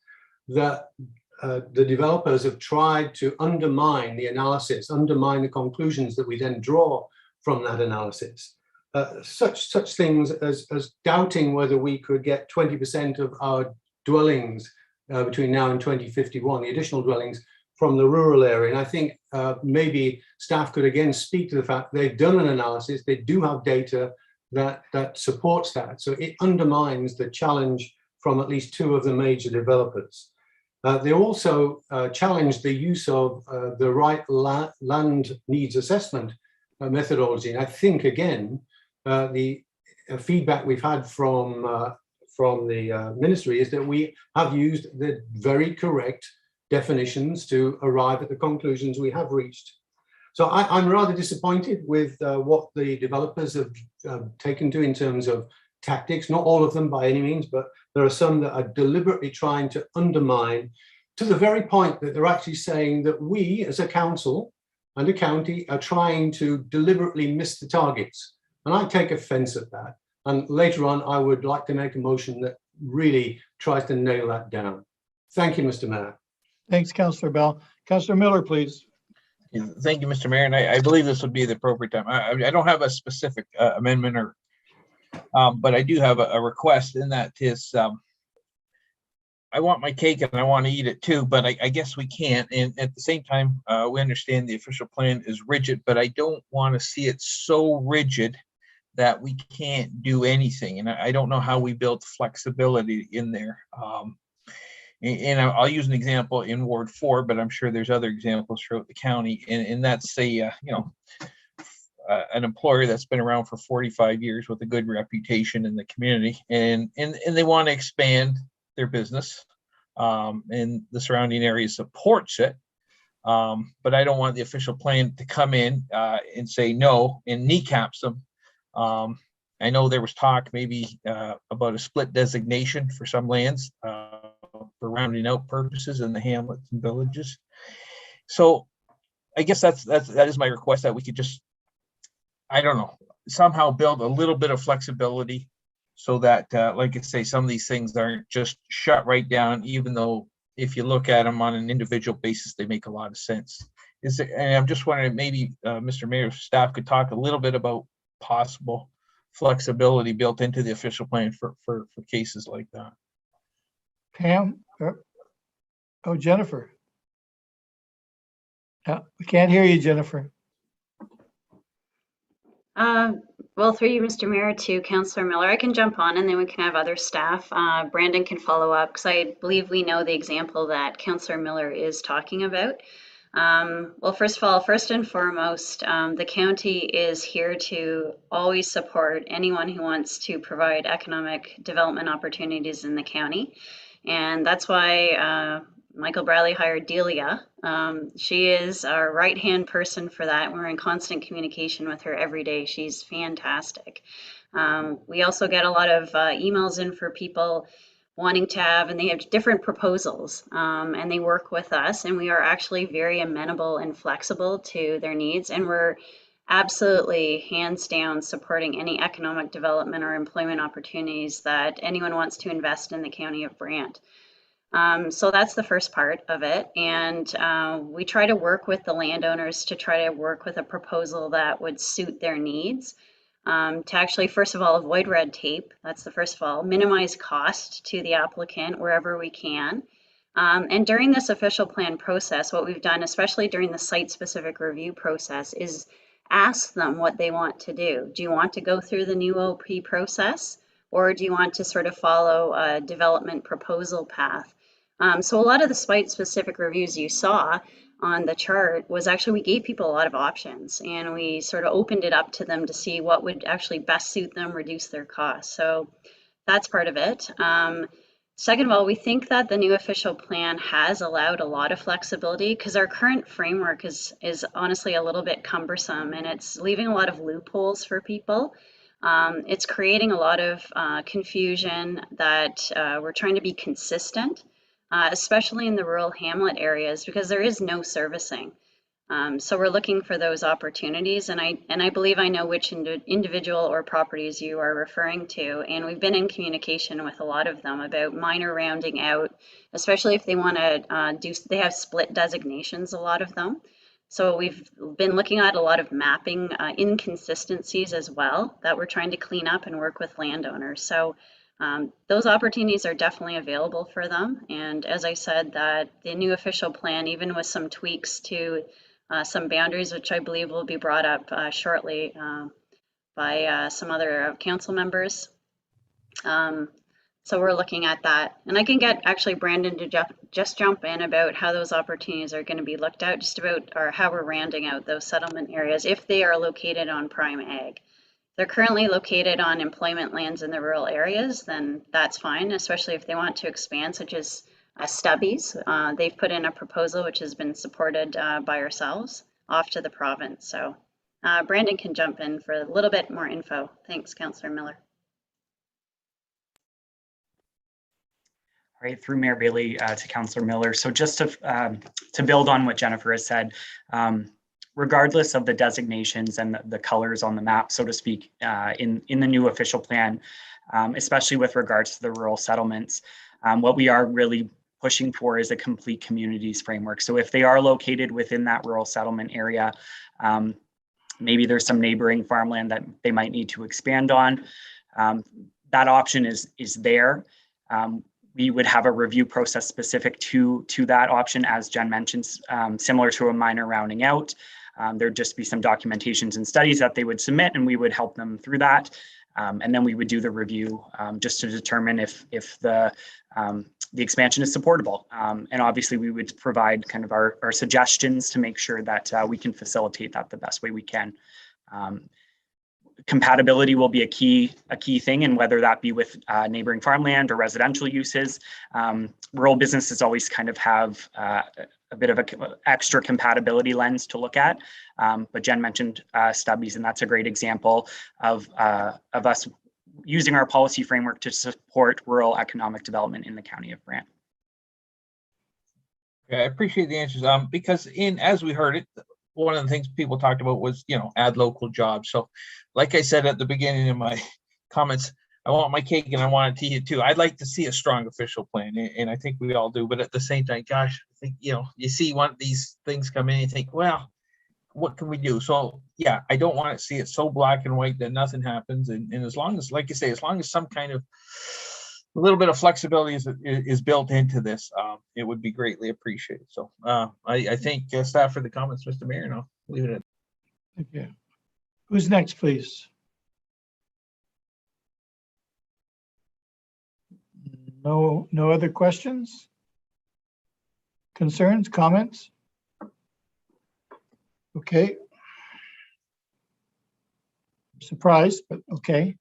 that the developers have tried to undermine the analysis, undermine the conclusions that we then draw from that analysis. such things as doubting whether we could get 20% of our dwellings between now and 2051, the additional dwellings from the rural area. And I think maybe staff could again speak to the fact they've done an analysis, they do have data that supports that. So it undermines the challenge from at least two of the major developers. They also challenged the use of the right land needs assessment methodology. And I think, again, the feedback we've had from the ministry is that we have used the very correct definitions to arrive at the conclusions we have reached. So I'm rather disappointed with what the developers have taken to in terms of tactics, not all of them by any means, but there are some that are deliberately trying to undermine, to the very point that they're actually saying that we as a council and a county are trying to deliberately miss the targets. And I take offense at that. And later on, I would like to make a motion that really tries to nail that down. Thank you, Mr. Mayor. Thanks, Councillor Bell. Councillor Miller, please. Thank you, Mr. Mayor, and I believe this would be the appropriate time. I don't have a specific amendment or, but I do have a request, in that is, I want my cake and I want to eat it too, but I guess we can't. And at the same time, we understand the official plan is rigid, but I don't want to see it so rigid that we can't do anything. And I don't know how we build flexibility in there. And I'll use an example in Ward 4, but I'm sure there's other examples throughout the county. And that's an employer that's been around for 45 years with a good reputation in the community, and they want to expand their business, and the surrounding area supports it. But I don't want the official plan to come in and say no and kneecaps them. I know there was talk maybe about a split designation for some lands for rounding out purposes in the hamlets and villages. So I guess that is my request, that we could just, I don't know, somehow build a little bit of flexibility so that, like I say, some of these things aren't just shut right down, even though if you look at them on an individual basis, they make a lot of sense. And I'm just wondering, maybe Mr. Mayor, staff could talk a little bit about possible flexibility built into the official plan for cases like that. Pam? Oh, Jennifer. We can't hear you, Jennifer. Well, through you, Mr. Mayor, to Councillor Miller, I can jump on and then we can have other staff. Brandon can follow up, because I believe we know the example that Councillor Miller is talking about. Well, first of all, first and foremost, the county is here to always support anyone who wants to provide economic development opportunities in the county. And that's why Michael Bradley hired Delia. She is our right-hand person for that. We're in constant communication with her every day. She's fantastic. We also get a lot of emails in for people wanting to have, and they have different proposals, and they work with us, and we are actually very amenable and flexible to their needs, and we're absolutely hands down supporting any economic development or employment opportunities that anyone wants to invest in the county of Brant. So that's the first part of it, and we try to work with the landowners to try to work with a proposal that would suit their needs, to actually, first of all, avoid red tape. That's the first of all, minimize cost to the applicant wherever we can. And during this official plan process, what we've done, especially during the site-specific review process, is ask them what they want to do. Do you want to go through the new OP process, or do you want to sort of follow a development proposal path? So a lot of the site-specific reviews you saw on the chart was actually, we gave people a lot of options, and we sort of opened it up to them to see what would actually best suit them, reduce their costs. So that's part of it. Second of all, we think that the new official plan has allowed a lot of flexibility, because our current framework is honestly a little bit cumbersome, and it's leaving a lot of loopholes for people. It's creating a lot of confusion that we're trying to be consistent, especially in the rural hamlet areas, because there is no servicing. So we're looking for those opportunities, and I believe I know which individual or properties you are referring to, and we've been in communication with a lot of them about minor rounding out, especially if they want to they have split designations, a lot of them. So we've been looking at a lot of mapping inconsistencies as well that we're trying to clean up and work with landowners. So those opportunities are definitely available for them. And as I said, that the new official plan, even with some tweaks to some boundaries, which I believe will be brought up shortly by some other council members. So we're looking at that. And I can get actually Brandon to just jump in about how those opportunities are going to be looked at, just about, or how we're rounding out those settlement areas if they are located on prime ag. They're currently located on employment lands in the rural areas, then that's fine, especially if they want to expand, such as Stubbies. They've put in a proposal which has been supported by ourselves off to the province. So Brandon can jump in for a little bit more info. Thanks, Councillor Miller. Right, through Mayor Bailey to Councillor Miller. So just to build on what Jennifer has said, regardless of the designations and the colors on the map, so to speak, in the new official plan, especially with regards to the rural settlements, what we are really pushing for is a complete communities framework. So if they are located within that rural settlement area, maybe there's some neighboring farmland that they might need to expand on. That option is there. We would have a review process specific to that option, as Jen mentioned, similar to a minor rounding out. There'd just be some documentations and studies that they would submit, and we would help them through that. And then we would do the review just to determine if the expansion is supportable. And obviously we would provide kind of our suggestions to make sure that we can facilitate that the best way we can. Compatibility will be a key thing, and whether that be with neighboring farmland or residential uses. Rural businesses always kind of have a bit of an extra compatibility lens to look at. But Jen mentioned Stubbies, and that's a great example of us using our policy framework to support rural economic development in the county of Brant. Yeah, I appreciate the answers. Because as we heard it, one of the things people talked about was, add local jobs. So like I said at the beginning of my comments, I want my cake and I want it to eat too. I'd like to see a strong official plan, and I think we all do. But at the same time, gosh, I think, you see one of these things come in and you think, well, what can we do? So yeah, I don't want to see it so black and white that nothing happens. And as long as, like you say, as long as some kind of a little bit of flexibility is built into this, it would be greatly appreciated. So I thank staff for the comments, Mr. Mayor, and I'll leave it at that. Thank you. Who's next, please? No other questions? Concerns, comments? Okay. Surprised, but okay.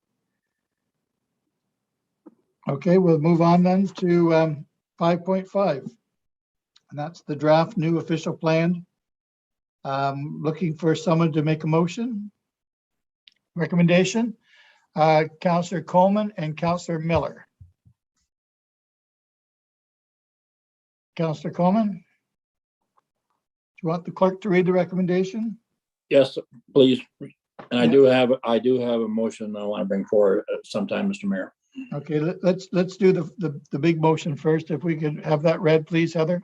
Okay, we'll move on then to 5.5. And that's the draft new official plan. Looking for someone to make a motion. Recommendation. Councillor Coleman and Councillor Miller. Councillor Coleman? Do you want the clerk to read the recommendation? Yes, please. And I do have a motion I want to bring forward sometime, Mr. Mayor. Okay, let's do the big motion first. If we could have that read, please, Heather.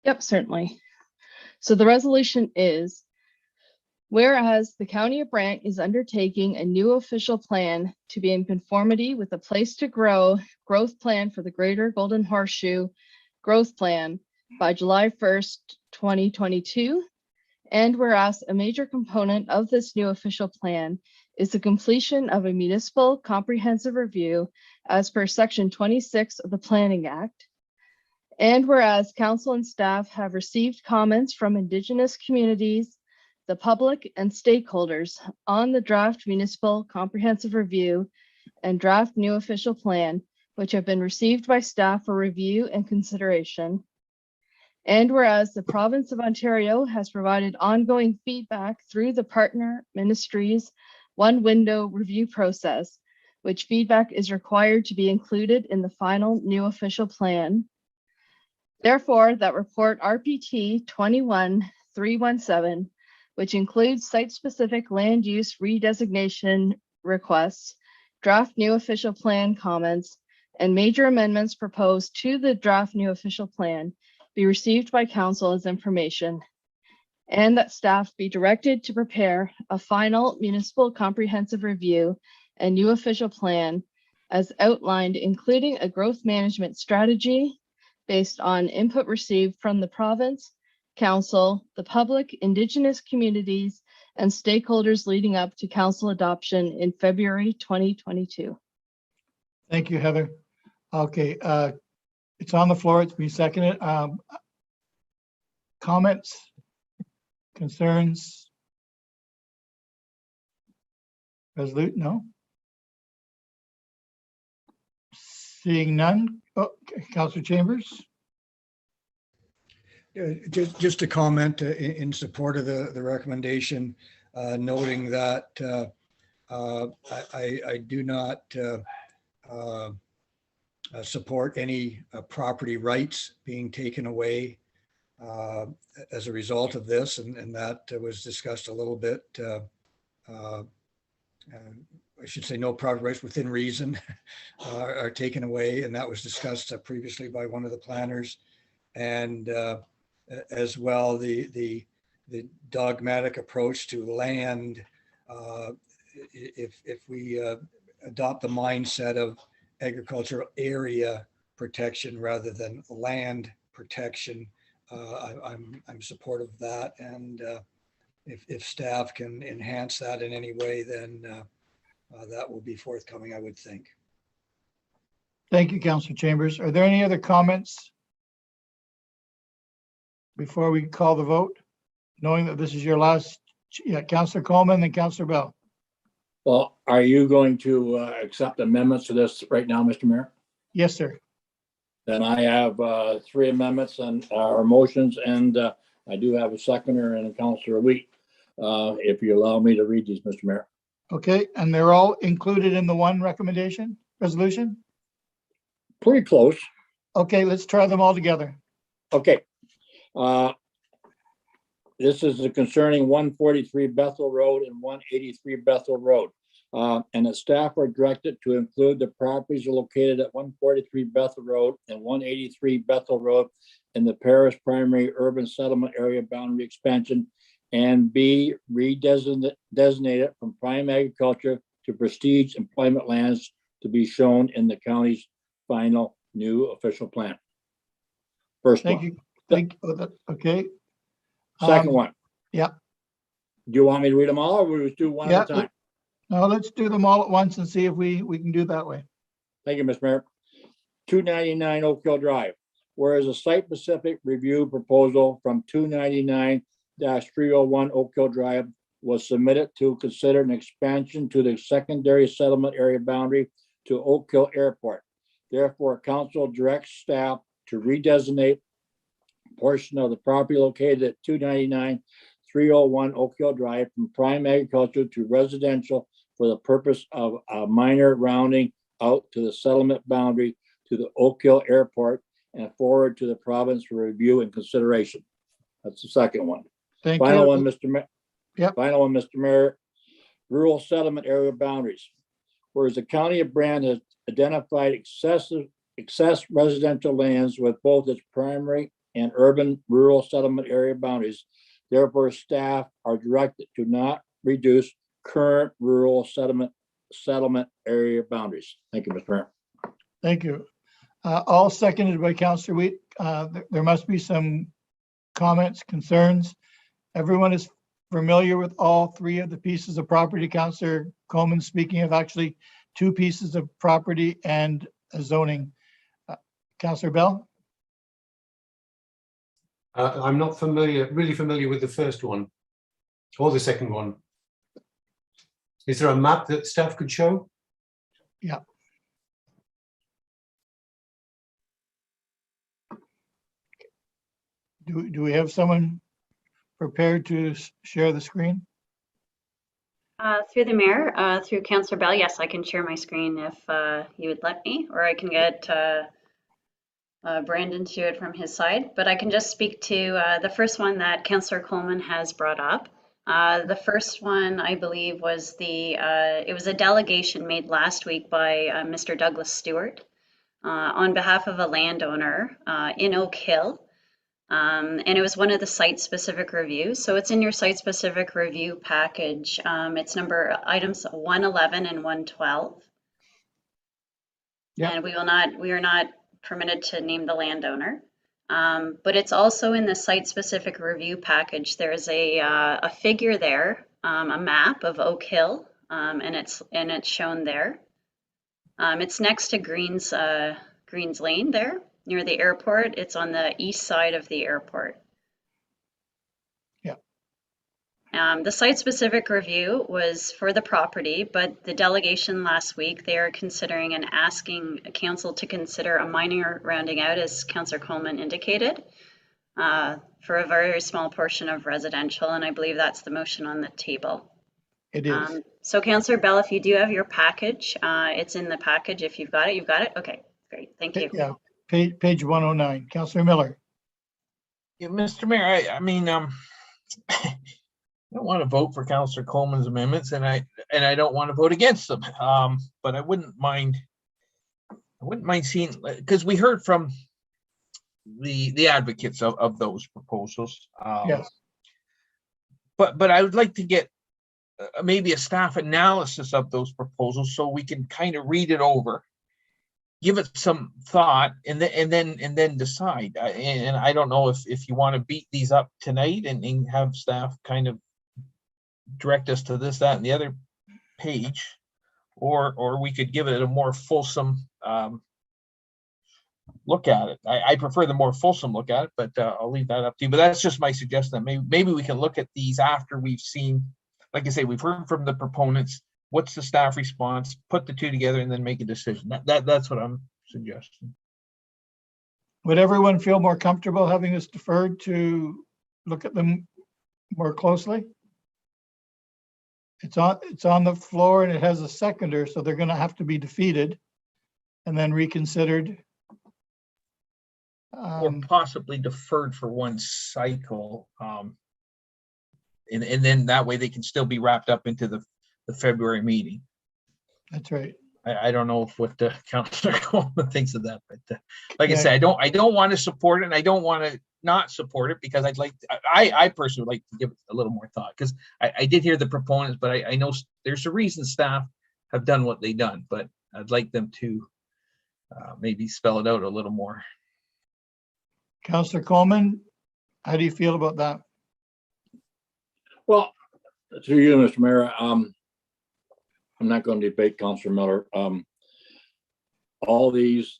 Yep, certainly. So the resolution is, whereas the County of Brant is undertaking a new official plan to be in conformity with the Place to Grow growth plan for the Greater Golden Horseshoe growth plan by July 1st, 2022. And whereas a major component of this new official plan is the completion of a municipal comprehensive review as per Section 26 of the Planning Act. And whereas council and staff have received comments from Indigenous communities, the public, and stakeholders on the draft municipal comprehensive review and draft new official plan, which have been received by staff for review and consideration. And whereas the province of Ontario has provided ongoing feedback through the partner ministries one window review process, which feedback is required to be included in the final new official plan. Therefore, that report RPT 21317, which includes site-specific land use redesignation requests, draft new official plan comments, and major amendments proposed to the draft new official plan, be received by council as information, and that staff be directed to prepare a final municipal comprehensive review and new official plan as outlined, including a growth management strategy based on input received from the province, council, the public, Indigenous communities, and stakeholders leading up to council adoption in February 2022. Thank you, Heather. Okay, it's on the floor. It's been seconded. Comments, concerns? Resolute, no? Seeing none. Oh, Councillor Chambers? Just a comment in support of the recommendation, noting that I do not support any property rights being taken away as a result of this, and that was discussed a little bit. I should say no property rights within reason are taken away, and that was discussed previously by one of the planners. And as well, the dogmatic approach to land, if we adopt the mindset of agricultural area protection rather than land protection, I'm supportive of that. And if staff can enhance that in any way, then that will be forthcoming, I would think. Thank you, Councillor Chambers. Are there any other comments before we call the vote? Knowing that this is your last, yeah, Councillor Coleman and Councillor Bell. Well, are you going to accept amendments to this right now, Mr. Mayor? Yes, sir. Then I have 3 amendments and or motions, and I do have a seconder and a Councillor Wheat. If you allow me to read these, Mr. Mayor. Okay, and they're all included in the one recommendation resolution? Pretty close. Okay, let's try them all together. Okay. This is concerning 143 Bethel Road and 183 Bethel Road. And the staff are directed to include the properties located at 143 Bethel Road and 183 Bethel Road in the Paris primary urban settlement area boundary expansion and be redesignated from prime agriculture to prestige employment lands to be shown in the county's final new official plan. First Thank one. you. Thank you. Okay. Second one. Yeah. Do you want me to read them all, or we just do one at a time? No, let's do them all at once and see if we can do that way. Thank you, Mr. Mayor. 299 Oak Hill Drive. Whereas a site-specific review proposal from 299-301 Oak Hill Drive was submitted to consider an expansion to the secondary settlement area boundary to Oak Hill Airport. Therefore, council directs staff to redesignate a portion of the property located at 299-301 Oak Hill Drive from prime agriculture to residential for the purpose of a minor rounding out to the settlement boundary to the Oak Hill Airport and forward to the province for review and consideration. That's the second one. Final one, Mr. Mayor. Yep. Final one, Mr. Mayor. Rural settlement area boundaries. Whereas the county of Brant has identified excess residential lands with both its primary and urban rural settlement area boundaries. Therefore, staff are directed to not reduce current rural settlement area boundaries. Thank you, Mr. Mayor. Thank you. All seconded by Councillor Wheat. There must be some comments, concerns. Everyone is familiar with all 3 of the pieces of property. Councillor Coleman speaking of actually 2 pieces of property and a zoning. Councillor Bell? I'm not really familiar with the first one or the second one. Is there a map that staff could show? Yeah. Do we have someone prepared to share the screen? Through the mayor, through Councillor Bell, yes, I can share my screen if you would let me, or I can get Brandon to do it from his side. But I can just speak to the first one that Councillor Coleman has brought up. The first one, I believe, was it was a delegation made last week by Mr. Douglas Stewart on behalf of a landowner in Oak Hill. And it was one of the site-specific reviews. So it's in your site-specific review package. It's items 111 and 112. Yep. And we are not permitted to name the landowner. But it's also in the site-specific review package. There's a figure there, a map of Oak Hill, and it's shown there. It's next to Greens Lane there, near the airport. It's on the east side of the airport. Yeah. The site-specific review was for the property, but the delegation last week, they are considering and asking council to consider a minor rounding out, as Councillor Coleman indicated, for a very small portion of residential, and I believe that's the motion on the table. It is. So Councillor Bell, if you do have your package, it's in the package. If you've got it, you've got it? Okay, great, thank you. Yeah, page 109. Councillor Miller. Yeah, Mr. Mayor, I mean, I don't want to vote for Councillor Coleman's amendments, and I don't want to vote against them. But I wouldn't mind seeing, because we heard from the advocates of those proposals. Yes. But I would like to get maybe a staff analysis of those proposals so we can kind of read it over, give it some thought, and then decide. And I don't know if you want to beat these up tonight and have staff kind of direct us to this, that, and the other page, or we could give it a more fulsome look at it. I prefer the more fulsome look at it, but I'll leave that up to you. But that's just my suggestion. Maybe we can look at these after we've seen, like I say, we've heard from the proponents. What's the staff response? Put the two together and then make a decision. That's what I'm suggesting. Would everyone feel more comfortable having this deferred to look at them more closely? It's on the floor and it has a seconder, so they're going to have to be defeated and then reconsidered. Or possibly deferred for one cycle. And then that way they can still be wrapped up into the February meeting. That's right. I don't know what Councillor Coleman thinks of that, but like I said, I don't want to support it, and I don't want to not support it, because I personally would like to give it a little more thought, because I did hear the proponents, but I know there's a reason staff have done what they've done, but I'd like them to maybe spell it out a little more. Councillor Coleman, how do you feel about that? Well, through you, Mr. Mayor, I'm not going to debate Councillor Miller. All these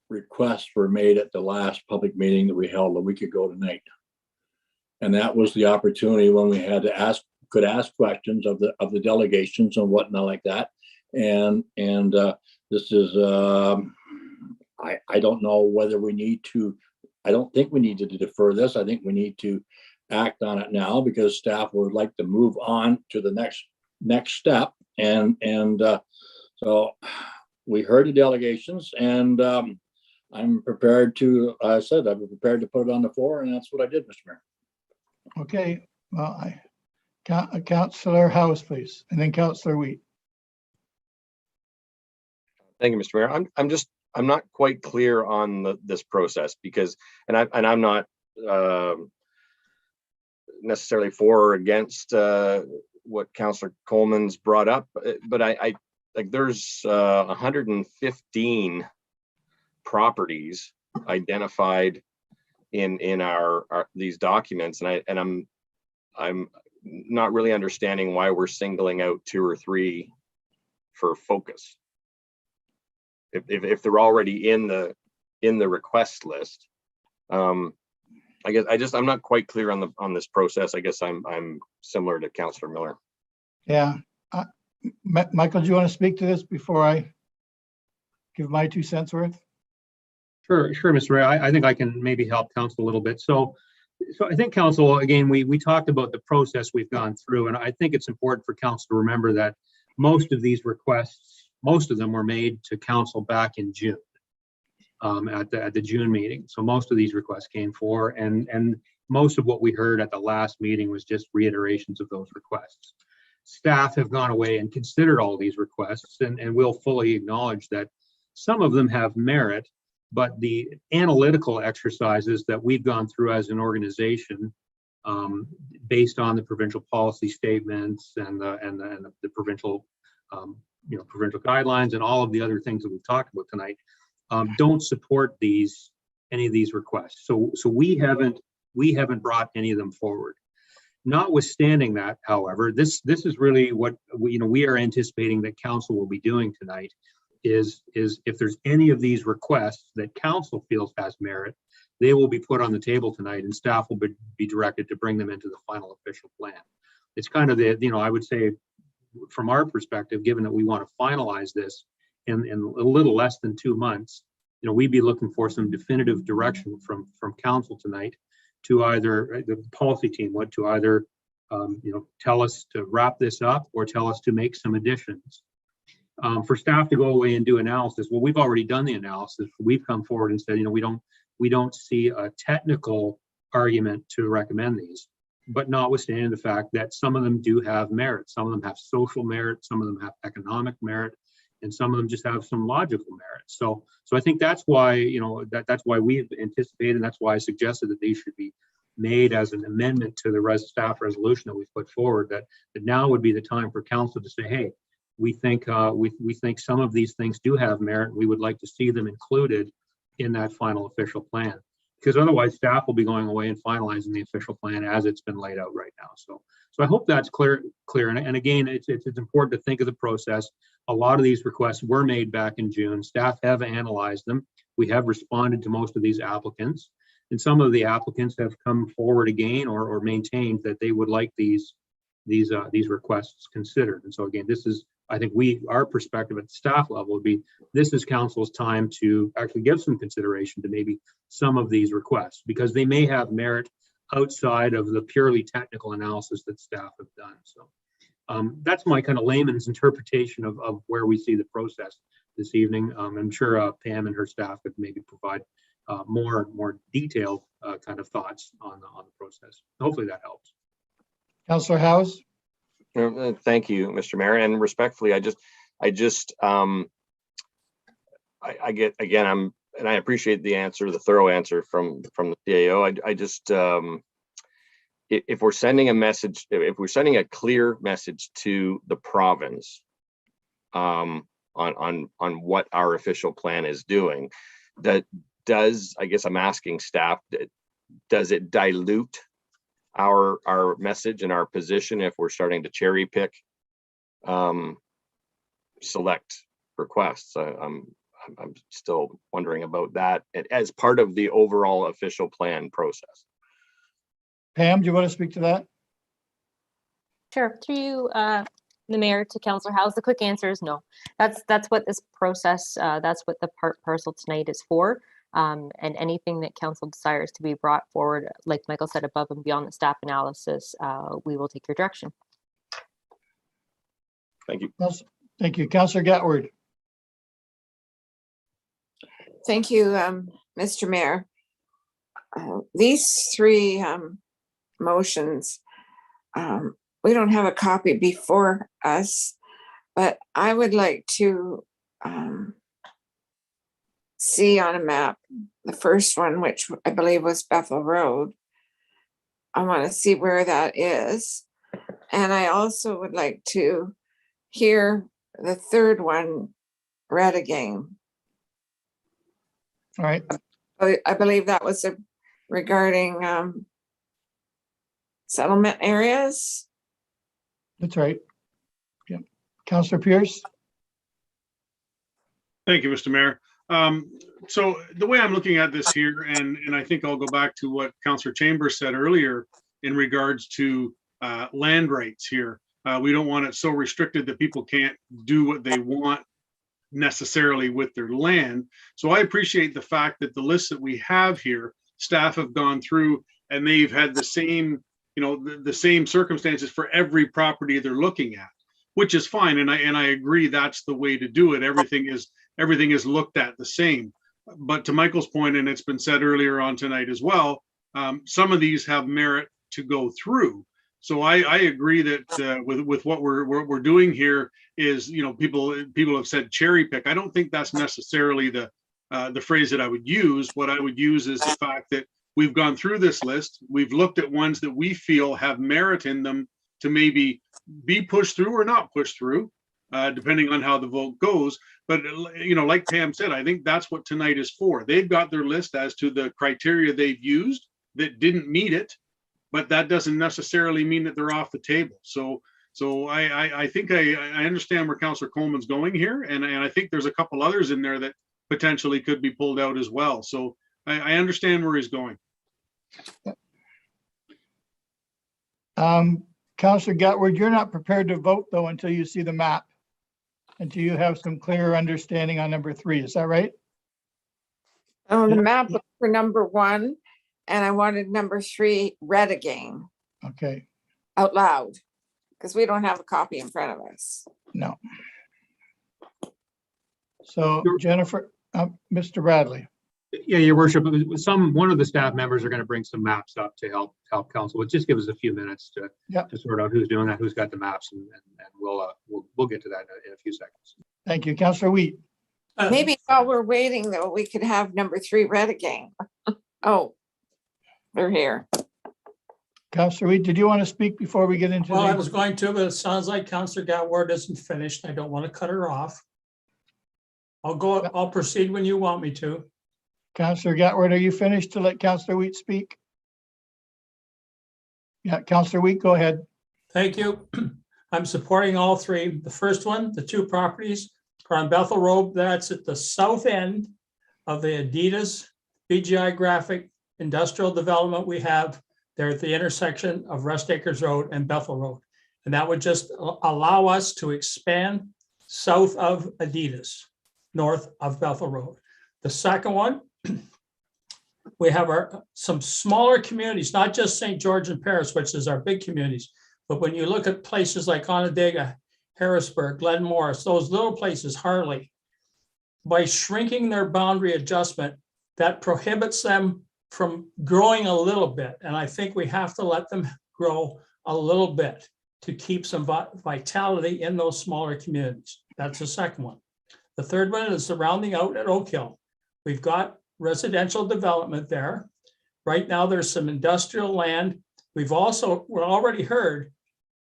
requests were made at the last public meeting that we held a week ago tonight. And that was the opportunity when we had to could ask questions of the delegations and whatnot like that. And this is, I don't know whether we need to, I don't think we need to defer this. I think we need to act on it now, because staff would like to move on to the next step. And so we heard the delegations, and I'm prepared to, I said, I'm prepared to put it on the floor, and that's what I did, Mr. Mayor. Okay, well, Councillor House, please, and then Councillor Wheat. Thank you, Mr. Mayor. I'm not quite clear on this process, because, and I'm not necessarily for or against what Councillor Coleman's brought up, but I like there's 115 properties identified in our these documents, and I'm not really understanding why we're singling out 2 or 3 for focus. If they're already in the request list, I guess I'm not quite clear on this process. I guess I'm similar to Councillor Miller. Yeah, Michael, do you want to speak to this before I give my 2 cents worth? Sure, Mr. Mayor. I think I can maybe help council a little bit. So I think council, again, we talked about the process we've gone through, and I think it's important for council to remember that most of these requests, most of them were made to council back in June, at the June meeting. So most of these requests came for, and most of what we heard at the last meeting was just reiterations of those requests. Staff have gone away and considered all these requests, and will fully acknowledge that some of them have merit, but the analytical exercises that we've gone through as an organization, based on the provincial policy statements and the provincial, provincial guidelines and all of the other things that we've talked about tonight, don't support any of these requests. So we haven't brought any of them forward. Notwithstanding that, however, this is really what we are anticipating that council will be doing tonight is if there's any of these requests that council feels has merit, they will be put on the table tonight, and staff will be directed to bring them into the final official plan. It's kind of I would say from our perspective, given that we want to finalize this in a little less than 2 months, we'd be looking for some definitive direction from council tonight to either the policy team would to either tell us to wrap this up or tell us to make some additions. For staff to go away and do analysis, well, we've already done the analysis. We've come forward and said, we don't see a technical argument to recommend these, but notwithstanding the fact that some of them do have merit. Some of them have social merit, some of them have economic merit, and some of them just have some logical merit. So I think that's why, that's why we've anticipated, and that's why I suggested that these should be made as an amendment to the staff resolution that we've put forward, that now would be the time for council to say, hey, we think some of these things do have merit. We would like to see them included in that final official plan, because otherwise staff will be going away and finalizing the official plan as it's been laid out right now. So I hope that's clear. And again, it's important to think of the process. A lot of these requests were made back in June. Staff have analyzed them. We have responded to most of these applicants, and some of the applicants have come forward again or maintained that they would like these requests considered. And so again, this is, I think our perspective at the staff level would be, this is council's time to actually give some consideration to maybe some of these requests, because they may have merit outside of the purely technical analysis that staff have done. So that's my kind of layman's interpretation of where we see the process this evening. I'm sure Pam and her staff could maybe provide more detailed kind of thoughts on the process. Hopefully that helps. Councillor Howes. Thank you, Mr. Mayor. And respectfully, I get, again, and I appreciate the answer, the thorough answer from the CAO. If we're sending a message, if we're sending a clear message to the province on what our official plan is doing, that does, I guess I'm asking staff, does it dilute our message and our position if we're starting to cherry pick select requests? I'm still wondering about that as part of the overall official plan process. Pam, do you want to speak to that? Sure. Through the mayor to Councillor Howes, the quick answer is no. That's what this process, that's what the parcel tonight is for. And anything that council desires to be brought forward, like Michael said, above and beyond the staff analysis, we will take your direction. Thank you. Thank you. Councillor Gatward. Thank you, Mr. Mayor. These three motions, we don't have a copy before us, but I would like to see on a map the first one, which I believe was Bethel Road. I want to see where that is. And I also would like to hear the third one read again. All right. I believe that was regarding settlement areas. That's right. Yeah. Councillor Pierce. Thank you, Mr. Mayor. So the way I'm looking at this here, and I think I'll go back to what Councillor Chambers said earlier in regards to land rights here. We don't want it so restricted that people can't do what they want necessarily with their land. So I appreciate the fact that the list that we have here, staff have gone through and they've had the same, the same circumstances for every property they're looking at, which is fine. And I agree that's the way to do it. Everything is looked at the same. But to Michael's point, and it's been said earlier on tonight as well, some of these have merit to go through. So I agree that with what we're doing here is, people have said cherry pick. I don't think that's necessarily the the phrase that I would use. What I would use is the fact that we've gone through this list. We've looked at ones that we feel have merit in them to maybe be pushed through or not pushed through, depending on how the vote goes. But, you know, like Pam said, I think that's what tonight is for. They've got their list as to the criteria they've used that didn't meet it, but that doesn't necessarily mean that they're off the table. So I think I understand where Councillor Coleman's going here, and I think there's a couple others in there that potentially could be pulled out as well. So I understand where he's going. Councillor Gatward, you're not prepared to vote though until you see the map, until you have some clearer understanding on number 3. Is that right? Oh, the map was for number 1, and I wanted number 3 read again Okay, out loud, because we don't have a copy in front of us. no. So Jennifer, Mr. Bradley. Yeah, Your Worship, one of the staff members are going to bring some maps up to help council. It just give us a few minutes to sort out who's doing that, who's got the maps, and we'll get to that in a few seconds. Thank you. Councillor Wheat. Maybe while we're waiting, though, we could have number 3 read again. Oh, they're here. Councillor Wheat, did you want to speak before we get into? Well, I was going to, but it sounds like Councillor Gatward isn't finished. I don't want to cut her off. I'll proceed when you want me to. Councillor Gatward, are you finished to let Councillor Wheat speak? Yeah, Councillor Wheat, go ahead. Thank you. I'm supporting all 3. The first one, the 2 properties are on Bethel Road. That's at the south end of the Adidas BGI Graphic industrial development we have. They're at the intersection of Rest Acres Road and Bethel Road. And that would just allow us to expand south of Adidas, north of Bethel Road. The second one, we have some smaller communities, not just St. George and Paris, which is our big communities, but when you look at places like Onondaga, Harrisburg, Glen Morris, those little places, Harley, by shrinking their boundary adjustment, that prohibits them from growing a little bit. And I think we have to let them grow a little bit to keep some vitality in those smaller communities. That's the second one. The third one is the rounding out at Oak Hill. We've got residential development there. Right now, there's some industrial land. We're already heard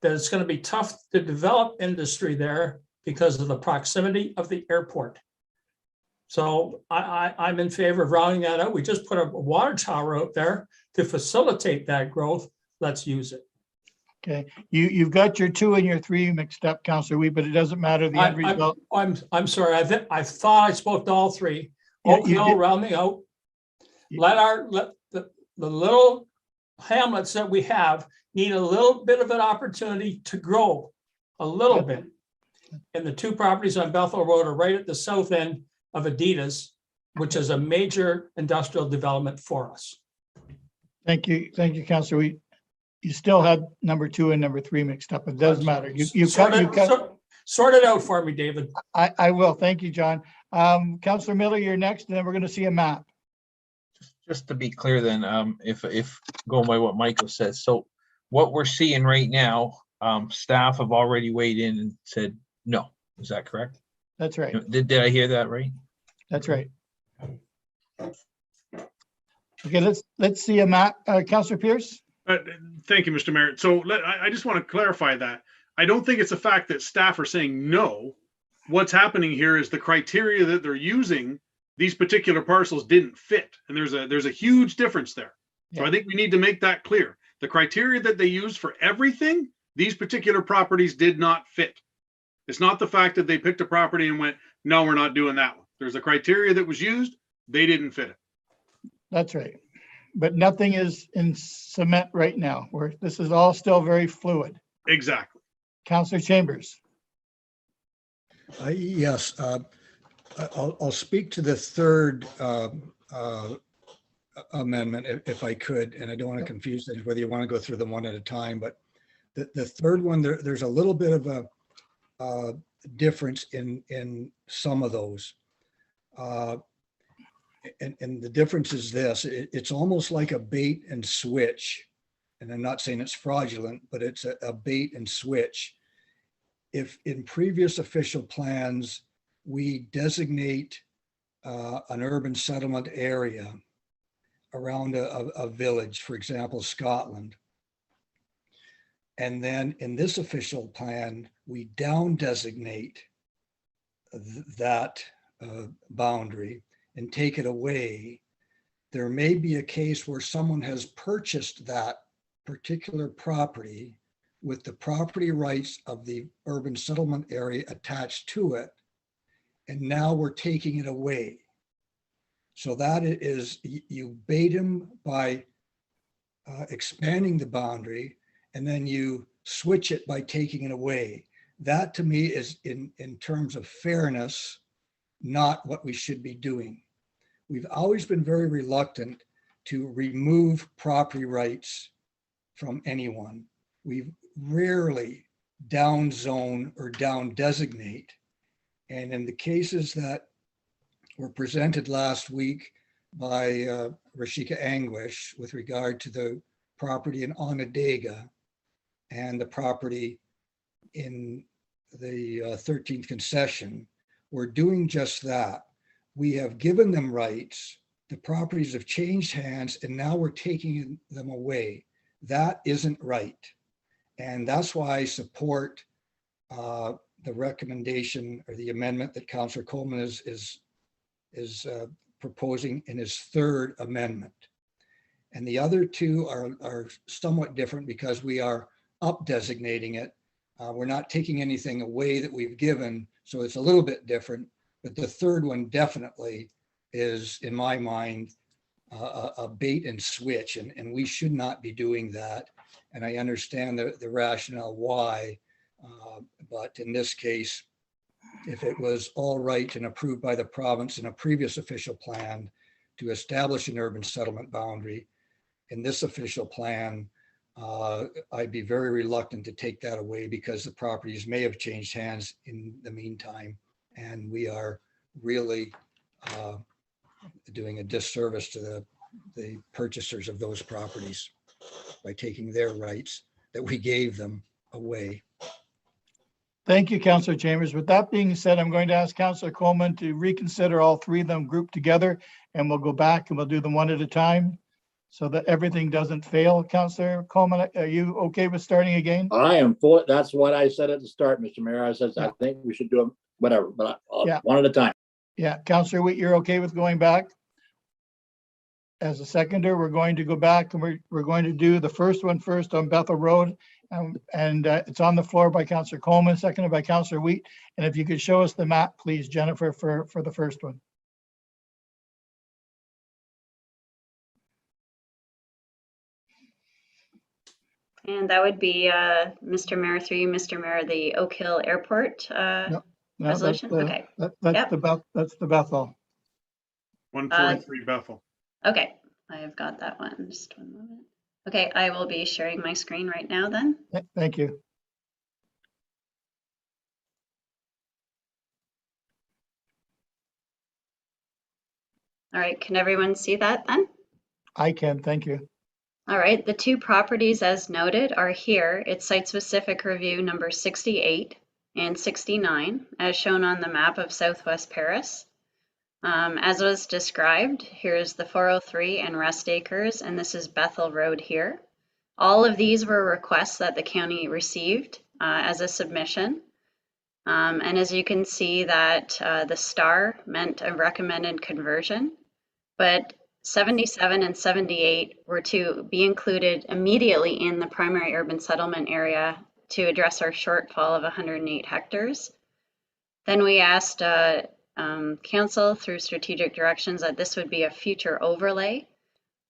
that it's going to be tough to develop industry there because of the proximity of the airport. So I'm in favor of rounding that out. We just put a water tower out there to facilitate that growth. Let's use it. Okay, you've got your 2 and your 3 mixed up, Councillor Wheat, but it doesn't matter. The end result. I'm sorry. I thought I spoke to all 3. Oak Hill, rounding out. Let the little hamlets that we have need a little bit of an opportunity to grow a little bit. And the 2 properties on Bethel Road are right at the south end of Adidas, which is a major industrial development for us. Thank you, Councillor Wheat. You still had number 2 and number 3 mixed up. It doesn't matter. Sort it out for me, David. I will. Thank you, John. Councillor Miller, you're next, and then we're going to see a map. Just to be clear then, if going by what Michael says, so what we're seeing right now, staff have already weighed in and said no. Is that correct? That's right. Did I hear that right? That's right. Okay, let's see a map. Councillor Pierce. Thank you, Mr. Mayor. So I just want to clarify that. I don't think it's a fact that staff are saying no. What's happening here is the criteria that they're using, these particular parcels didn't fit. And there's a huge difference there. So I think we need to make that clear. The criteria that they used for everything, these particular properties did not fit. It's not the fact that they picked a property and went, no, we're not doing that one. There's a criteria that was used. They didn't fit it. That's right. But nothing is in cement right now. This is all still very fluid. Exactly. Councillor Chambers. Yes, I'll speak to the third amendment if I could, and I don't want to confuse things whether you want to go through them one at a time, but the third one, there's a little bit of a difference in some of those. And the difference is this, it's almost like a bait and switch. And I'm not saying it's fraudulent, but it's a bait and switch. If in previous official plans, we designate an urban settlement area around a village, for example, Scotland. And then in this official plan, we down designate that boundary and take it away. There may be a case where someone has purchased that particular property with the property rights of the urban settlement area attached to it, and now we're taking it away. So that is, you bait him by expanding the boundary, and then you switch it by taking it away. That to me is, in terms of fairness, not what we should be doing. We've always been very reluctant to remove property rights from anyone. We've rarely down zone or down designate. And in the cases that were presented last week by Rashika Anguish with regard to the property in Onondaga and the property in the 13th concession, we're doing just that. We have given them rights, the properties have changed hands, and now we're taking them away. That isn't right. And that's why I support the recommendation or the amendment that Councillor Coleman is proposing in his third amendment. And the other two are somewhat different because we are up designating it. We're not taking anything away that we've given, so it's a little bit different. But the third one definitely is, in my mind, a bait and switch, and we should not be doing that. And I understand the rationale why, but in this case, if it was all right and approved by the province in a previous official plan to establish an urban settlement boundary, in this official plan, I'd be very reluctant to take that away because the properties may have changed hands in the meantime. And we are really doing a disservice to the purchasers of those properties by taking their rights that we gave them away. Thank you, Councillor Chambers. With that being said, I'm going to ask Councillor Coleman to reconsider all three of them grouped together, and we'll go back and we'll do them one at a time so that everything doesn't fail. Councillor Coleman, are you okay with starting again? I am for, that's what I said at the start, Mr. Mayor. I said, Yeah. I think we should do them, whatever, but Yeah. one at a time. Yeah, Councillor Wheat, you're okay with going back? As a seconder, we're going to go back and we're going to do the first one first on Bethel Road. And it's on the floor by Councillor Coleman, seconded by Councillor Wheat. And if you could show us the map, please, Jennifer, for the first one. And that would be, Mr. Mayor, through you, Mr. Mayor, the Oak Hill Airport No, resolution? Okay. Yep. That's the Bethel. 143 Bethel. Okay, I've got that one. Just one moment. Okay, I will be sharing my screen right now then. Thank you. All right, can everyone see that then? I can, thank you. All right, the two properties as noted are here. It's site-specific review number 68 and 69, as shown on the map of Southwest Paris. As was described, here's the 403 and Rest Acres, and this is Bethel Road here. All of these were requests that the county received as a submission. And as you can see that the star meant a recommended conversion, but 77 and 78 were to be included immediately in the primary urban settlement area to address our shortfall of 108 hectares. Then we asked council through strategic directions that this would be a future overlay,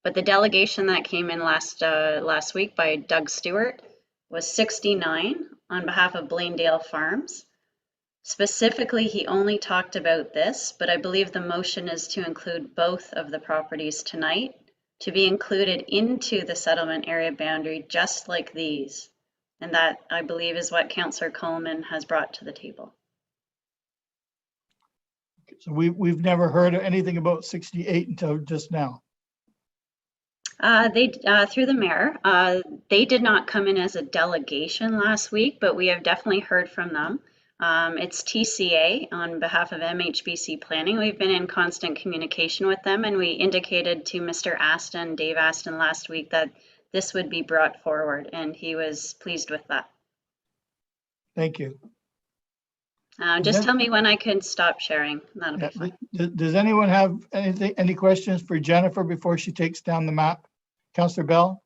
but the delegation that came in last week by Doug Stewart was 69 on behalf of Blaindale Farms. Specifically, he only talked about this, but I believe the motion is to include both of the properties tonight to be included into the settlement area boundary, just like these. And that, I believe, is what Councillor Coleman has brought to the table. So we've never heard anything about 68 until just now. Through the mayor, they did not come in as a delegation last week, but we have definitely heard from them. It's TCA on behalf of MHBC Planning. We've been in constant communication with them, and we indicated to Mr. Aston, Dave Aston, last week that this would be brought forward, and he was pleased with that. Thank you. Just tell me when I can stop sharing. That'll be fine. Does anyone have any questions for Jennifer before she takes down the map? Councillor Bell?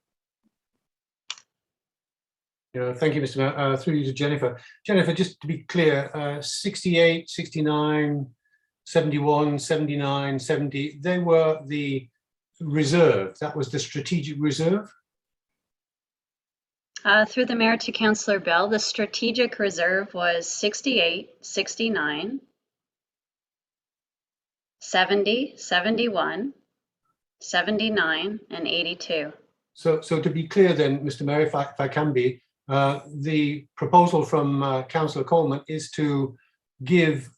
Yeah, thank you, Mr. Mayor. Through you to Jennifer. Jennifer, just to be clear, 68, 69, 71, 79, 70, they were the reserve. That was the strategic reserve? Through the mayor to Councillor Bell, the strategic reserve was 68, 69, 70, 71, 79, and 82. So to be clear then, Mr. Mayor, if I can be, the proposal from Councillor Coleman is to give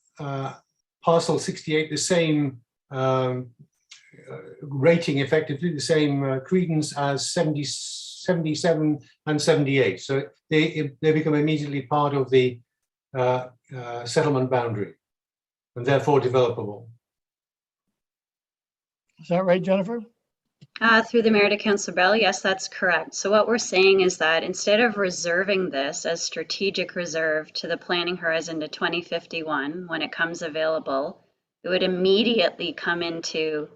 parcel 68 the same rating, effectively the same credence as 70, 77 and 78. So they become immediately part of the settlement boundary and therefore developable. Is that right, Jennifer? Through the mayor to Councillor Bell, yes, that's correct. So what we're saying is that instead of reserving this as strategic reserve to the planning horizon to 2051, when it comes available, it would immediately come into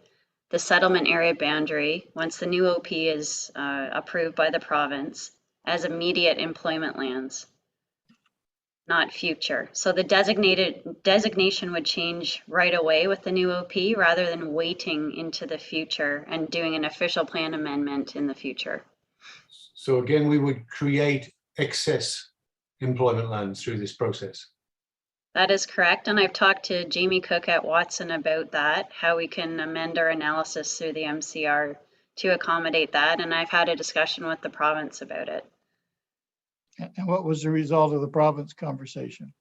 the settlement area boundary once the new OP is approved by the province as immediate employment lands, not future. So the designation would change right away with the new OP rather than waiting into the future and doing an official plan amendment in the future. So again, we would create excess employment lands through this process. That is correct, and I've talked to Jamie Cook at Watson about that, how we can amend our analysis through the MCR to accommodate that, and I've had a discussion with the province about it. And what was the result of the province conversation?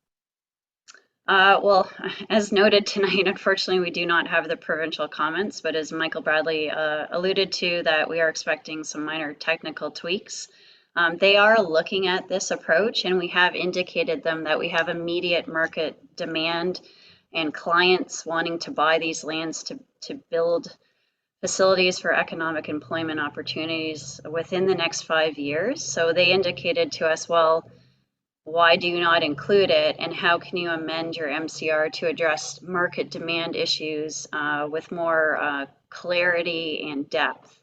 Well, as noted tonight, unfortunately, we do not have the provincial comments, but as Michael Bradley alluded to, that we are expecting some minor technical tweaks. They are looking at this approach, and we have indicated them that we have immediate market demand and clients wanting to buy these lands to build facilities for economic employment opportunities within the next 5 years. So they indicated to us, well, why do you not include it, and how can you amend your MCR to address market demand issues with more clarity and depth?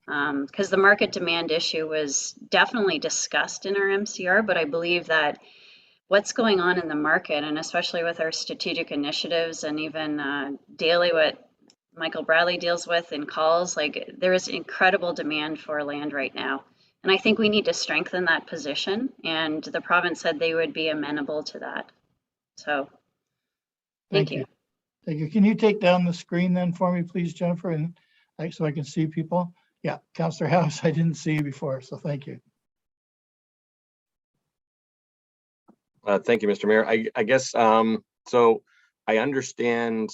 Because the market demand issue was definitely discussed in our MCR, but I believe that what's going on in the market, and especially with our strategic initiatives and even daily what Michael Bradley deals with in calls, like there is incredible demand for land right now. And I think we need to strengthen that position, and the province said they would be amenable to that. So thank you. Thank you. Can you take down the screen then for me, please, Jennifer, and so I can see people? Yeah, Councillor House, I didn't see you before, so thank you. Thank you, Mr. Mayor. I guess, so I understand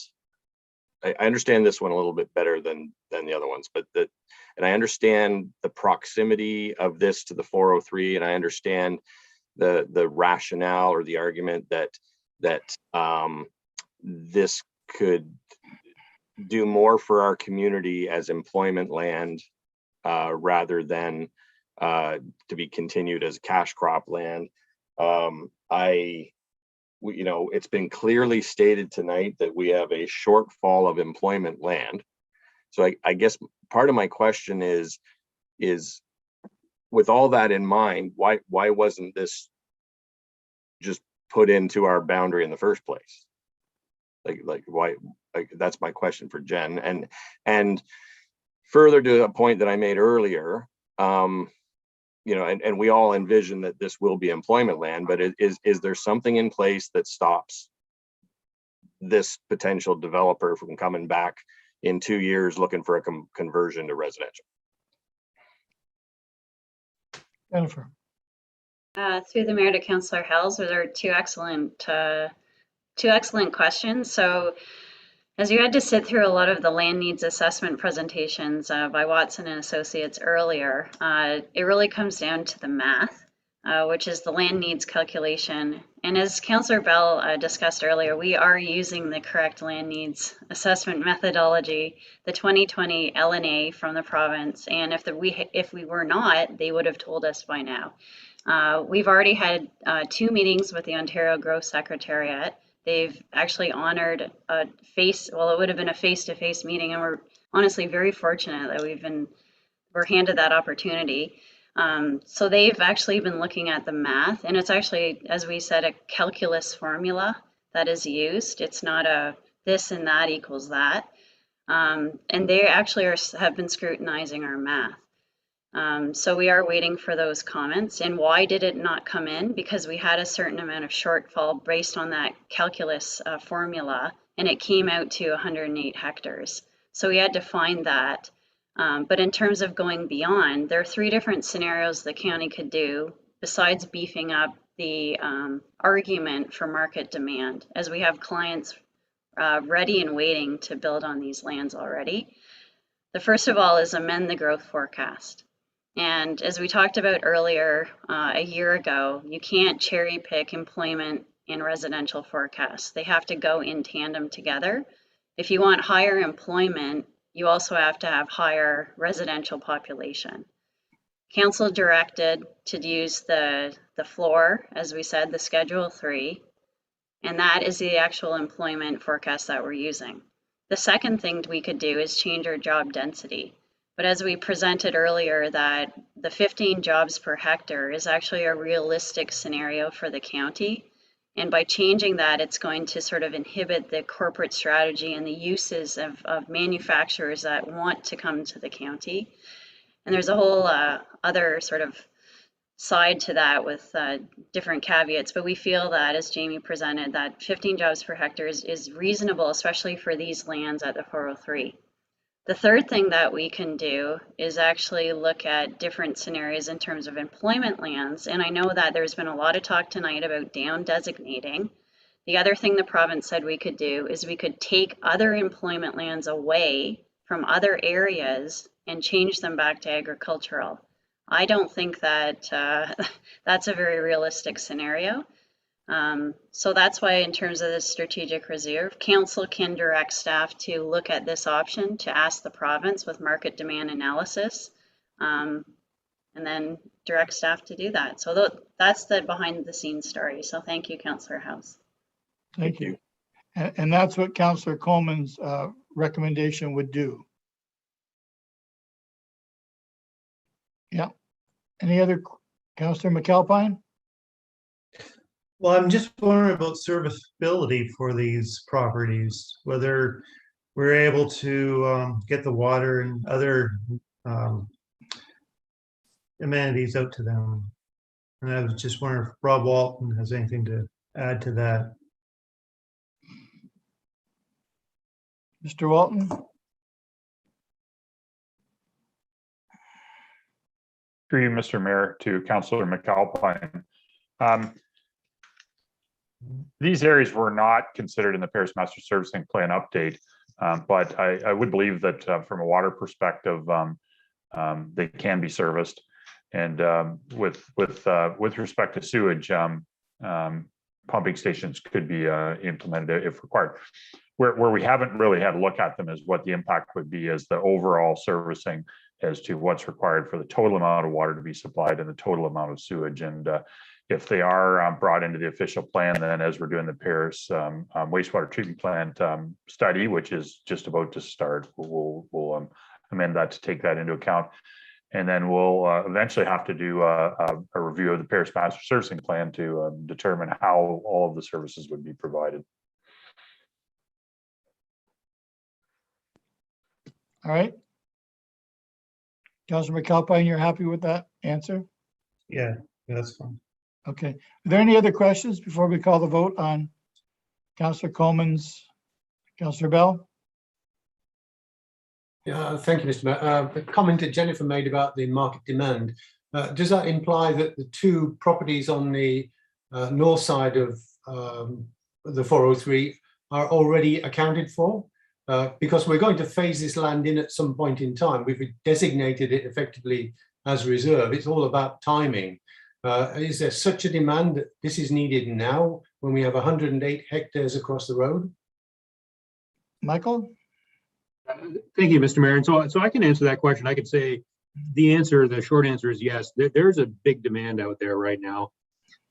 this one a little bit better than the other ones, and I understand the proximity of this to the 403, and I understand the rationale or the argument that this could do more for our community as employment land rather than to be continued as cash crop land. It's been clearly stated tonight that we have a shortfall of employment land. So I guess part of my question is with all that in mind, why wasn't this just put into our boundary in the first place? Like why? That's my question for Jen. And further to a point that I made earlier, and we all envision that this will be employment land, but is there something in place that stops this potential developer from coming back in 2 years looking for a conversion to residential? Jennifer. Through the mayor to Councillor Hells, those are two excellent questions. So as you had to sit through a lot of the land needs assessment presentations by Watson and Associates earlier, it really comes down to the math. which is the land needs calculation. And as Councillor Bell discussed earlier, we are using the correct land needs assessment methodology, the 2020 LNA from the province. And if we were not, they would have told us by now. We've already had 2 meetings with the Ontario Growth Secretariat. They've actually honored it would have been a face-to-face meeting, and we're honestly very fortunate that we're handed that opportunity. So they've actually been looking at the math, and it's actually, as we said, a calculus formula that is used. It's not a this and that equals that. And they actually have been scrutinizing our math. So we are waiting for those comments. And why did it not come in? Because we had a certain amount of shortfall based on that calculus formula, and it came out to 108 hectares. So we had to find that. But in terms of going beyond, there are 3 different scenarios the county could do besides beefing up the argument for market demand, as we have clients ready and waiting to build on these lands already. The first of all is amend the growth forecast. And as we talked about earlier, a year ago, you can't cherry pick employment and residential forecasts. They have to go in tandem together. If you want higher employment, you also have to have higher residential population. Council directed to use the floor, as we said, the Schedule 3, and that is the actual employment forecast that we're using. The second thing we could do is change our job density. But as we presented earlier, that the 15 jobs per hectare is actually a realistic scenario for the county. And by changing that, it's going to sort of inhibit the corporate strategy and the uses of manufacturers that want to come to the county. And there's a whole other sort of side to that with different caveats, but we feel that, as Jamie presented, that 15 jobs per hectare is reasonable, especially for these lands at the 403. The third thing that we can do is actually look at different scenarios in terms of employment lands. And I know that there's been a lot of talk tonight about down designating. The other thing the province said we could do is we could take other employment lands away from other areas and change them back to agricultural. I don't think that that's a very realistic scenario. So that's why, in terms of the strategic reserve, council can direct staff to look at this option to ask the province with market demand analysis, and then direct staff to do that. So that's the behind the scenes story. So thank you, Councillor House. Thank you. And that's what Councillor Coleman's recommendation would do. Yeah. Any other, Councillor McAlpine? Well, I'm just wondering about serviceability for these properties, whether we're able to get the water and other amenities out to them. And I was just wondering if Rob Walton has anything to add to that. Mr. Walton? Through you, Mr. Mayor, to Councillor McAlpine. These areas were not considered in the Paris Master Servicing Plan update, but I would believe that from a water perspective, they can be serviced. And with respect to sewage, pumping stations could be implemented if required. Where we haven't really had a look at them is what the impact would be as the overall servicing as to what's required for the total amount of water to be supplied and the total amount of sewage. And if they are brought into the official plan, then as we're doing the Paris wastewater treatment plant study, which is just about to start, we'll amend that to take that into account. And then we'll eventually have to do a review of the Paris Master Servicing Plan to determine how all of the services would be provided. All right. Councillor McAlpine, you're happy with that answer? Yeah, that's fine. Okay. Are there any other questions before we call the vote on Councillor Coleman's? Councillor Bell? Yeah, thank you, Mr. Mayor. The comment that Jennifer made about the market demand, does that imply that the 2 properties on the north side of the 403 are already accounted for? Because we're going to phase this land in at some point in time. We've designated it effectively as reserve. It's all about timing. Is there such a demand that this is needed now when we have 108 hectares across the road? Michael? Thank you, Mr. Mayor. And so I can answer that question. I could say the short answer is yes. There's a big demand out there right now.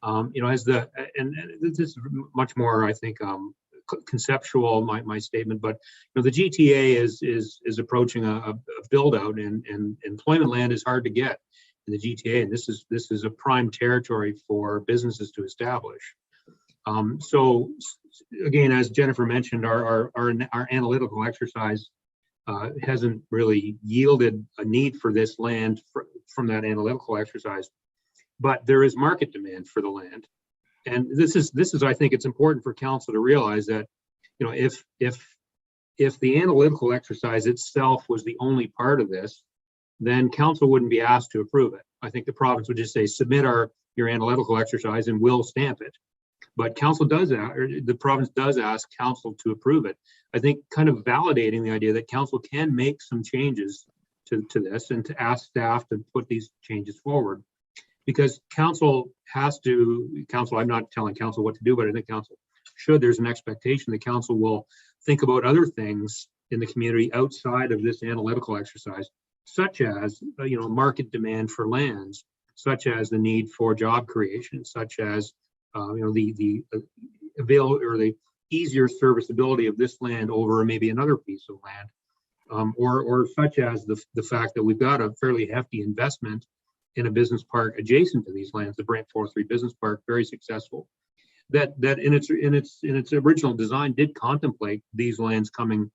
You know, and this is much more, I think, conceptual, my statement, but you know, the GTA is approaching a build out, and employment land is hard to get in the GTA, and this is a prime territory for businesses to establish. So again, as Jennifer mentioned, our analytical exercise hasn't really yielded a need for this land from that analytical exercise, but there is market demand for the land. And this is I think it's important for council to realize that, you know, if the analytical exercise itself was the only part of this, then council wouldn't be asked to approve it. I think the province would just say, submit your analytical exercise and we'll stamp it. But council does that, or the province does ask council to approve it. I think kind of validating the idea that council can make some changes to this and to ask staff to put these changes forward. Because council, I'm not telling council what to do, but I think council should. There's an expectation that council will think about other things in the community outside of this analytical exercise, such as, you know, market demand for lands, such as the need for job creation, such as, you know, the available or the easier serviceability of this land over maybe another piece of land, or such as the fact that we've got a fairly hefty investment in a business park adjacent to these lands, the Brant 403 Business Park, very successful. That in its original design did contemplate these lands coming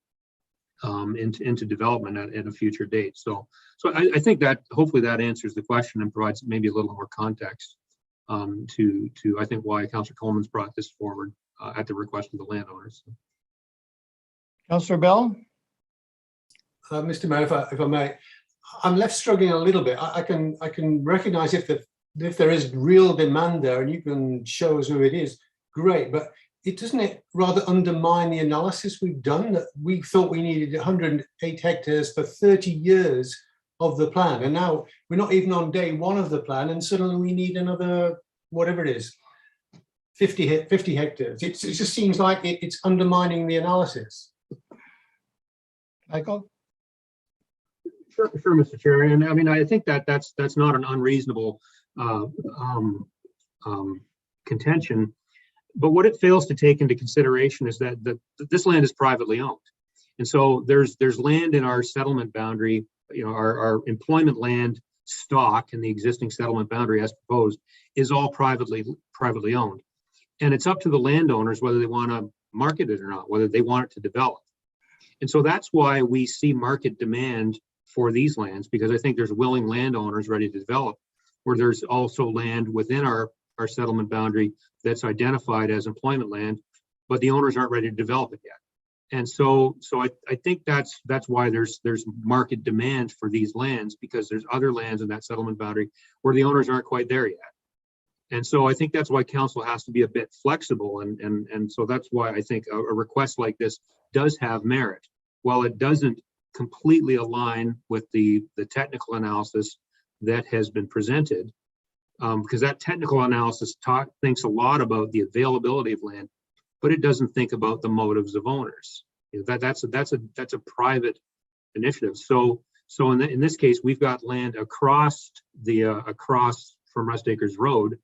into development at a future date. So I think that hopefully that answers the question and provides maybe a little more context to I think why Councillor Coleman's brought this forward at the request of the landowners. Councillor Bell? Mr. Mayor, if I may, I'm left struggling a little bit. I can recognize if there is real demand there and you can show us who it is, great. But doesn't it rather undermine the analysis we've done, that we thought we needed 108 hectares for 30 years of the plan, and now we're not even on day one of the plan, and suddenly we need another, whatever it is, 50 hectares. It just seems like it's undermining the analysis. Michael? Sure, Mr. Chair. And I mean, I think that's not an unreasonable contention. But what it fails to take into consideration is that this land is privately owned, and so there's land in our settlement boundary. You know, our employment land stock in the existing settlement boundary, as proposed, is all privately owned, and it's up to the landowners whether they want to market it or not, whether they want it to develop. And so that's why we see market demand for these lands, because I think there's willing landowners ready to develop, where there's also land within our settlement boundary that's identified as employment land, but the owners aren't ready to develop it yet. And so I think that's why there's market demand for these lands, because there's other lands in that settlement boundary where the owners aren't quite there yet. And so I think that's why council has to be a bit flexible, and so that's why I think a request like this does have merit. While it doesn't completely align with the technical analysis that has been presented, because that technical analysis thinks a lot about the availability of land, but it doesn't think about the motives of owners. You know, that's a private initiative. So in this case, we've got land across from Rust Acres Road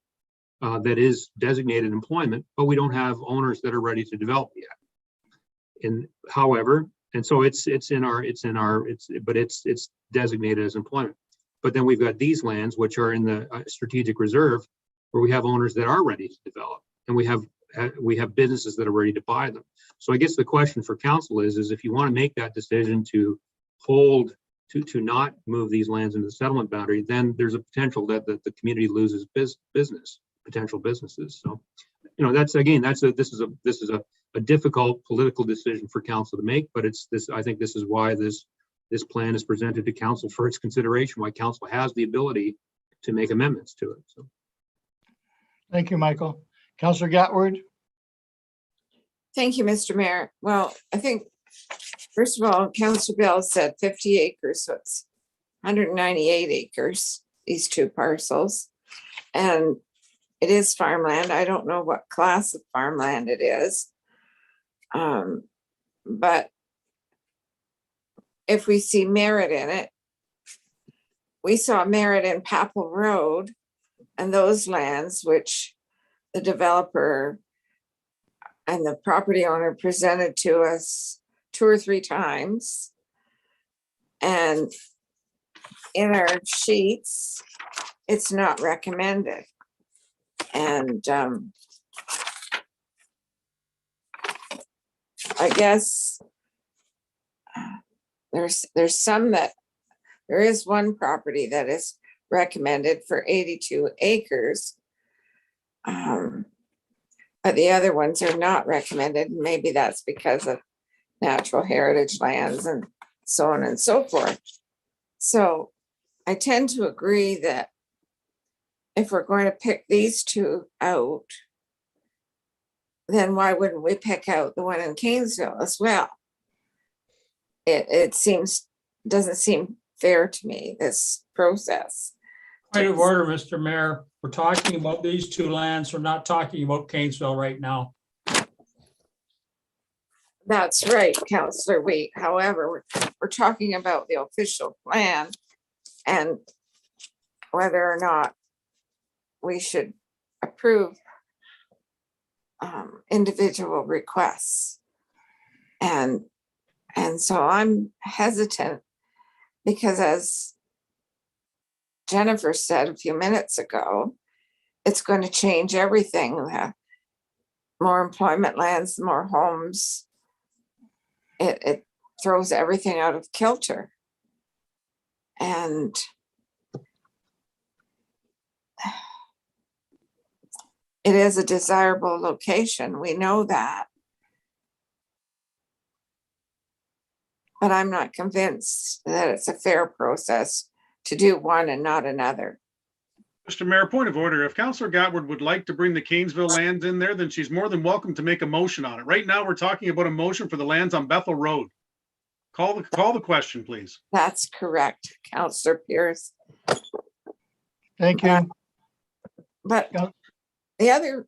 that is designated employment, but we don't have owners that are ready to develop yet. And so it's designated as employment. But then we've got these lands which are in the strategic reserve, where we have owners that are ready to develop, and we have businesses that are ready to buy them. So I guess the question for council is if you want to make that decision to to not move these lands into the settlement boundary, then there's a potential that the community loses potential businesses. So, you know, this is a difficult political decision for council to make, but I think this is why this plan is presented to council for its consideration, why council has the ability to make amendments to it. So, thank you, Michael. Councillor Gatward. Thank you, Mr. Mayor. Well, I think, first of all, Councillor Bell said 50 acres, so it's 198 acres, these two parcels. And it is farmland. I don't know what class of farmland it is. But if we see merit in it, we saw merit in Papel Road and those lands, which the developer and the property owner presented to us 2 or 3 times. And in our sheets, it's not recommended. And I guess there's some that, there is one property that is recommended for 82 acres. But the other ones are not recommended. Maybe that's because of natural heritage lands and so on and so forth. So I tend to agree that if we're going to pick these 2 out, then why wouldn't we pick out the one in Kingsville as well? It doesn't seem fair to me, this process. Point of order, Mr. Mayor. We're talking about these 2 lands. We're not talking about Kingsville right now. That's right, Councillor Wheat. However, we're talking about the official plan and whether or not we should approve individual requests. And so I'm hesitant because, as Jennifer said a few minutes ago, it's going to change everything. More employment lands, more homes. It throws everything out of kilter. And it is a desirable location. We know that. But I'm not convinced that it's a fair process to do one and not another. Mr. Mayor, point of order. If Councillor Gatwood would like to bring the Kanesville lands in there, then she's more than welcome to make a motion on it. Right now, we're talking about a motion for the lands on Bethel Road. Call the question, please. That's correct, Councillor Pierce. Thank you. But the other,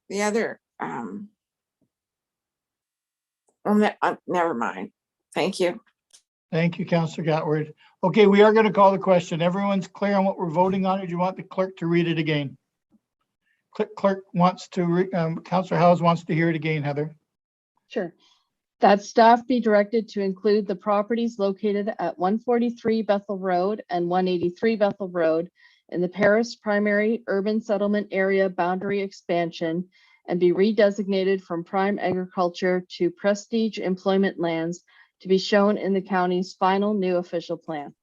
never mind. Thank you. Thank you, Councillor Gatward. Okay, we are going to call the question. Everyone's clear on what we're voting on, or do you want the clerk to read it again? Clerk wants to, Councillor Howes wants to hear it again, Heather. Sure. That staff be directed to include the properties located at 143 Bethel Road and 183 Bethel Road in the Paris primary urban settlement area boundary expansion and be redesignated from prime agriculture to prestige employment lands to be shown in the county's final new official plan.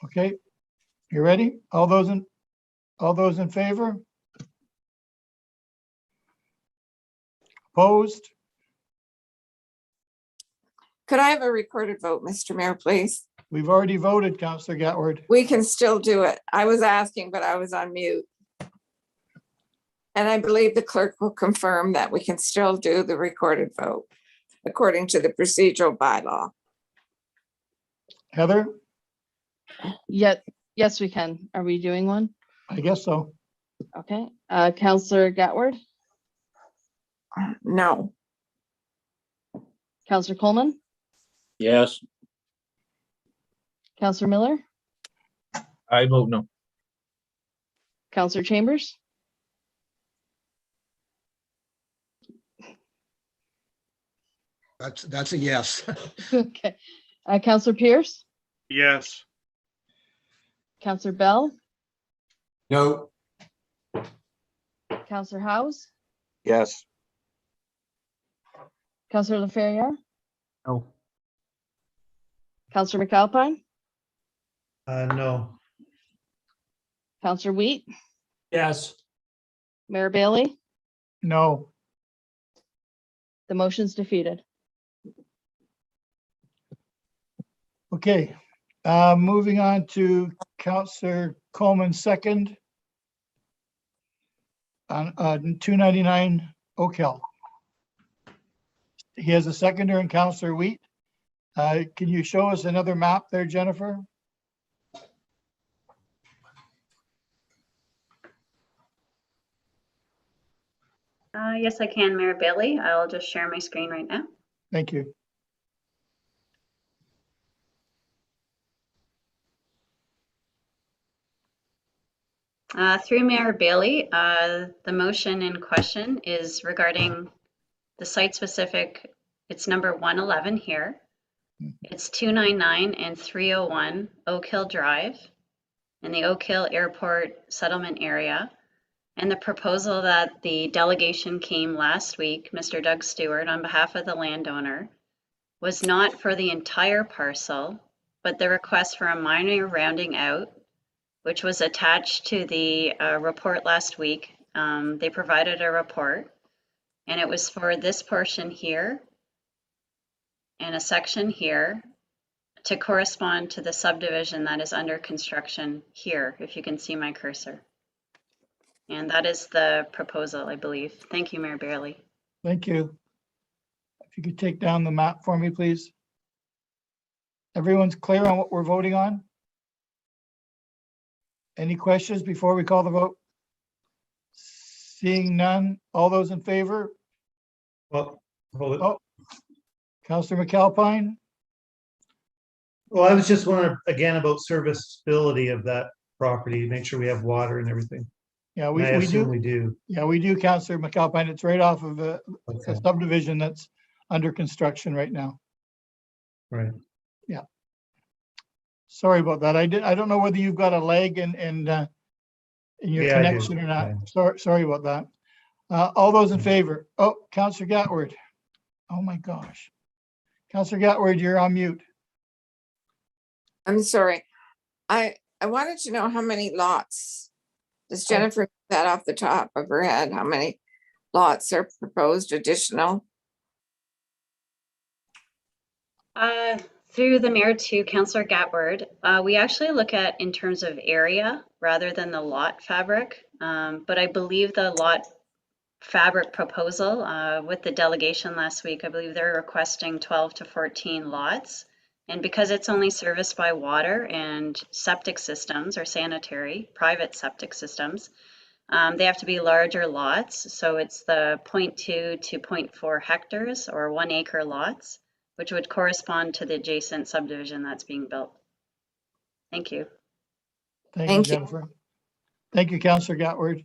Okay, you ready? All those in favor? Opposed? Could I have a recorded vote, Mr. Mayor, please? We've already voted, Councillor Gatward. We can still do it. I was asking, but I was on mute. And I believe the clerk will confirm that we can still do the recorded vote according to the procedural bylaw. Heather? Yes, we can. Are we doing one? I guess so. Okay. Councillor Gatward? No. Councillor Coleman? Yes. Councillor Miller? I vote no. Councillor Chambers? That's a yes. Okay. Councillor Pierce? Yes. Councillor Bell? No. Councillor Howes? Yes. Councillor LaFerriere? No. Councillor McAlpine? No. Councillor Wheat? Yes. Mayor Bailey? No. The motion's defeated. Okay, moving on to Councillor Coleman's second on 299 Oak Hill. He has a seconder in Councillor Wheat. Can you show us another map there, Jennifer? Yes, I can, Mayor Bailey. I'll just share my screen right now. Thank you. Through Mayor Bailey, the motion in question is regarding the site-specific, it's number 111 here. It's 299 and 301 Oak Hill Drive in the Oak Hill Airport Settlement Area. And the proposal that the delegation came last week, Mr. Doug Stewart, on behalf of the landowner, was not for the entire parcel, but the request for a minor rounding out, which was attached to the report last week. They provided a report, and it was for this portion here and a section here to correspond to the subdivision that is under construction here, if you can see my cursor. And that is the proposal, I believe. Thank you, Mayor Bailey. Thank you. If you could take down the map for me, please. Everyone's clear on what we're voting on? Any questions before we call the vote? Seeing none, all those in favor? Well, hold it. Oh, Councillor McAlpine? Well, I was just wondering again about serviceability of that property, make sure we have water and everything. Yeah, And I we assume do. we do. Yeah, we do, Councillor McAlpine. It's right off of a Okay, subdivision that's under construction right now. right. Yeah. Sorry about that. I don't know whether you've got a lag in your Yeah, I do. connection or not. Yeah. Sorry about that. All those in favor? Oh, Councillor Gatward. Oh my gosh. Councillor Gatward, you're on mute. I'm sorry. I wanted to know how many lots. Does Jennifer know that off the top of her head? How many lots are proposed additional? Through the mayor to Councillor Gatward, we actually look at in terms of area rather than the lot fabric. But I believe the lot fabric proposal with the delegation last week, I believe they're requesting 12 to 14 lots. And because it's only serviced by water and septic systems or sanitary, private septic systems, they have to be larger lots. So it's the 0.2 to 0.4 hectares or 1 acre lots, which would correspond to the adjacent subdivision that's being built. Thank you. Thank you, Jennifer. Thank you, Councillor Gatward.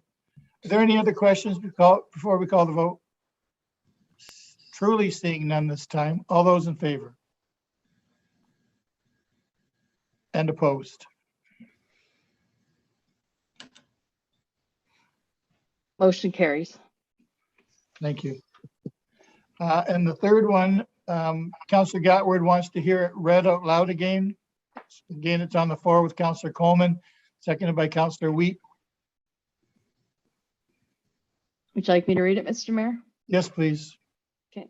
Are there any other questions before we call the vote? Truly seeing none this time. All those in favor? And opposed? Motion carries. Thank you. And the third one, Councillor Gatward wants to hear it read out loud again. Again, it's on the floor with Councillor Coleman, seconded by Councillor Wheat. Would you like me to read it, Mr. Mayor? Yes, please. Okay.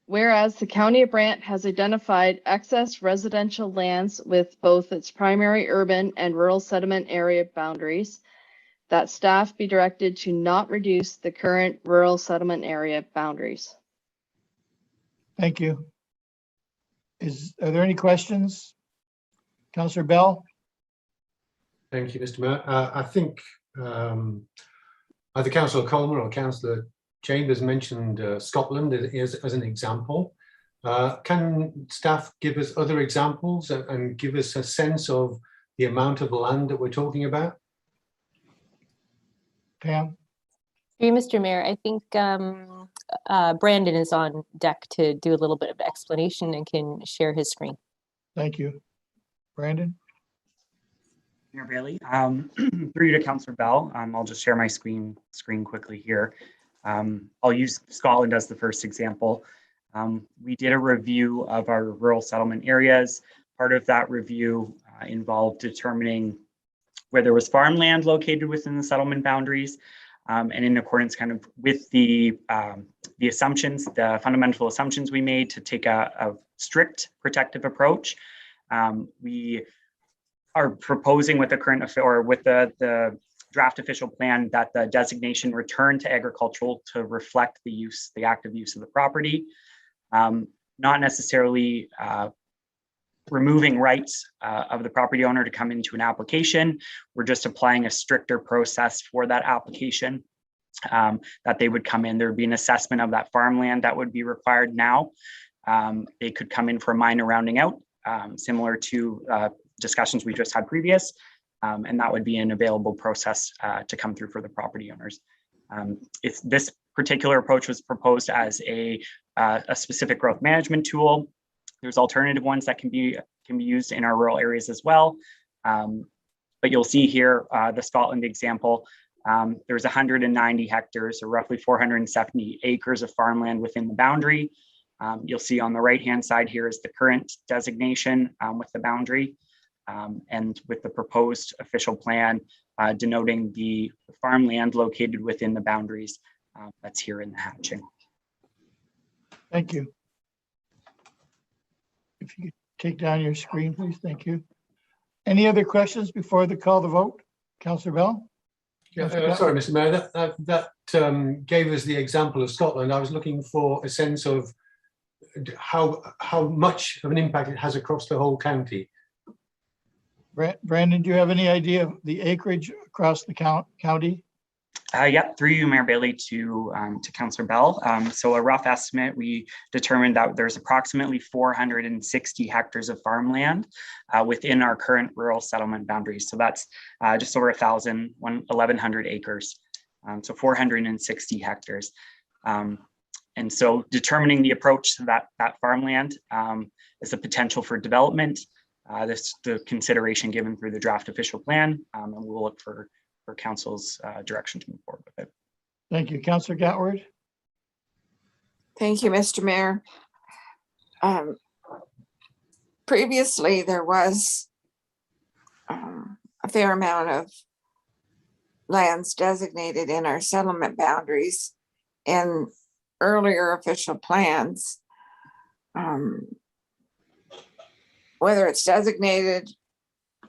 Whereas the County of Brant has identified excess residential lands with both its primary urban and rural settlement area boundaries, that staff be directed to not reduce the current rural settlement area boundaries. Thank you. Are there any questions? Councillor Bell? Thank you, Mr. Mayor. I think either Councillor Coleman or Councillor Chambers mentioned Scotland as an example. Can staff give us other examples and give us a sense of the amount of land that we're talking about? Pam? Through you, Mr. Mayor, I think Brandon is on deck to do a little bit of explanation and can share his screen. Thank you. Brandon? Mayor Bailey, through you to Councillor Bell, I'll just share my screen quickly here. I'll use Scotland as the first example. We did a review of our rural settlement areas. Part of that review involved determining where there was farmland located within the settlement boundaries, and in accordance kind of with the assumptions, the fundamental assumptions we made to take a strict protective approach. We are proposing with the current or with the draft official plan that the designation return to agricultural to reflect the active use of the property, not necessarily removing rights of the property owner to come into an application. We're just applying a stricter process for that application. that they would come in. There would be an assessment of that farmland that would be required now. They could come in for a minor rounding out, similar to discussions we just had previous, and that would be an available process to come through for the property owners. If this particular approach was proposed as a specific growth management tool, there's alternative ones that can be used in our rural areas as well. But you'll see here the Scotland example. There's 190 hectares, or roughly 470 acres of farmland within the boundary. You'll see on the right-hand side here is the current designation with the boundary, and with the proposed official plan denoting the farmland located within the boundaries that's here in the hatching. Thank you. If you could take down your screen, please. Thank you. Any other questions before the call to vote? Councillor Bell? Yeah, sorry, Mr. Mayor, that gave us the example of Scotland. I was looking for a sense of how much of an impact it has across the whole county. Brandon, do you have any idea of the acreage across the county? Yeah, through you, Mayor Bailey, to Councillor Bell. So a rough estimate, we determined that there's approximately 460 hectares of farmland within our current rural settlement boundaries. So that's just over 1,100 acres. So 460 hectares. And so determining the approach to that farmland is the potential for development. This the consideration given through the draft official plan, and we'll look for council's direction to move forward with it. Thank you. Councillor Gatward. Thank you, Mr. Mayor. Previously, there was a fair amount of lands designated in our settlement boundaries in earlier official plans. Whether it's designated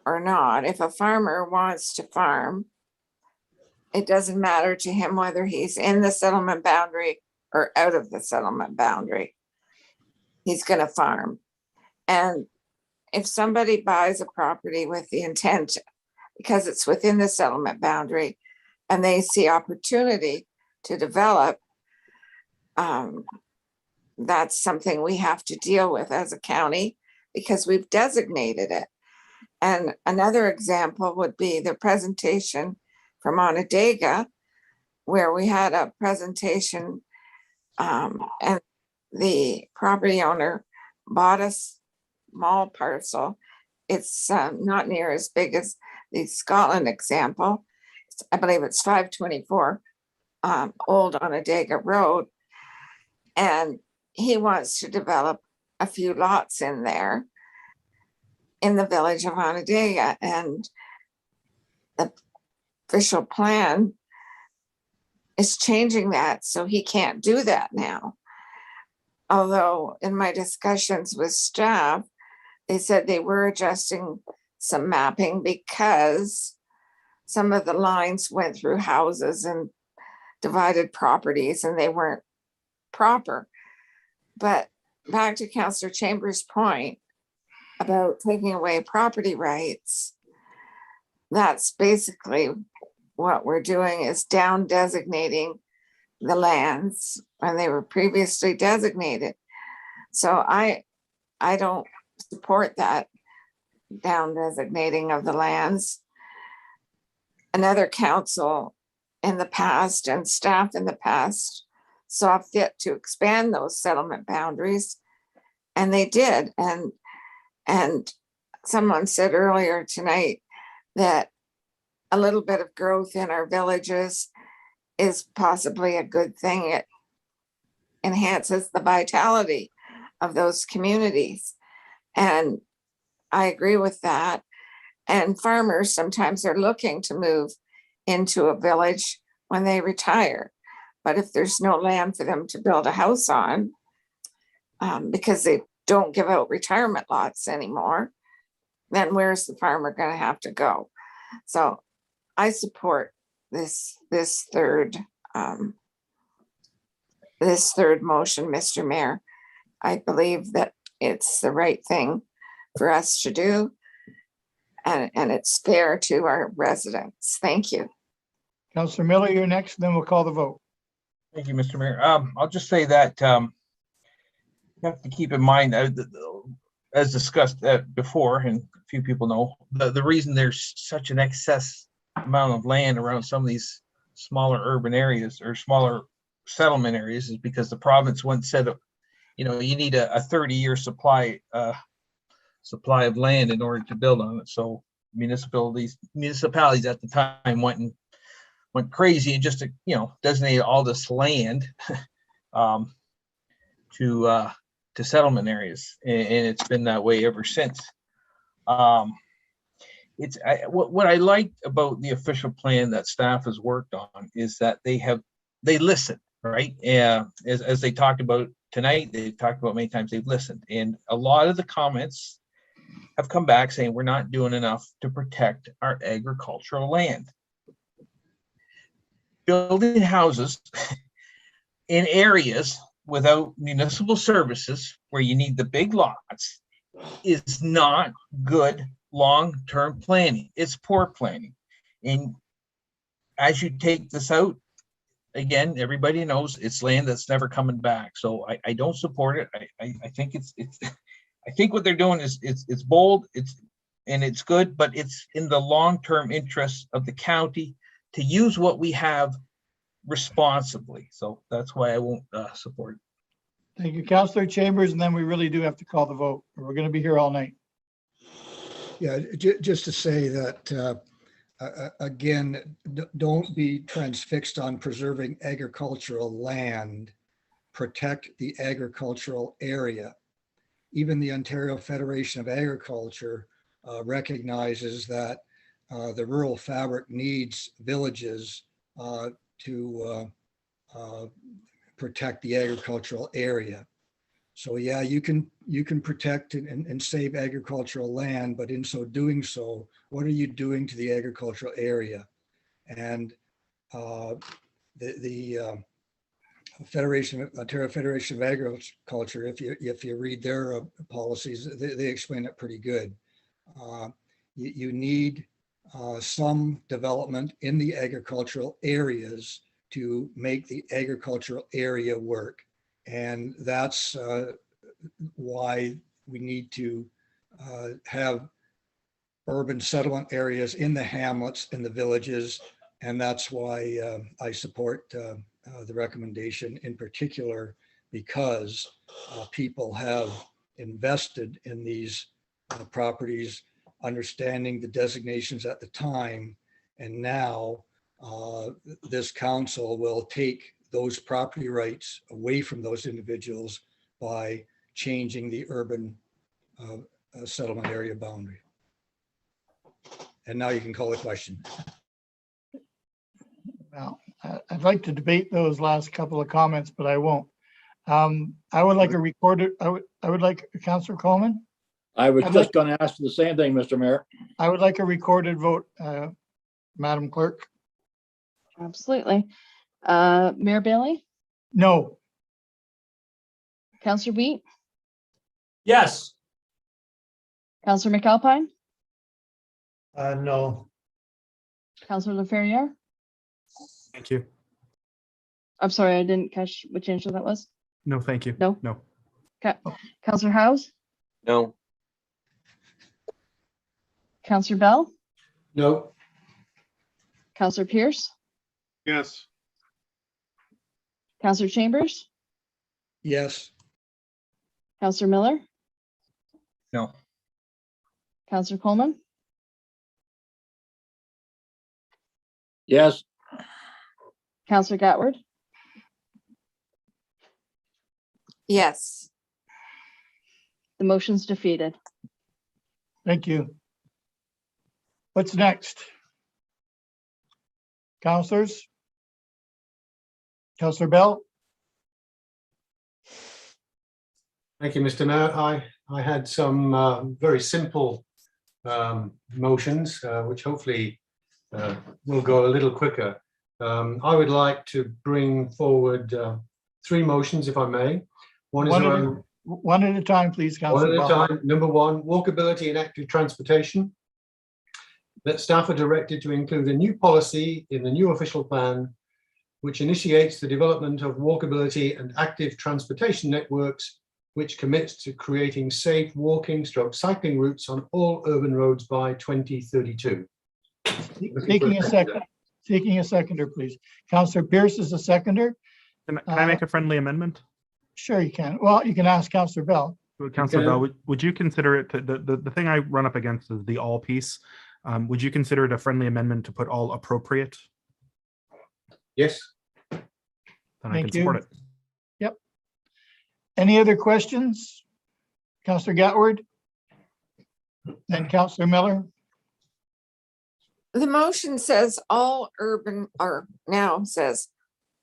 or not, if a farmer wants to farm, it doesn't matter to him whether he's in the settlement boundary or out of the settlement boundary. He's going to farm. And if somebody buys a property with the intent, because it's within the settlement boundary, and they see opportunity to develop, that's something we have to deal with as a county because we've designated it. And another example would be the presentation from Onondaga, where we had a presentation and the property owner bought a small parcel. It's not near as big as the Scotland example. I believe it's 524 Old Onondaga Road. And he wants to develop a few lots in there in the village of Onondaga, and the official plan is changing that, so he can't do that now. Although in my discussions with staff, they said they were adjusting some mapping because some of the lines went through houses and divided properties and they weren't proper. But back to Councillor Chambers' point about taking away property rights, that's basically what we're doing, is down designating the lands when they were previously designated. So I don't support that down designating of the lands. Another council in the past and staff in the past saw fit to expand those settlement boundaries, and they did. And someone said earlier tonight that a little bit of growth in our villages is possibly a good thing. It enhances the vitality of those communities. And I agree with that. And farmers sometimes are looking to move into a village when they retire. But if there's no land for them to build a house on, because they don't give out retirement lots anymore, then where's the farmer going to have to go? So I support this third motion, Mr. Mayor. I believe that it's the right thing for us to do, and it's fair to our residents. Thank you. Councillor Miller, you're next, then we'll call the vote. Thank you, Mr. Mayor. I'll just say that you have to keep in mind, as discussed before, and a few people know, the reason there's such an excess amount of land around some of these smaller urban areas or smaller settlement areas is because the province once said, you know, you need a 30-year supply of land in order to build on it. So municipalities at the time went crazy and just, you know, designated all this land to settlement areas, and it's been that way ever since. What I liked about the official plan that staff has worked on is that they listen, right? As they talked about tonight, they've talked about many times, they've listened, and a lot of the comments have come back saying we're not doing enough to protect our agricultural land. Building houses in areas without municipal services where you need the big lots is not good long-term planning. It's poor planning. And as you take this out, again, everybody knows it's land that's never coming back. So I don't support it. I think it's I think what they're doing is it's bold, it's good, but it's in the long-term interest of the county to use what we have responsibly. So that's why I won't support it. Thank you, Councillor Chambers, and then we really do have to call the vote. We're going to be here all night. Yeah, just to say that, again, don't be transfixed on preserving agricultural land. Protect the agricultural area. Even the Ontario Federation of Agriculture recognizes that the rural fabric needs villages to protect the agricultural area. So yeah, you can protect and save agricultural land, but in so doing so, what are you doing to the agricultural area? And the Ontario Federation of Agriculture, if you read their policies, they explain it pretty good. You need some development in the agricultural areas to make the agricultural area work. And that's why we need to have urban settlement areas in the hamlets, in the villages. And that's why I support the recommendation in particular, because people have invested in these properties, understanding the designations at the time. And now this council will take those property rights away from those individuals by changing the urban settlement area boundary. And now you can call the question. Well, I'd like to debate those last couple of comments, but I won't. I would like a recorded, I would like Councillor Coleman. I was just going to ask the same thing, Mr. Mayor. I would like a recorded vote, Madam Clerk. Absolutely. Mayor Bailey, No. Councillor Wheat, Yes. Councillor McAlpine, No. Councillor Laferriere. Thank you. I'm sorry, I didn't catch which answer that was. No, thank you. No. No. Okay. Councillor House, No. Councillor Bell, No. Councillor Pierce, Yes. Councillor Chambers, Yes. Councillor Miller, No. Councillor Coleman, Yes. Councillor Gatward, Yes. the motion's defeated. Thank you. What's next? Councillors? Councillor Bell? Thank you, Mr. Mayor. I had some very simple motions, which hopefully will go a little quicker. I would like to bring forward 3 motions, if I may. One at a time, please, Councillor Bell. Number 1, walkability and active transportation. that staff are directed to include a new policy in the new official plan, which initiates the development of walkability and active transportation networks, which commits to creating safe walking/cycling routes on all urban roads by 2032. Seeking a seconder, please. Councillor Pierce is a seconder. Can I make a friendly amendment? Sure you can. Well, you can ask Councillor Bell. Councillor Bell, would you consider it, the thing I run up against is the all piece. Would you consider it a friendly amendment to put all appropriate? Yes. Then I can support it. Yep. Any other questions? Councillor Gatward? Then Councillor Miller? The motion says all urban, or now says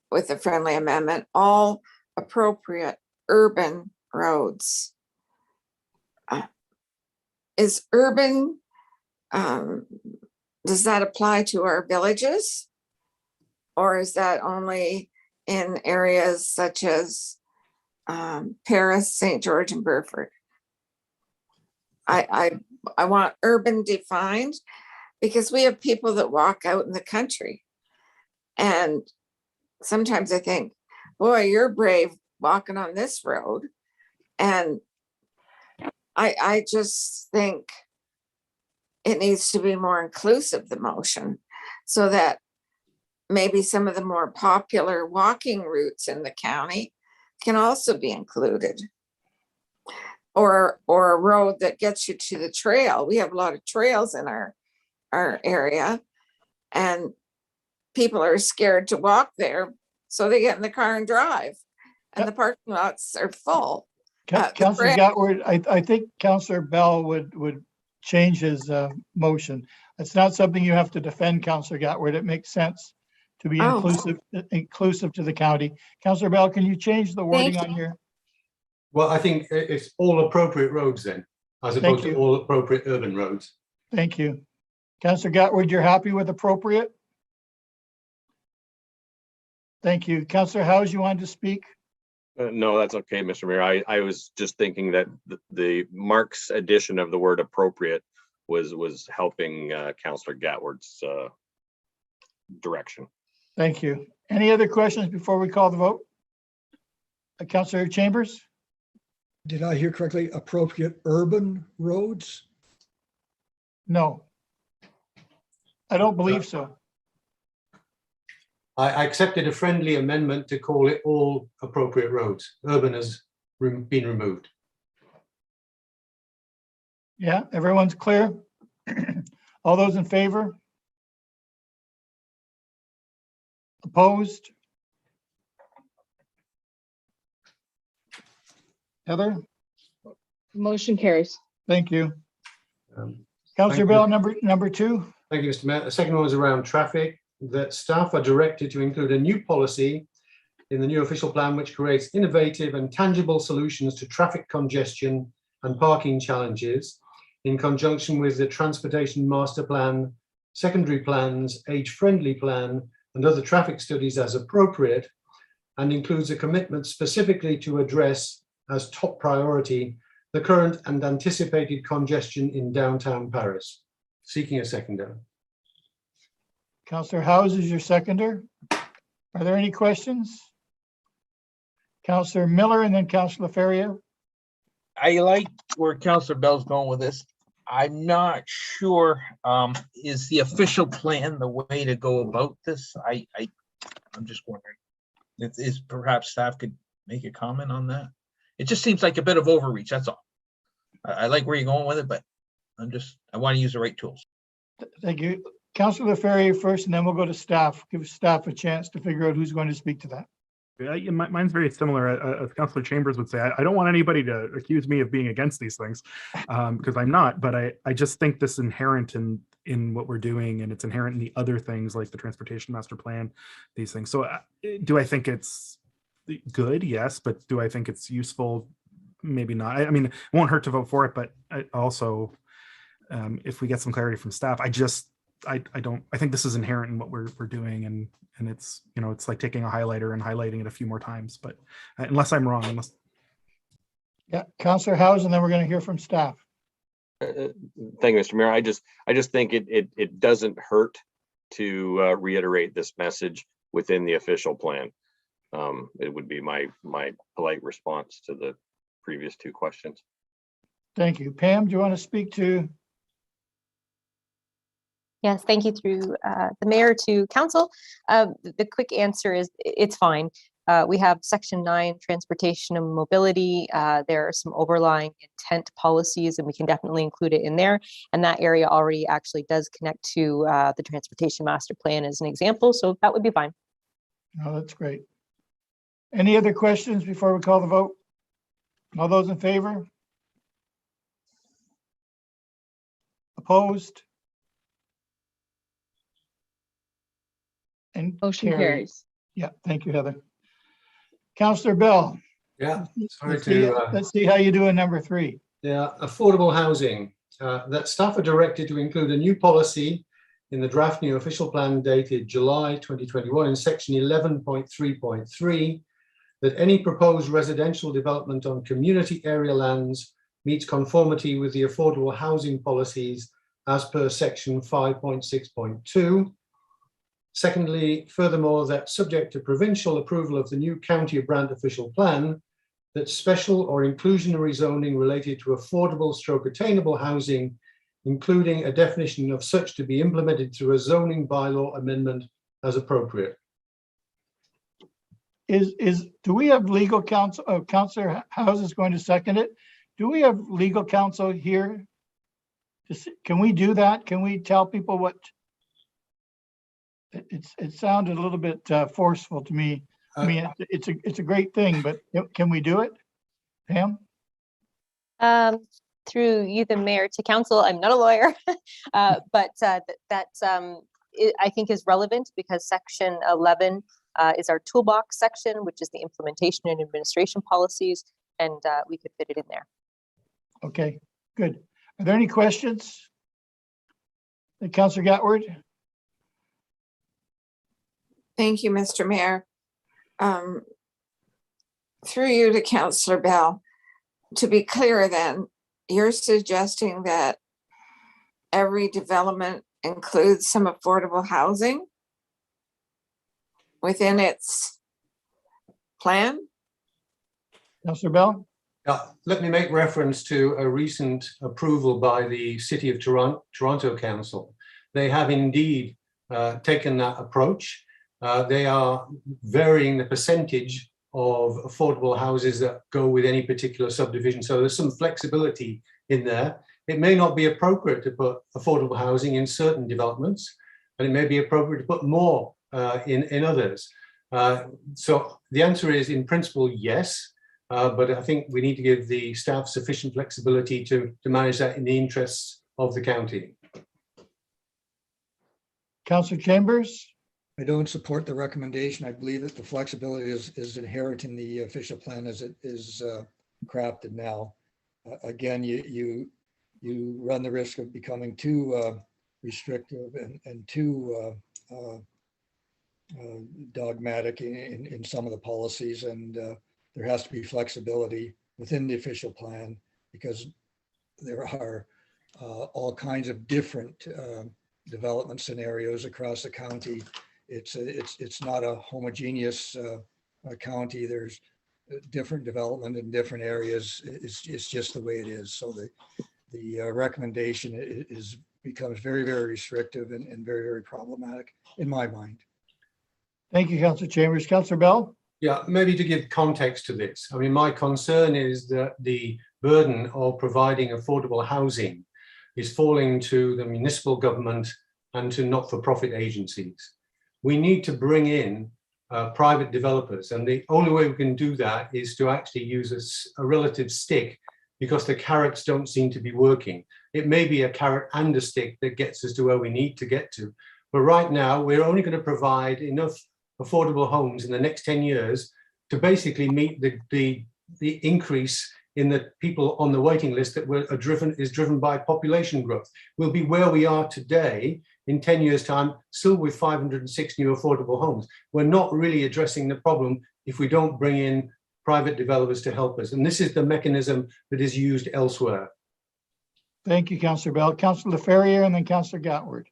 with a friendly amendment, all appropriate urban roads. Is urban, does that apply to our villages? Or is that only in areas such as Paris, St. George, and Burford? I want urban defined, because we have people that walk out in the country. And sometimes I think, boy, you're brave walking on this road. And I just think it needs to be more inclusive, the motion, so that maybe some of the more popular walking routes in the county can also be included. Or a road that gets you to the trail. We have a lot of trails in our area, and people are scared to walk there, so they get in the car and drive, and the parking lots are full. Councillor Gatward, I think Councillor Bell would change his motion. It's not something you have to defend, Councillor Gatward. It makes sense to be inclusive to the county. Councillor Bell, can you change the wording on your? Well, I think it's all appropriate roads then, as opposed to all appropriate urban roads. Thank you. Councillor Gatward, you're happy with appropriate? Thank you. Councillor Howes, you wanted to speak? No, that's okay, Mr. Mayor. I was just thinking that the Mark's addition of the word appropriate was helping Councillor Gatward's direction. Thank you. Any other questions before we call the vote? Councillor Chambers? Did I hear correctly? Appropriate urban roads? No. I don't believe so. I accepted a friendly amendment to call it all appropriate roads. Urban has been removed. Yeah, everyone's clear? All those in favor? Opposed? Heather? Motion carries. Thank you. Councillor Bell, number two. Thank you, Mr. Mayor. The second one was around traffic, that staff are directed to include a new policy in the new official plan, which creates innovative and tangible solutions to traffic congestion and parking challenges in conjunction with the transportation master plan, secondary plans, age-friendly plan, and other traffic studies as appropriate, and includes a commitment specifically to address as top priority the current and anticipated congestion in downtown Paris. Seeking a seconder. Councillor Howes is your seconder. Are there any questions? Councillor Miller and then Councillor Feria. I like where Councillor Bell's going with this. I'm not sure, is the official plan the way to go about this? I'm just wondering if perhaps staff could make a comment on that. It just seems like a bit of overreach, that's all. I like where you're going with it, but I want to use the right tools. Thank you. Councillor Feria first, and then we'll go to staff. Give staff a chance to figure out who's going to speak to that. Yeah, mine's very similar. As Councillor Chambers would say, I don't want anybody to accuse me of being against these things, because I'm not, but I just think this is inherent in what we're doing, and it's inherent in the other things like the transportation master plan, these things. So do I think it's good? Yes. But do I think it's useful? Maybe not. I mean, it won't hurt to vote for it, but also if we get some clarity from staff, I think this is inherent in what we're doing, and it's, it's like taking a highlighter and highlighting it a few more times, but unless I'm wrong. Yeah, Councillor Howes, and then we're going to hear from staff. Thank you, Mr. Mayor. I just think it doesn't hurt to reiterate this message within the official plan. It would be my polite response to the previous two questions. Thank you. Pam, do you want to speak to? Yes, thank you through the mayor to council. The quick answer is it's fine. We have section 9, transportation and mobility. There are some overlying intent policies and we can definitely include it in there. And that area already actually does connect to the transportation master plan as an example. So that would be fine. Oh, that's great. Any other questions before we call the vote? All those in favor? Opposed? And Motion carries. Yeah, thank you, Heather. Councillor Bell. Yeah, sorry let's see how you do in number 3. Yeah, affordable housing. That staff are directed to include a new policy in the draft new official plan dated July 2021 in section 11.3.3 that any proposed residential development on community area lands meets conformity with the affordable housing policies as per section 5.6.2. Secondly, furthermore, that subject to provincial approval of the new County of Brant official plan, that special or inclusionary zoning related to affordable stroke attainable housing, including a definition of such to be implemented through a zoning bylaw amendment as appropriate. Do we have legal counsel? Councillor House is going to second it. Do we have legal counsel here? Can we do that? Can we tell people what? It sounded a little bit forceful to me. I mean, it's a great thing, but can we do it, Pam? Through you, the mayor, to council. I'm not a lawyer, but that's I think is relevant because section 11 is our toolbox section, which is the implementation and administration policies, and we could fit it in there. Okay, good. Are there any questions? Councillor Gatward. Thank you, Mr. Mayor. Through you to Councillor Bell. To be clear then, you're suggesting that every development includes some affordable housing within its plan? Councillor Bell? Let me make reference to a recent approval by the City of Toronto Council. They have indeed taken that approach. They are varying the percentage of affordable houses that go with any particular subdivision. So there's some flexibility in there. It may not be appropriate to put affordable housing in certain developments, and it may be appropriate to put more in others. So the answer is, in principle, yes, but I think we need to give the staff sufficient flexibility to manage that in the interests of the county. Councillor Chambers? I don't support the recommendation. I believe that the flexibility is inherent in the official plan as it is crafted now. Again, you run the risk of becoming too restrictive and too dogmatic in some of the policies, and there has to be flexibility within the official plan because there are all kinds of different development scenarios across the county. It's not a homogeneous county. There's different development in different areas. It's just the way it is. So the recommendation becomes very, very restrictive and very, very problematic in my mind. Thank you, Councillor Chambers. Councillor Bell? Yeah, maybe to give context to this. I mean, my concern is that the burden of providing affordable housing is falling to the municipal government and to not-for-profit agencies. We need to bring in private developers, and the only way we can do that is to actually use a relative stick, because the carrots don't seem to be working. It may be a carrot and a stick that gets us to where we need to get to. But right now, we're only going to provide enough affordable homes in the next 10 years to basically meet the increase in the people on the waiting list that is driven by population growth. We'll be where we are today in 10 years' time, still with 506 new affordable homes. We're not really addressing the problem if we don't bring in private developers to help us. And this is the mechanism that is used elsewhere. Thank you, Councillor Bell. Councillor Ferrier and then Councillor Gatward.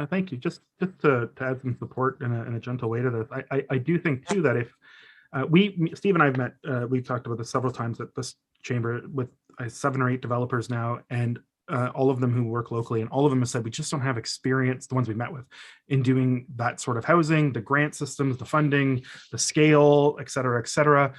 Thank you. Just to add some support in a gentle way to this, I do think too that if Steve and I have met, we've talked about this several times at this chamber with 7 or 8 developers now, and all of them who work locally, and all of them have said we just don't have experience, the ones we met with, in doing that sort of housing, the grant systems, the funding, the scale, et cetera, et cetera.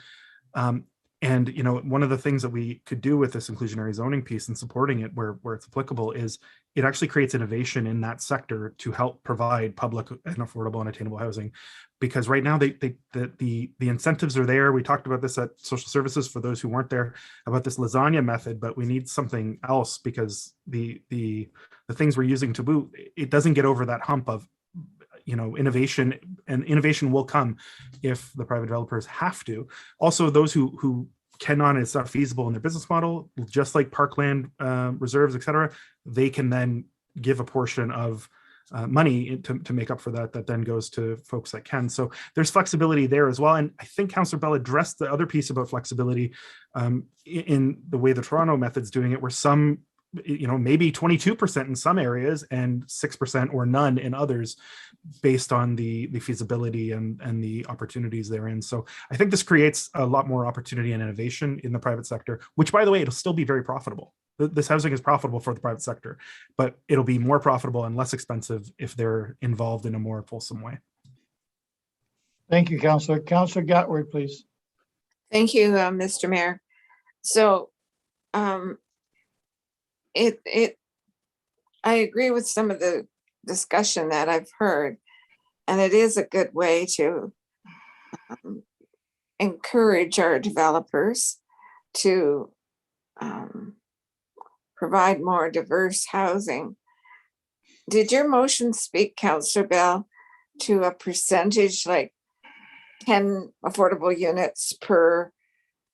And you know, one of the things that we could do with this inclusionary zoning piece and supporting it where it's applicable is it actually creates innovation in that sector to help provide public and affordable and attainable housing. Because right now the incentives are there. We talked about this at social services for those who weren't there about this lasagna method, but we need something else because the things we're using to boot, it doesn't get over that hump of, you know, innovation, and innovation will come if the private developers have to. Also, those who cannot, it's not feasible in their business model, just like parkland reserves, et cetera, they can then give a portion of money to make up for that then goes to folks that can. So there's flexibility there as well. And I think Councillor Bell addressed the other piece about flexibility in the way the Toronto method's doing it, where some, you know, maybe 22% in some areas and 6% or none in others, based on the feasibility and the opportunities therein. So I think this creates a lot more opportunity and innovation in the private sector, which, by the way, it'll still be very profitable. This housing is profitable for the private sector, but it'll be more profitable and less expensive if they're involved in a more fulsome way. Thank you, Councillor. Councillor Gatward, please. Thank you, Mr. Mayor. So I agree with some of the discussion that I've heard, and it is a good way to encourage our developers to provide more diverse housing. Did your motion speak, Councillor Bell, to a percentage like 10 affordable units per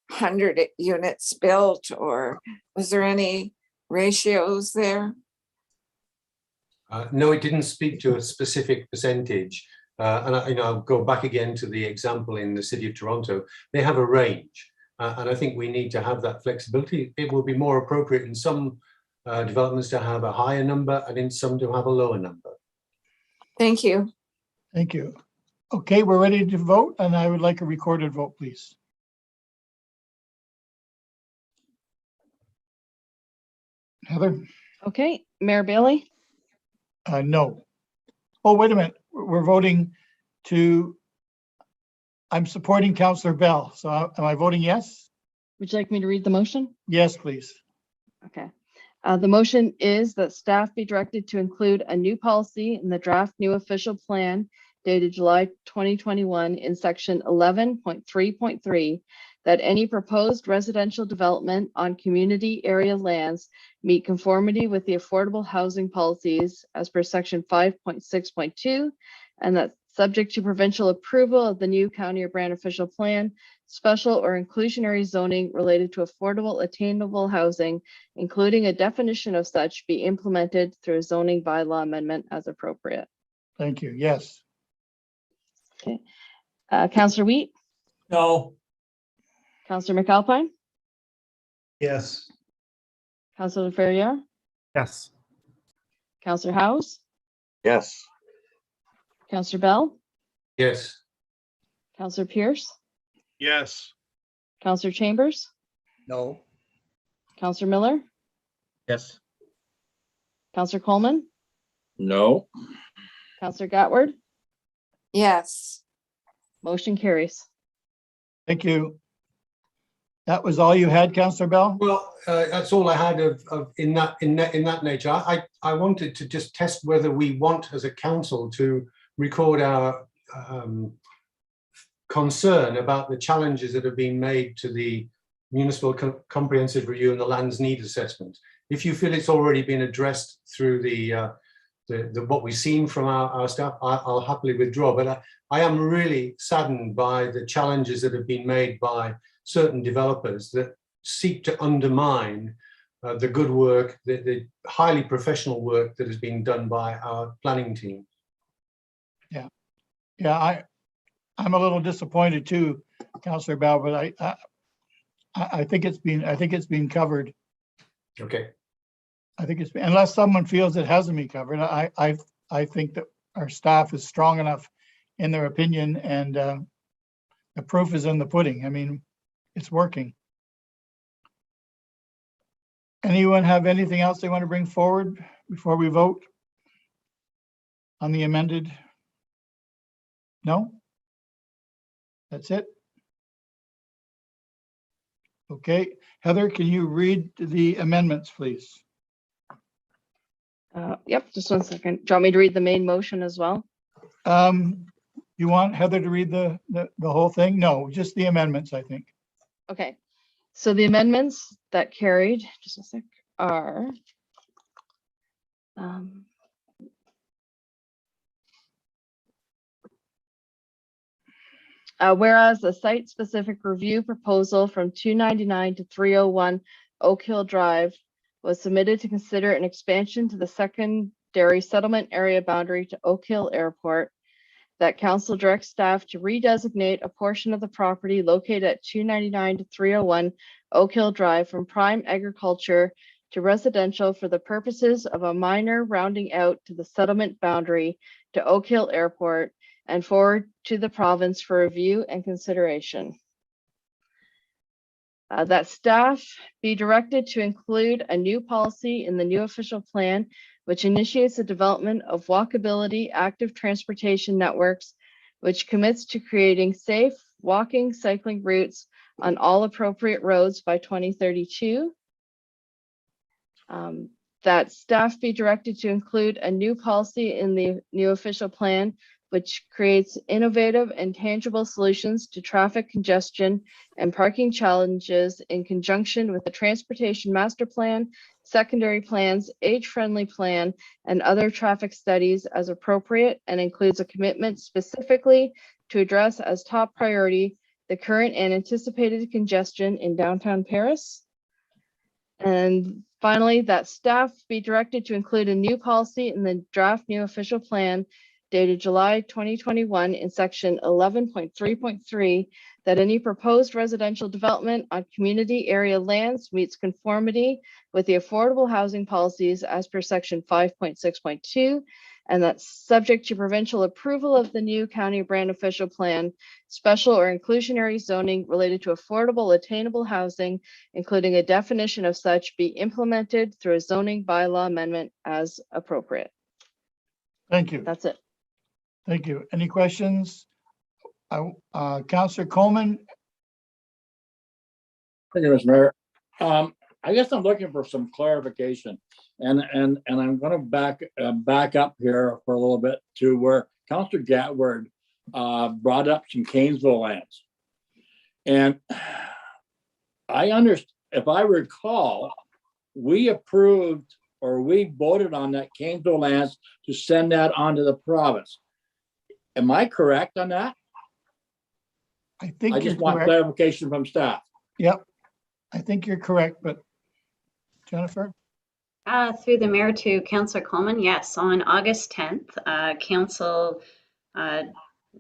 100 units built, or was there any ratios there? No, it didn't speak to a specific percentage. And I'll go back again to the example in the City of Toronto. They have a range, and I think we need to have that flexibility. It will be more appropriate in some developments to have a higher number and in some to have a lower number. Thank you. Thank you. Okay, we're ready to vote, and I would like a recorded vote, please. Heather? Okay, Mayor Bailey, No. Oh, wait a minute. We're voting to, I'm supporting Councillor Bell. So am I voting yes? would you like me to read the motion? Yes, please. Okay. The motion is that staff be directed to include a new policy in the draft new official plan dated July 2021 in section 11.3.3 that any proposed residential development on community area lands meet conformity with the affordable housing policies as per section 5.6.2, and that subject to provincial approval of the new County of Brant official plan, special or inclusionary zoning related to affordable attainable housing, including a definition of such, be implemented through a zoning bylaw amendment as appropriate. Thank you. Yes. Okay. Councillor Wheat, No. Councillor McAlpine, Yes. Councillor Ferrier, Yes. Councillor House, Yes. Councillor Bell, Yes. Councillor Pierce, Yes. Councillor Chambers, No. Councillor Miller, Yes. Councillor Coleman, No. Councillor Gatward, Yes. motion carries. Thank you. That was all you had, Councillor Bell? Well, that's all I had of in that nature. I wanted to just test whether we want as a council to record our concern about the challenges that have been made to the municipal comprehensive review and the lands need assessment. If you feel it's already been addressed through the what we've seen from our staff, I'll happily withdraw. But I am really saddened by the challenges that have been made by certain developers that seek to undermine the good work, the highly professional work that has been done by our planning team. Yeah, I'm a little disappointed too, Councillor Bell, but I think it's been covered. Okay. I think it's, unless someone feels it hasn't been covered, I think that our staff is strong enough in their opinion, and the proof is in the pudding. I mean, it's working. Anyone have anything else they want to bring forward before we vote on the amended? No? That's it? Okay, Heather, can you read the amendments, please? Yep, just 1 second. Do you want me to read the main motion as well? You want Heather to read the whole thing? No, just the amendments, I think. Okay, so the amendments that carried, just a sec, are whereas the site-specific review proposal from 299 to 301 Oak Hill Drive was submitted to consider an expansion to the secondary settlement area boundary to Oak Hill Airport, that council directs staff to redesignate a portion of the property located at 299 to 301 Oak Hill Drive from prime agriculture to residential for the purposes of a minor rounding out to the settlement boundary to Oak Hill Airport, and forward to the province for review and consideration. That staff be directed to include a new policy in the new official plan, which initiates the development of walkability active transportation networks, which commits to creating safe walking, cycling routes on all appropriate roads by 2032. That staff be directed to include a new policy in the new official plan, which creates innovative and tangible solutions to traffic congestion and parking challenges in conjunction with the transportation master plan, secondary plans, age-friendly plan, and other traffic studies as appropriate, and includes a commitment specifically to address as top priority the current and anticipated congestion in downtown Paris. And finally, that staff be directed to include a new policy in the draft new official plan dated July 2021 in section 11.3.3 that any proposed residential development on community area lands meets conformity with the affordable housing policies as per section 5.6.2, and that's subject to provincial approval of the new County of Brant official plan, special or inclusionary zoning related to affordable attainable housing, including a definition of such, be implemented through a zoning bylaw amendment as appropriate. Thank you. That's it. Thank you. Any questions? Councillor Coleman? Thank you, Mr. Mayor. I guess I'm looking for some clarification, and I'm going to back up here for a little bit to where Councillor Gatward brought up some Kanesville lands, and I understand, if I recall, we approved or we voted on that Kanesville lands to send that on to the province. Am I correct on that? I think I just you're want correct. clarification from staff. Yep, I think you're correct, but Jennifer? Through the mayor to Councillor Coleman, yes, on August 10th, council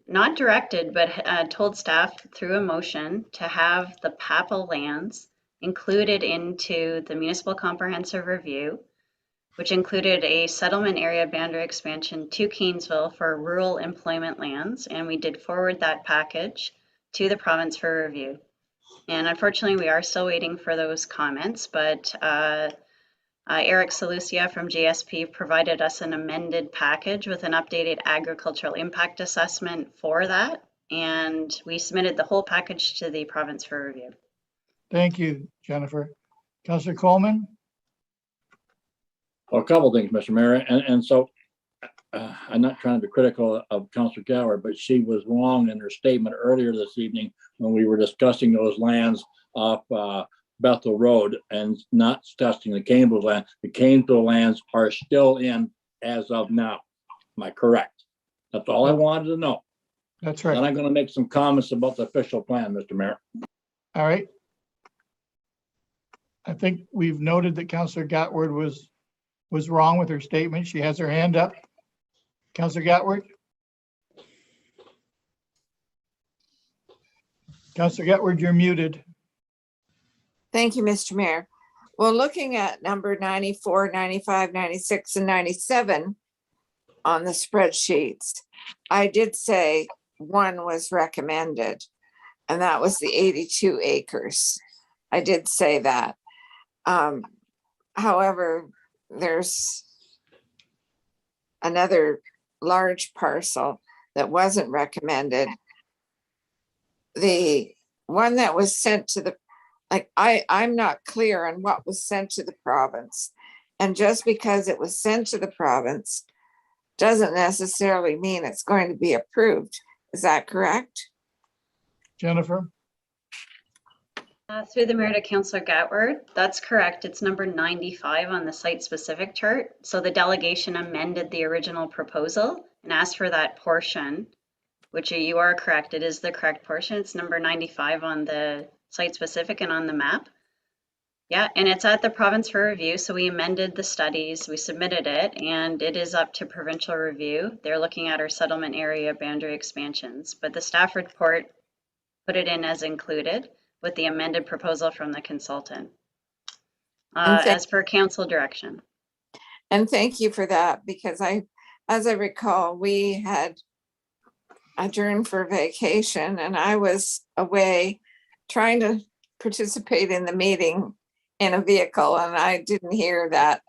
not directed, but told staff through a motion to have the Papal lands included into the municipal comprehensive review, which included a settlement area boundary expansion to Kanesville for rural employment lands. And we did forward that package to the province for review. And unfortunately, we are still waiting for those comments, but Eric Salucia from GSP provided us an amended package with an updated agricultural impact assessment for that. And we submitted the whole package to the province for review. Thank you, Jennifer. Councillor Coleman? Well, a couple of things, Mr. Mayor, and so I'm not trying to be critical of Councillor Gower, but she was wrong in her statement earlier this evening when we were discussing those lands off Bethel Road and not discussing the Kanesville land. The Kanesville lands are still in as of now. Am I correct? That's all I wanted to know. That's right. Then I'm going to make some comments about the official plan, Mr. Mayor. All right. I think we've noted that Councillor Gatward was wrong with her statement. She has her hand up. Councillor Gatward? Councillor Gatward, you're muted. Thank you, Mr. Mayor. Well, looking at number 94, 95, 96, and 97 on the spreadsheets, I did say one was recommended, and that was the 82 acres. I did say that. However, there's another large parcel that wasn't recommended. The one that was sent to the, like, I'm not clear on what was sent to the province. And just because it was sent to the province doesn't necessarily mean it's going to be approved. Is that correct? Jennifer? Through the mayor to Councillor Gatward, that's correct. It's number 95 on the site-specific chart. So the delegation amended the original proposal and asked for that portion, which you are correct. It is the correct portion. It's number 95 on the site-specific and on the map. Yeah, and it's at the province for review. So we amended the studies, we submitted it, and it is up to provincial review. They're looking at our settlement area boundary expansions, but the staff report put it in as included with the amended proposal from the consultant, as per council direction. And thank you for that, because as I recall, we had adjourned for vacation and I was away trying to participate in the meeting in a vehicle, and I didn't hear that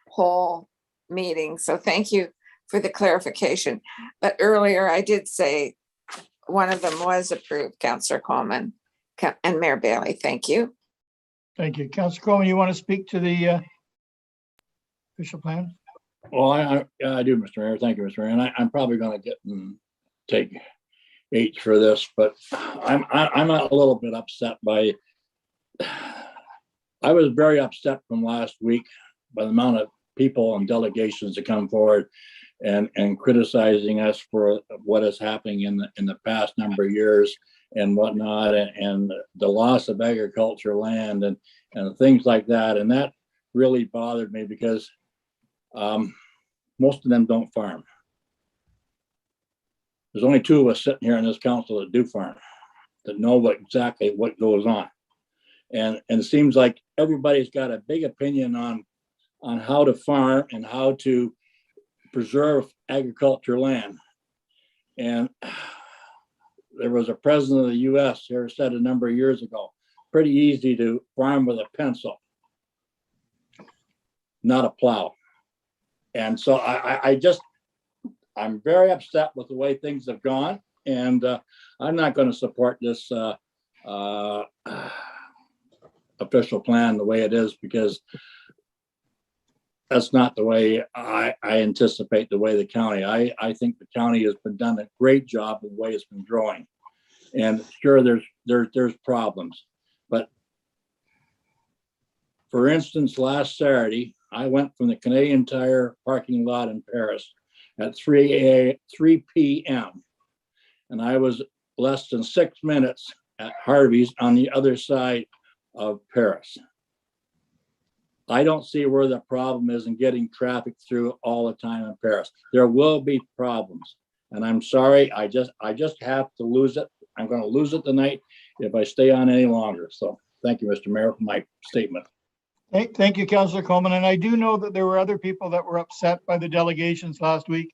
whole meeting. So thank you for the clarification. But earlier I did say one of them was approved, Councillor Coleman and Mayor Bailey. Thank you. Thank you. Councillor Coleman, you want to speak to the official plan? Well, I do, Mr. Mayor. Thank you, Mr. Mayor. And I'm probably going to get and take H for this, but I'm a little bit upset by. I was very upset from last week by the amount of people and delegations that come forward and criticizing us for what is happening in the past number of years and whatnot, and the loss of agricultural land and things like that. And that really bothered me because most of them don't farm. There's only two of us sitting here in this council that do farm, that know exactly what goes on. And it seems like everybody's got a big opinion on how to farm and how to preserve agricultural land. And there was a president of the US here said a number of years ago, pretty easy to farm with a pencil, not a plow. And so I'm very upset with the way things have gone, and I'm not going to support this official plan the way it is, because that's not the way I anticipate the way the county. I think the county has been done a great job of the way it's been growing. And sure, there's problems. But for instance, last Saturday, I went from the Canadian Tire parking lot in Paris at 3 p.m. and I was less than 6 minutes at Harvey's on the other side of Paris. I don't see where the problem is in getting traffic through all the time in Paris. There will be problems, and I'm sorry. I just have to lose it. I'm going to lose it tonight if I stay on any longer. So thank you, Mr. Mayor, for my statement. Thank you, Councillor Coleman. And I do know that there were other people that were upset by the delegations last week.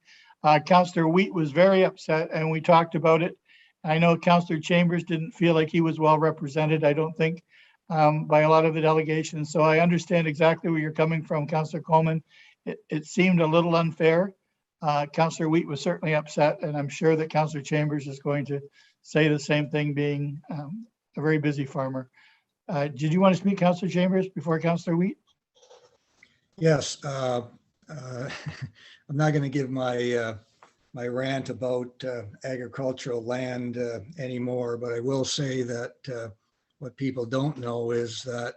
Councillor Wheat was very upset, and we talked about it. I know Councillor Chambers didn't feel like he was well represented, I don't think, by a lot of the delegations. So I understand exactly where you're coming from, Councillor Coleman. It seemed a little unfair. Councillor Wheat was certainly upset, and I'm sure that Councillor Chambers is going to say the same thing, being a very busy farmer. Did you want to speak, Councillor Chambers, before Councillor Wheat? Yes. I'm not going to give my my rant about agricultural land anymore, but I will say that what people don't know is that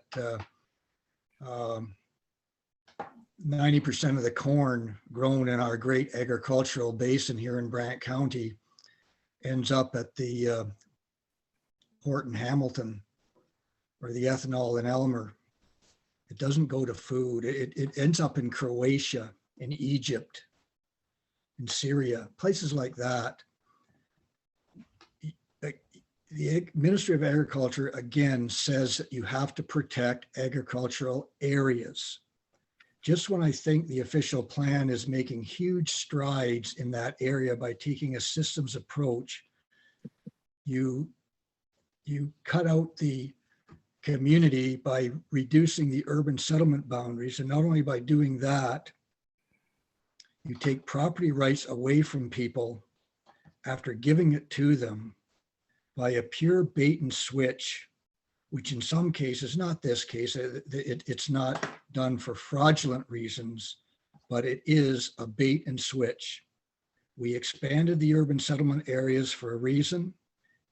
90% of the corn grown in our great agricultural basin here in Brant County ends up at the port in Hamilton, or the ethanol in Elmer. It doesn't go to food. It ends up in Croatia, in Egypt, in Syria, places like that. the Ministry of Agriculture again says that you have to protect agricultural areas. Just when I think the official plan is making huge strides in that area by taking a systems approach, you cut out the community by reducing the urban settlement boundaries. And not only by doing that, you take property rights away from people after giving it to them by a pure bait and switch, which in some cases, not this case, it's not done for fraudulent reasons, but it is a bait and switch. We expanded the urban settlement areas for a reason.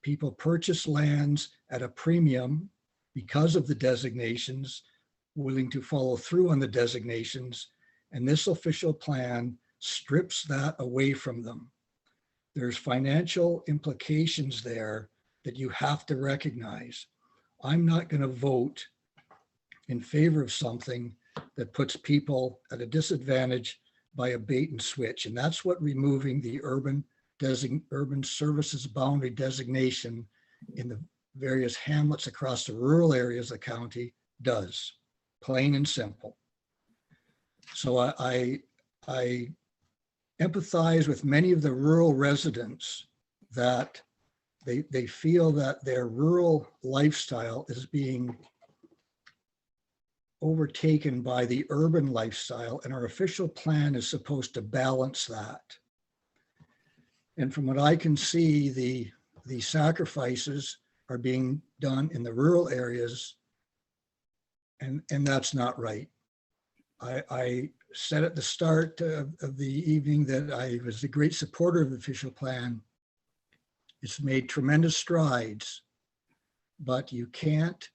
People purchase lands at a premium because of the designations, willing to follow through on the designations, and this official plan strips that away from them. There's financial implications there that you have to recognize. I'm not going to vote in favor of something that puts people at a disadvantage by a bait and switch. And that's what removing the urban services boundary designation in the various hamlets across the rural areas of the county does, plain and simple. So I empathize with many of the rural residents that they feel that their rural lifestyle is being overtaken by the urban lifestyle, and our official plan is supposed to balance that. And from what I can see, the sacrifices are being done in the rural areas, and that's not right. I said at the start of the evening that I was a great supporter of the official plan. It's made tremendous strides, but you can't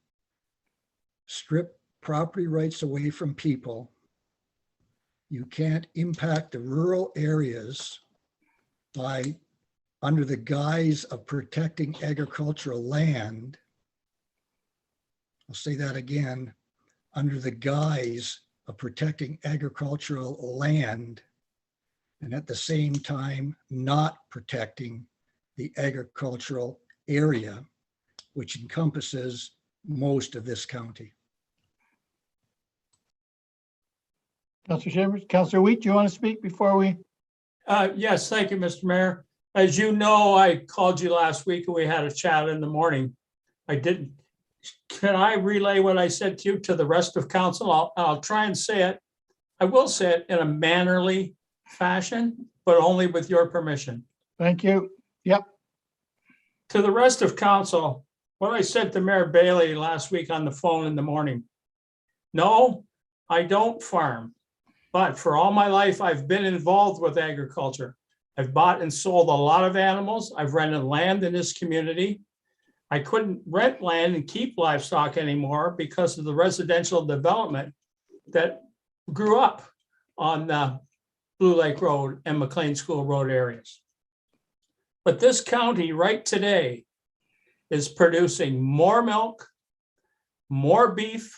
strip property rights away from people. You can't impact the rural areas by, under the guise of protecting agricultural land. I'll say that again, under the guise of protecting agricultural land, and at the same time not protecting the agricultural area, which encompasses most of this county. Councillor Chambers, Councillor Wheat, do you want to speak before we? Yes, thank you, Mr. Mayor. As you know, I called you last week and we had a chat in the morning. I didn't. Can I relay what I said to you to the rest of council? I'll try and say it. I will say it in a mannerly fashion, but only with your permission. Thank you. Yep. To the rest of council, what I said to Mayor Bailey last week on the phone in the morning. No, I don't farm, but for all my life, I've been involved with agriculture. I've bought and sold a lot of animals. I've rented land in this community. I couldn't rent land and keep livestock anymore because of the residential development that grew up on Blue Lake Road and McLean School Road areas. But this county right today is producing more milk, more beef,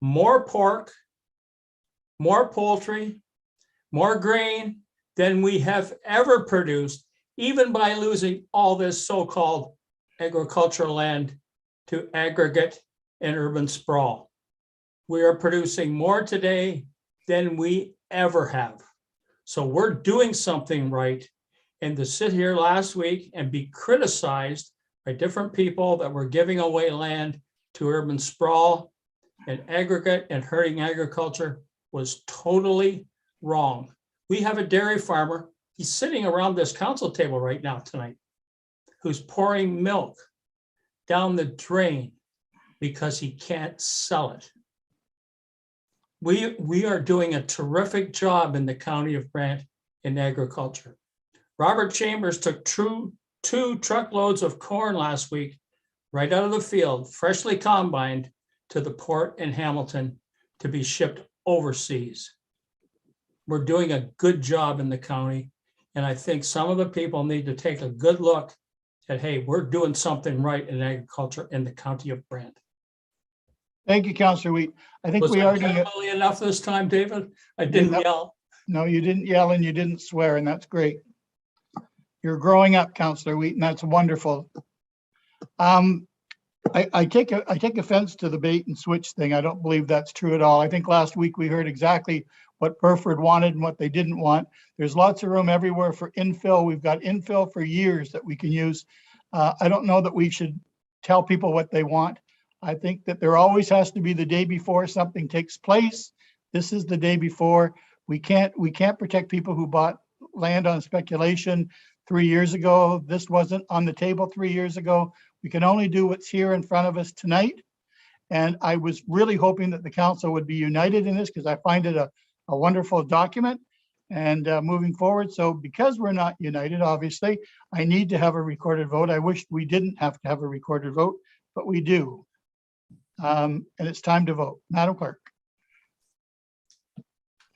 more pork, more poultry, more grain than we have ever produced, even by losing all this so-called agricultural land to aggregate and urban sprawl. We are producing more today than we ever have. So we're doing something right. And to sit here last week and be criticized by different people that were giving away land to urban sprawl and aggregate and hurting agriculture was totally wrong. We have a dairy farmer, he's sitting around this council table right now tonight, who's pouring milk down the drain because he can't sell it. We are doing a terrific job in the county of Brant in agriculture. Robert Chambers took two truckloads of corn last week right out of the field, freshly combined, to the port in Hamilton to be shipped overseas. We're doing a good job in the county, and I think some of the people need to take a good look at, hey, we're doing something right in agriculture in the county of Brant. Thank you, Councillor Wheat. I think Was we I already. gentlemanly enough this time, David? I didn't yell. No, you didn't yell and you didn't swear, and that's great. You're growing up, Councillor Wheat, and that's wonderful. I take offense to the bait and switch thing. I don't believe that's true at all. I think last week we heard exactly what Burford wanted and what they didn't want. There's lots of room everywhere for infill. We've got infill for years that we can use. I don't know that we should tell people what they want. I think that there always has to be the day before something takes place. This is the day before. We can't protect people who bought land on speculation 3 years ago. This wasn't on the table 3 years ago. We can only do what's here in front of us tonight. And I was really hoping that the council would be united in this because I find it a wonderful document and moving forward. So because we're not united, obviously, I need to have a recorded vote. I wish we didn't have to have a recorded vote, but we do. And it's time to vote. Madam Clerk.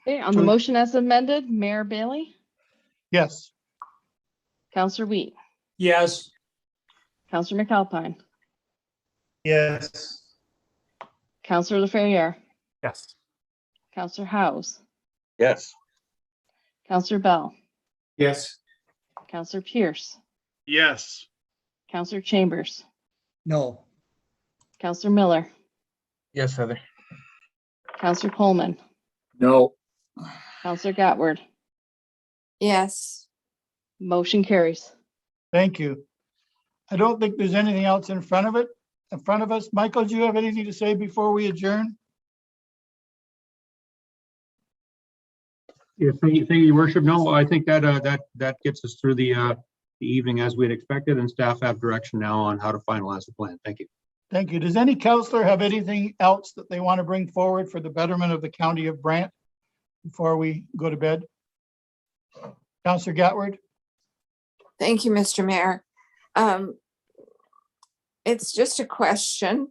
Okay, on the motion as amended, Mayor Bailey, Yes. Councillor Wheat, Yes. Councillor McAlpine, Yes. Councillor Laferriere, Yes. Councillor Howes, Yes. Councillor Bell, Yes. Councillor Pierce, Yes. Councillor Chambers, No. Councillor Miller, Yes, Heather. Councillor Coleman, No. Councillor Gatward, Yes. motion carries. Thank you. I don't think there's anything else in front of us. Michael, do you have anything to say before we adjourn? Yeah, thank you, Your Worship. No, I think that gets us through the evening as we had expected, and staff have direction now on how to finalize the plan. Thank you. Thank you. Does any councillor have anything else that they want to bring forward for the betterment of the county of Brant before we go to bed? Councillor Gatward? Thank you, Mr. Mayor. It's just a question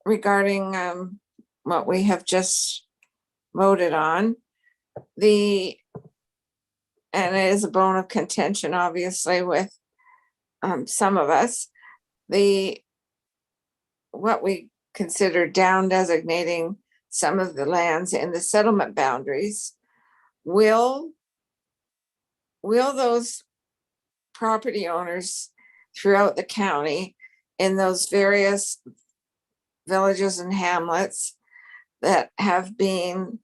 regarding what we have just voted on. And it is a bone of contention, obviously, with some of us. What we consider down designating some of the lands in the settlement boundaries. Will those property owners throughout the county in those various villages and hamlets that have been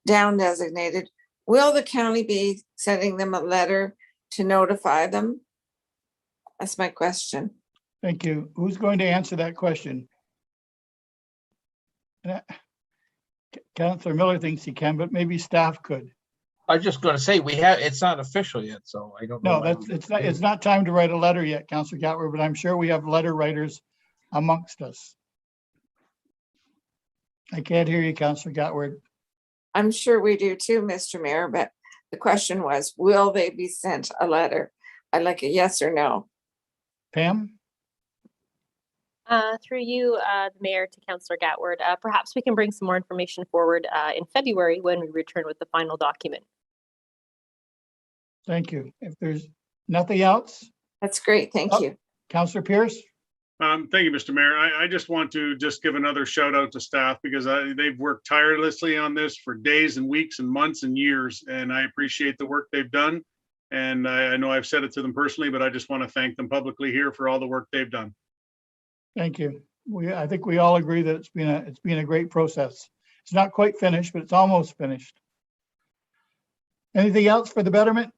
down designated, will the county be sending them a letter to notify them? That's my question. Thank you. Who's going to answer that question? Councillor Miller thinks he can, but maybe staff could. I was just going to say it's not official yet, so I don't know. No, it's not time to write a letter yet, Councillor Gatward, but I'm sure we have letter writers amongst us. I can't hear you, Councillor Gatward. I'm sure we do too, Mr. Mayor, but the question was, will they be sent a letter? I'd like a yes or no. Pam? Through you, the mayor, to Councillor Gatward, perhaps we can bring some more information forward in February when we return with the final document. Thank you. If there's nothing else. That's great. Thank you. Councillor Pierce? Thank you, Mr. Mayor. I just want to just give another shout out to staff because they've worked tirelessly on this for days and weeks and months and years, and I appreciate the work they've done. And I know I've said it to them personally, but I just want to thank them publicly here for all the work they've done. Thank you. I think we all agree that it's been a great process. It's not quite finished, but it's almost finished. Anything else for the betterment?